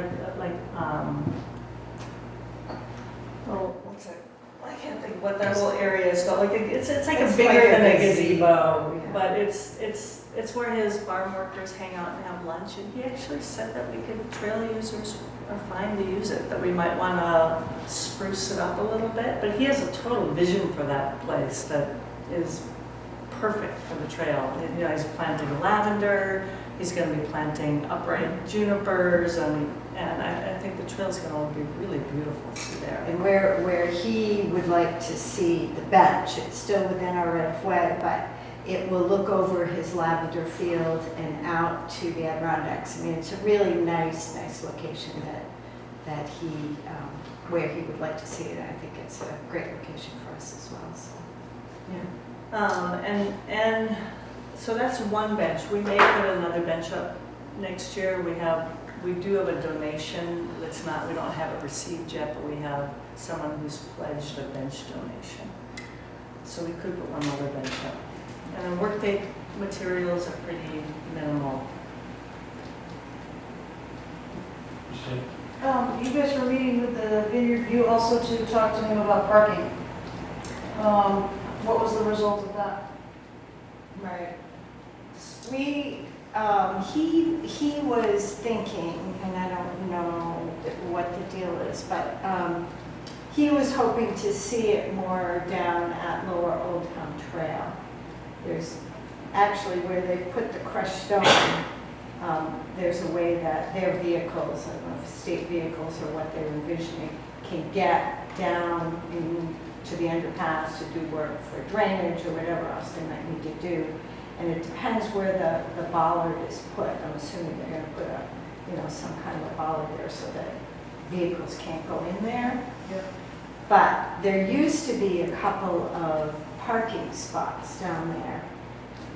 what's it? I can't think what that whole area is called. It's bigger than a gazebo, yeah. but it's where his farm workers hang out and have lunch. And he actually said that trail users are fine to use it, that we might want to spruce it up a little bit. But he has a total vision for that place that is perfect for the trail. He's planting lavender. He's going to be planting upright junipers, and I think the trail's going to be really beautiful through there. And where he would like to see the bench, it's still within our right of way, but it will look over his lavender field and out to the Adirondacks. I mean, it's a really nice location that he, where he would like to see it. I think it's a great location for us as well. So, yeah. And so that's one bench. We may put another bench up next year. We do have a donation. We don't have it received yet, but we have someone who's pledged a bench donation. So we could put one other bench up. And the workday materials are pretty minimal. You guys were meeting with the Vineyard View also to talk to him about parking. What was the result of that? right. He was thinking, and I don't know what the deal is, but he was hoping to see it more down at Lower Old Town Trail. There's actually where they put the crushed stone, there's a way that their vehicles, I don't know if state vehicles or what they're envisioning, can get down into the underpass to do work for drainage or whatever else they might need to do. And it depends where the bollard is put. I'm assuming they're going to put some kind of a bollard there so that vehicles can't go in there. Yeah. But there used to be a couple of parking spots down there,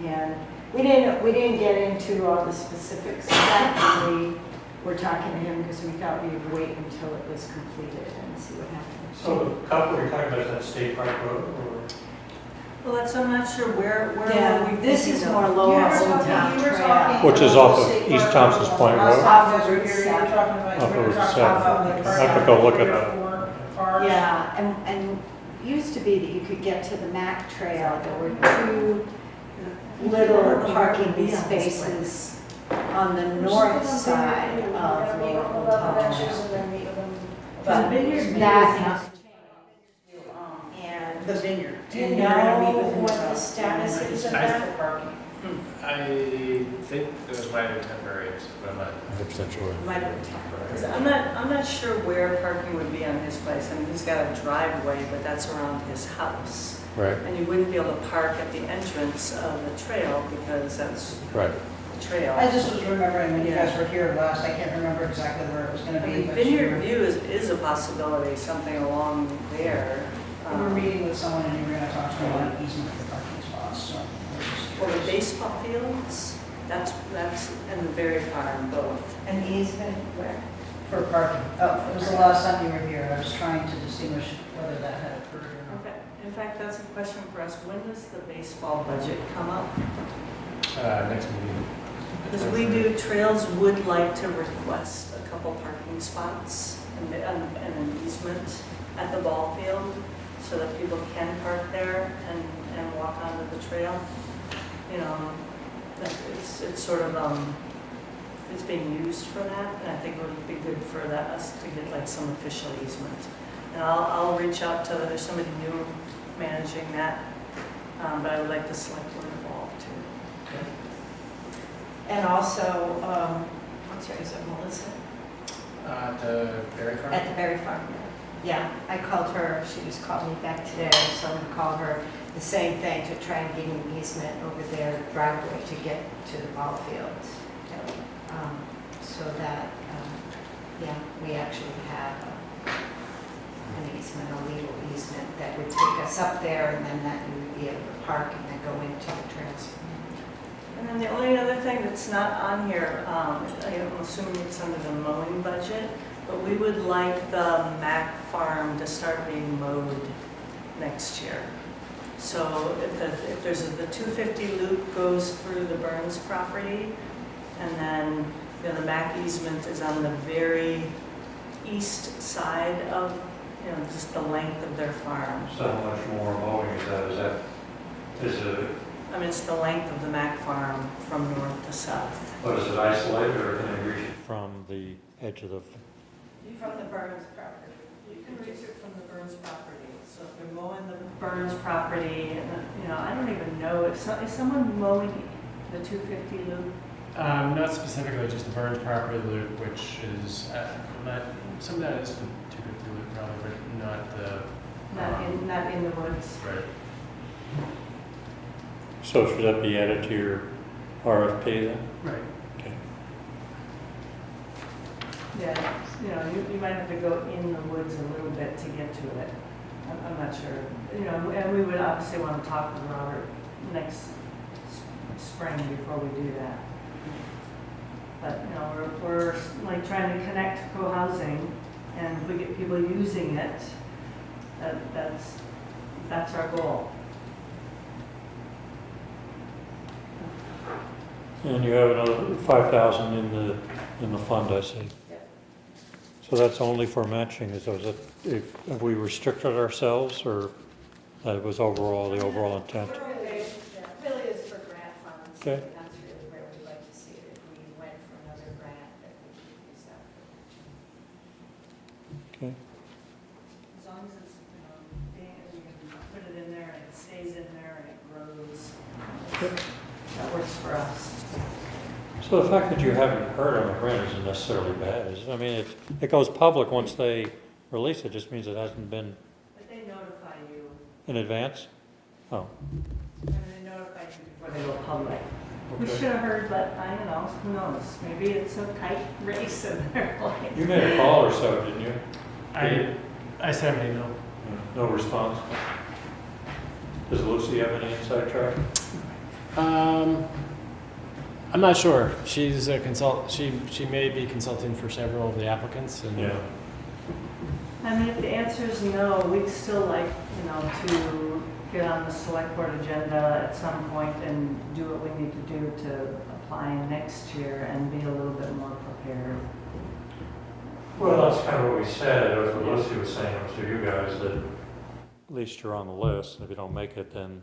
and we didn't get into all the specifics of that. We were talking to him because we thought we'd wait until it was completed and see what happened. So the couple you're talking about is that State Park Road, or? Well, I'm not sure where Yeah, we this is more Lower Old Town Trail. Which is off of East Thompson's Point Road? Off of Route Route 7. Off of Route 7. I I have to go look at that. Yeah, and used to be that you could get to the Mac Trail. There were two little parking spaces on the north side of Lower Old Town Trail. The Vineyard That has changed. The vineyard. Do you And you're gonna meet with know him what about the status is of that? parking. I think it was minor temporary, but I'm not. Might have been 'Cause I'm not sure where parking would be on his place. I mean, he's got a driveway, but that's around his house. Right. And you wouldn't be able to park at the entrance of the trail because that's Right. the trail. I just was remembering when you guys were here last, I can't remember exactly where it was gonna I be. mean, but Vineyard View is a possibility, something along there. We were meeting with someone and you were gonna talk to them about easement for parking spots, so. Or the baseball fields, that's in the very far both. An easement where? For parking. Oh, it was the last time you were here. I was trying to distinguish whether that had occurred or not. Okay, In fact, that's a question for us. When does the baseball budget come up? Next meeting. Because we do, Trails would like to request a couple parking spots and an easement at the ball field so that people can park there and walk onto the trail. You know, it's sort of, it's being used for that, and I think it would be good for us to get like some official easement. And I'll reach out to, there's somebody new managing that, but I would like the select board involved too. And also, what's your, is it Melissa? At the Berry Farm? At the Berry Farm. Yeah, I called her, she just called me back today, so I'm gonna call her the same thing, to try and get an easement over their driveway to get to the ball fields. So that, yeah, we actually have an easement, a legal easement that would take us up there, and then that we would be able to park and then go into the trails. And then the only other thing that's not on here, I'm assuming it's under the mowing budget, but we would like the Mac farm to start being mowed next year. So if there's the 250 loop goes through the Burns property, and then the Mac easement is on the very east side of, just the length of their farm. So how much more mowing is that? Is it, I mean, it's the length of the Mac farm from north to south. what is it, isolated, or can they reach it from the edge of the? From the Burns property. You can reach it from the Burns property. So if they're mowing the Burns property, I don't even know, is someone mowing the 250 loop? Not specifically, just the Burns property loop, which is, some of that is the 250 loop probably, but not the. Not in the woods. Right. So should that be added to your RFP then? Right. Okay. Yeah, you might have to go in the woods a little bit to get to it. I'm not sure. And we would obviously want to talk with Robert next spring before we do that. But, we're like trying to connect co-housing, and if we get people using it, that's our goal. And you have another 5,000 in the fund, I see. Yep. So that's only for matching, have we restricted ourselves, or that was the overall intent? Really is for grant funds. Okay. That's really where we'd like to see it. If we went for another grant, that we could use that for. Okay. As long as it's, we can put it in there and it stays in there and it grows. That works for us. So the fact that you haven't heard on the grant isn't necessarily bad, is it? I mean, it goes public once they release it, just means it hasn't been But they notify you, in advance? Oh, and they notify you before they go public. We okay. should have heard, but I don't know, who knows? Maybe it's a kite race and they're like. You made a call or so, didn't you? I sent an email. No response? Does Lucy have any inside track? I'm not sure. She's a consult. She may be consulting for several of the applicants. And Yeah. I mean, if the answer is no, we'd still like, to get on the select board agenda at some point and do what we need to do to apply next year and be a little bit more prepared. Well, that's kind of what we said, it was what Lucy was saying, it was to you guys, that at least you're on the list, and if you don't make it, then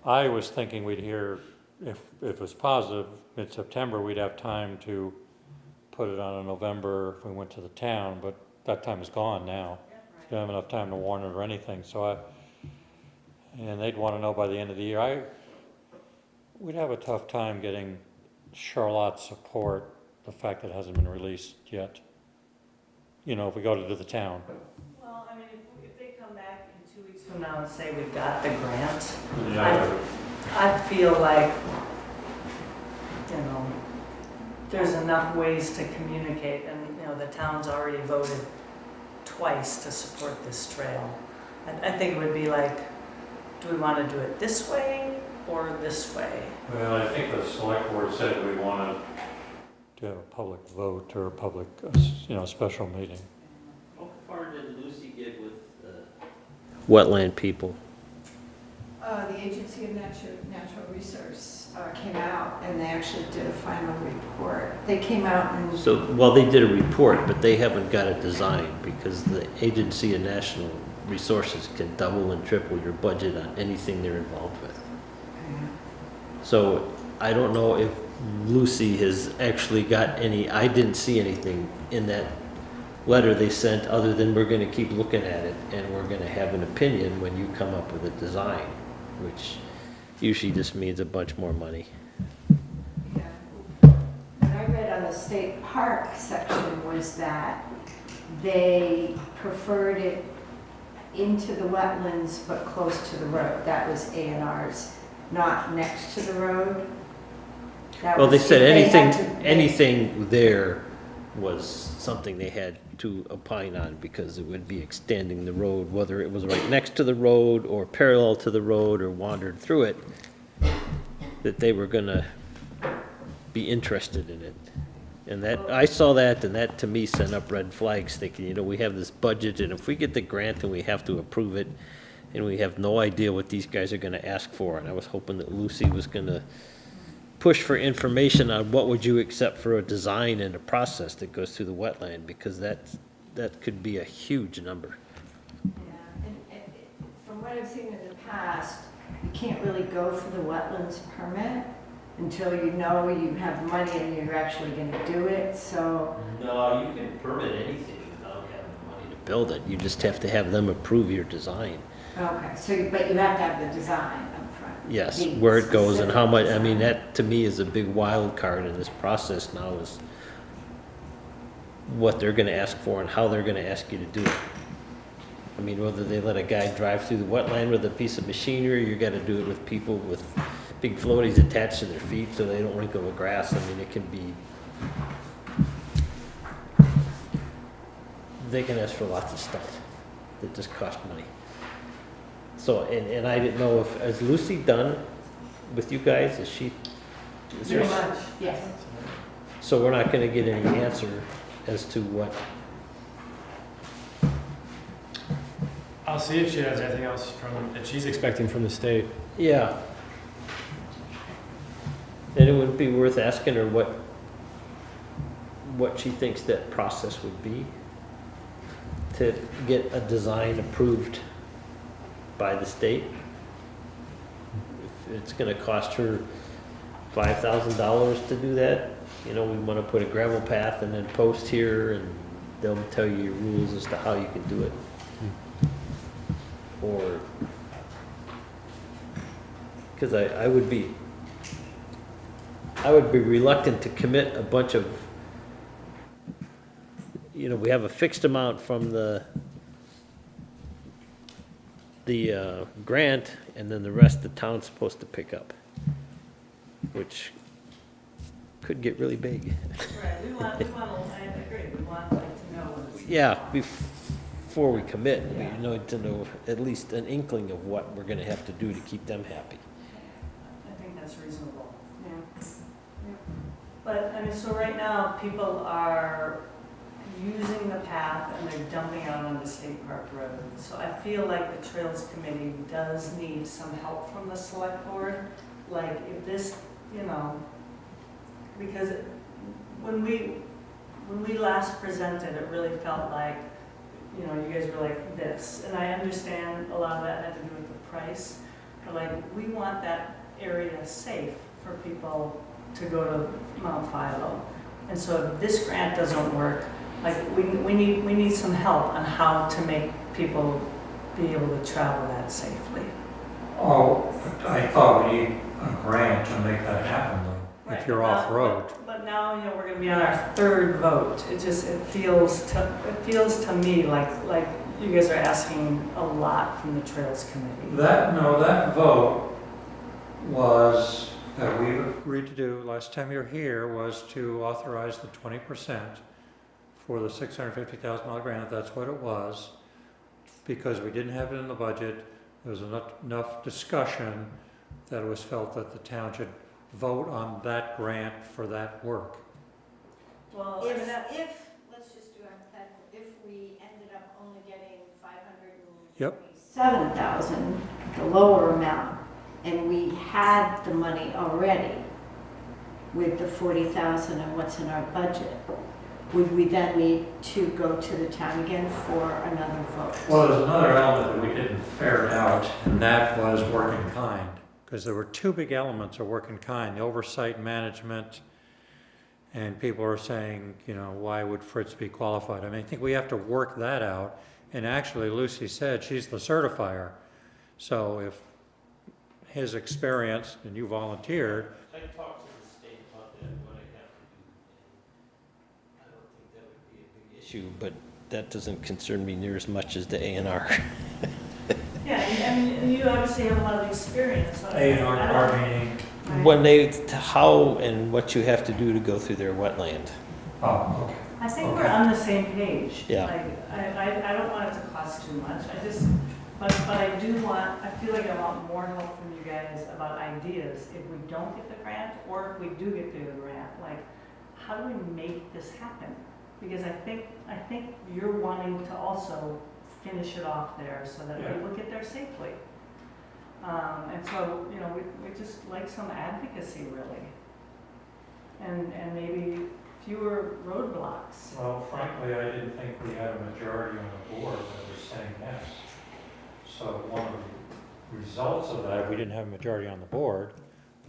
I was thinking we'd hear, if it was positive, mid-September, we'd have time to put it on in November if we went to the town, but that time is gone now. We don't have enough time to warn it or anything, and they'd want to know by the end of the year. We'd have a tough time getting Charlotte's support, the fact that it hasn't been released yet. If we go to the town. Well, I mean, if they come back in 2 weeks from now and say we got the grant, Yeah. I feel like, there's enough ways to communicate, and, the town's already voted twice to support this trail. I think it would be like, do we want to do it this way or this way? Well, I think the select board said we wanted to have a public vote or a public, special meeting. How far did Lucy get with wetland people? The Agency of Natural Resource came out and they actually did a final report. They came out and. So, well, they did a report, but they haven't got a design because the Agency of National Resources can double and triple your budget on anything they're involved with. So I don't know if Lucy has actually got any, I didn't see anything in that letter they sent other than we're gonna keep looking at it and we're gonna have an opinion when you come up with a design, which usually just means a bunch more money. Yeah. What I read on the state park section was that they preferred it into the wetlands but close to the road. That was A&R's, not next to the road. That Well, they was said if had anything, to- anything there was something they had to opine on because it would be extending the road, whether it was right next to the road or parallel to the road or wandered through it, that they were gonna be interested in it. And that, I saw that, and that to me sent up red flags, thinking, you know, we have this budget, and if we get the grant and we have to approve it, and we have no idea what these guys are gonna ask for, and I was hoping that Lucy was gonna push for information on what would you accept for a design and a process that goes through the wetland, because that could be a huge number. Yeah, and from what I've seen in the past, you can't really go for the wetlands permit until you know you have money and you're actually gonna do it, so. No, you can permit anything without having the money to build it, you just have to have them approve your design. Okay, so, but you have to have the design up front. Yes, The where it goes and how much, I specific mean, design. that to me is a big wild card in this process now is what they're gonna ask for and how they're gonna ask you to do it. I mean, whether they let a guy drive through the wetland with a piece of machinery, you gotta do it with people with big floaties attached to their feet so they don't wrinkle the grass. I mean, it can be, they can ask for lots of stuff that just cost money. So, and I didn't know if, is Lucy done with you guys? Is she? is there- Pretty much, yes. So we're not gonna get any answer as to what, I'll see if she has anything else that she's expecting from the state. yeah. And it would be worth asking her what she thinks that process would be to get a design approved by the state. If it's gonna cost her $5,000 to do that, you know, we wanna put a gravel path and then post here and they'll tell you your rules as to how you can do it. Or, cause I would be reluctant to commit a bunch of, you know, we have a fixed amount from the grant, and then the rest the town's supposed to pick up, which could get really big. Right, we want, I agree, we want like to know what it's. Yeah, before we commit, we need to know at least an inkling of what we're gonna have to do to keep them happy. I think that's reasonable. Yeah. But, I mean, so right now, people are using the path and they're dumping out on the State Park Road. So I feel like the Trails Committee does need some help from the Select Board. Like, if this, you know, because when we last presented, it really felt like, you know, you guys were like this. And I understand a lot of that had to do with the price. But like, we want that area safe for people to go to Mount Philo. And so if this grant doesn't work, like, we need some help on how to make people be able to travel that safely. Oh, I thought we need a grant to make that happen, though, if Right, you're but now- off-road. But now, you know, we're gonna be on our third vote. It feels to me like you guys are asking a lot from the Trails Committee. That vote was, that we agreed to do last time you were here, was to authorize the 20% for the $650,000 grant. That's what it was. Because we didn't have it in the budget, there was enough discussion that it was felt that the town should vote on that grant for that work. Well, If, let's just do hypothetical, if we ended up only getting 526 7,000, the lower amount, and we had the money already with the 40,000 and what's in our budget, would we then need to go to the town again for another vote? Well, there's another element that we didn't ferret out, and that was work in kind. Because there were two big elements of work in kind, the oversight management, and people are saying, you know, why would Fritz be qualified? I mean, I think we have to work that out. And actually, Lucy said she's the certifier. So if his experience, and you volunteered. I talked to the state about that, what I have to do. I don't think that would be a big issue, but that doesn't concern me near as much as the A&R. Yeah, I mean, you obviously have a lot of experience. So A&R car meeting. When they, how and what you have to do to go through their wetland. Oh, okay. I think we're on the same page. Yeah. Like, I don't want it to cost too much. But I do want, I feel like I want more help from you guys about ideas. If we don't get the grant, or if we do get the grant, like, how do we make this happen? Because I think you're wanting to also finish it off there so that people get there safely. And so, you know, we just like some advocacy, really. And maybe fewer roadblocks. Well, frankly, I didn't think we had a majority on the board that was saying yes. So one of the results of that, if we didn't have a majority on the board,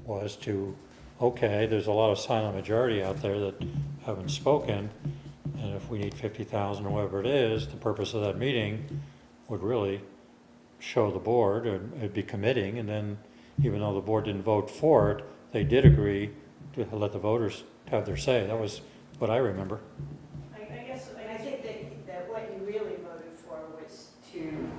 was to, okay, there's a lot of silent majority out there that haven't spoken, and if we need 50,000 or whatever it is, the purpose of that meeting would really show the board, and it'd be committing, and then even though the board didn't vote for it, they did agree to let the voters have their say. That was what I remember. I think that what you really voted for was to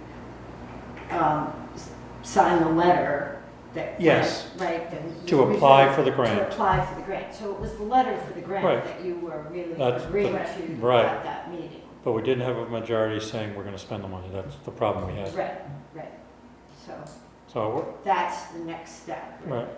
sign the letter that. Yes. Right. To apply for the grant. To apply for the grant. So it was the letter for the grant Right. that you were really That's- agreeing but- to right. at that meeting. But we didn't have a majority saying we're gonna spend the money. That's the problem we had. Right. So So, that's the next step. really. right.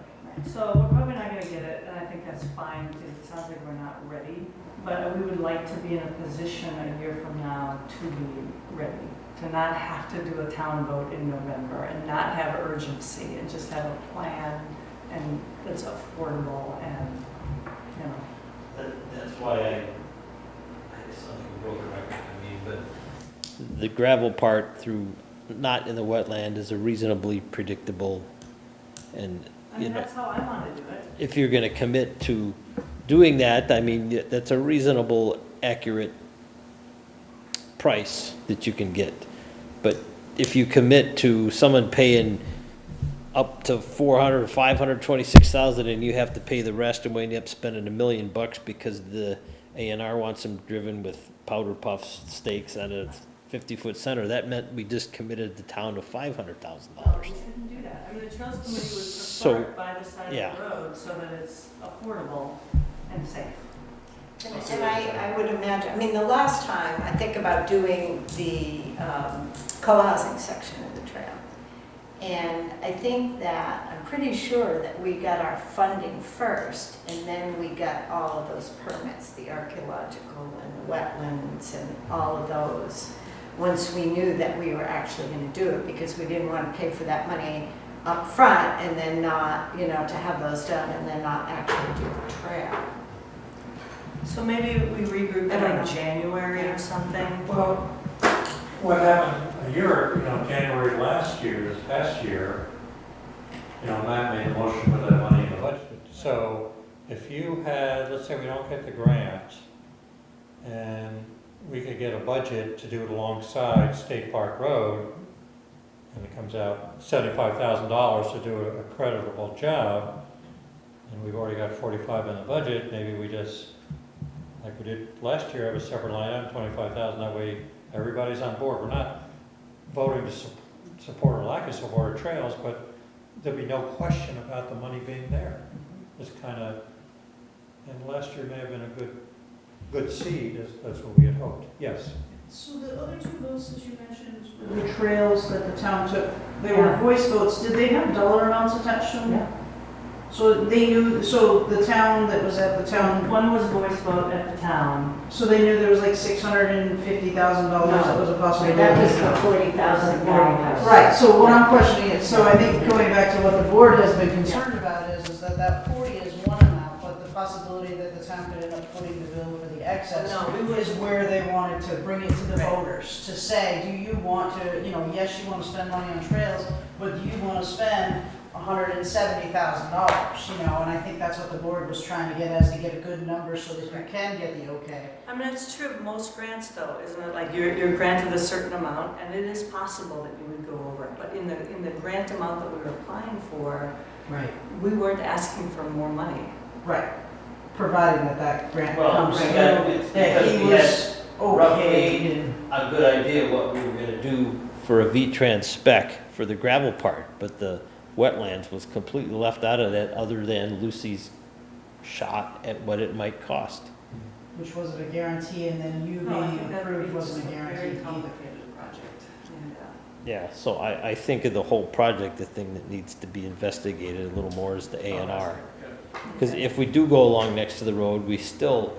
So we're probably not gonna get it, and I think that's fine, because it sounds like we're not ready. But we would like to be in a position a year from now to be ready, to not have to do a town vote in November and not have urgency and just have a plan and that's affordable and, you know. That's why I guess I'm a broken record, I mean, but. The gravel part through, not in the wetland, is a reasonably predictable, and, I mean, that's how I want to do it. if you're gonna commit to doing that, I mean, that's a reasonable, accurate price that you can get. But if you commit to someone paying up to 400, 526,000, and you have to pay the rest, and we end up spending $1 million because the A&R wants them driven with powder puff stakes at a 50-foot center, that meant we just committed the town to $500,000. No, we shouldn't do that. I mean, the Trails Committee would prefer it by the side yeah. of the road so that it's affordable and safe. And I would imagine, I mean, the last time, I think about doing the co-housing section of the trail. And I think that, I'm pretty sure that we got our funding first, and then we got all of those permits, the archaeological and the wetlands and all of those, once we knew that we were actually going to do it, because we didn't want to pay for that money up front and then not, you know, to have those done and then not actually do the trail. So maybe we regroup in like January or something? Well, what happened a year, January last year, this past year, Matt made a motion to put that money in the budget. So if you had, let's say we don't get the grant, and we could get a budget to do it alongside State Park Road, and it comes out $75,000 to do a creditable job, and we've already got 45 in the budget, maybe we just, like we did last year, have a separate line item, 25,000, that way everybody's on board. We're not voting to support or lack of support of trails, but there'll be no question about the money being there. It's kind of, and last year may have been a good seed, that's what we had hoped. Yes? So the other two votes that you mentioned, The trails that the town took, they were voice votes. Did they have dollar amounts attached to them? So they knew, so the town that was at the town, One was Boy Scout at the town. so they knew there was like $650,000 that was a possibility? That was the $40,000. Right, so what I'm questioning is, so I think going back to what the board has been concerned about is that that 40 is one amount, but the possibility that the town could end up footing the bill for the excess is where they wanted to bring it to the voters, to say, do you want to, you know, yes, you want to spend money on trails, but do you want to spend $170,000, you know, and I think that's what the board was trying to get, as to get a good number so that you can get the okay. I mean, it's true, most grants though, isn't it, like you're granted a certain amount, and it is possible that you would go over it, but in the grant amount that we were applying for, Right. we weren't asking for more money. Right, providing that that grant Well, comes we through, got- it's that because he we was roughly okayed and. a good idea what we were gonna do for a V-Trans spec for the gravel part, but the wetlands was completely left out of that, other than Lucy's shot at what it might cost. Which wasn't a guarantee, and then you No, I being think that'd approved be wasn't a just guarantee very either. complicated project. And, Yeah, so I think of the whole project, the thing that needs to be investigated a little more is the A and R. Because if we do go along next to the road, we still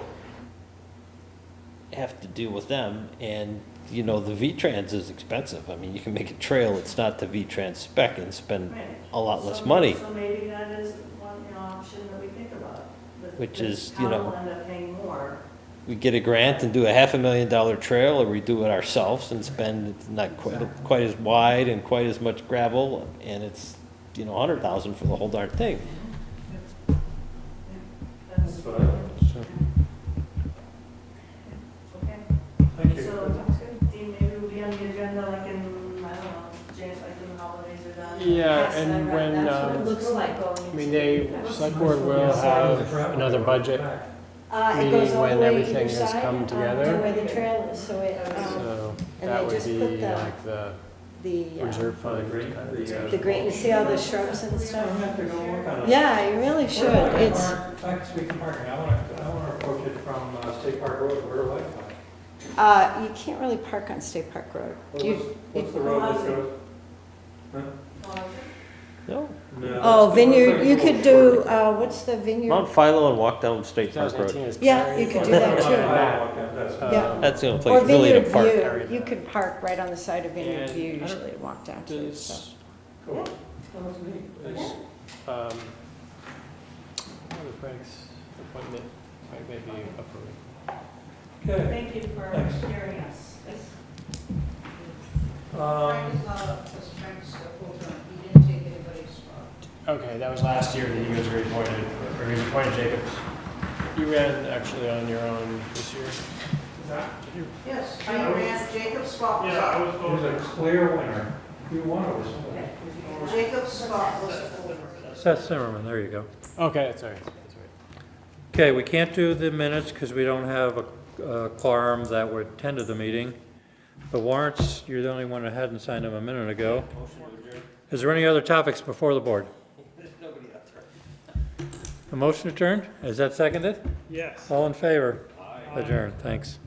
have to deal with them, and, you know, the V-Trans is expensive. I mean, you can make a trail, it's not the V-Trans spec, and spend a lot less money. So maybe that is one, option that we think about. Which is, The you town know- will end up paying more. We get a grant and do a $500,000 trail, or we do it ourselves and spend not quite as wide and quite as much gravel, and it's, you know, 100,000 for the whole darn thing. That's That's what I think. So, okay. Thank you. So, that's good. Dean, maybe we'll be on the agenda like in, I don't know, January, like when the holidays are done. Yeah, Yes, and right, when, that's what it um, looks like going I mean, select board will have another budget It goes meeting all the when way everything either has side, come to together. where the trail is, so it, So and that they would just be put the- like the reserve fund kind of discussion. the great, you see all the shrubs and I'm stuff? gonna have to go work on it. Yeah, you really should, it's, Speaking of parking, I wanna approach it from State Park Road, where do I park? you can't really park on State Park Road. What's the road that goes? Huh? No? No, Oh, that's- Vineyard, you could do, what's the Vineyard? Mount Philo and walk down State Park 2018 Road. is Yeah, Cary. you could do that too. Yeah. That's the only Or place really to Vineyard park. View, you could park right on the side of Vineyard And View I don't- usually to walk down to, so. Does, Cool. um, Craig's appointment, Craig may be approved. Okay. Thank you for Thanks. hearing us. Frank is not up, because Frank's a full term, he didn't take anybody's spot. Okay, that was last year that he was reappointed, or he was appointed Jacobs. You ran actually on your own this year. Yes, I ran, Jacob's spot was up. It was a clear winner. You won over somebody. Jacob's spot was full. Seth Zimmerman, there you go. Okay, that's all right. That's all right. Okay, we can't do the minutes because we don't have a quorum that would attend to the meeting. The warrants, you're the only one that hadn't signed them a minute ago. Is there any other topics before the board? A motion adjourned? Is that seconded? Yes. All in favor? Adjourned, thanks.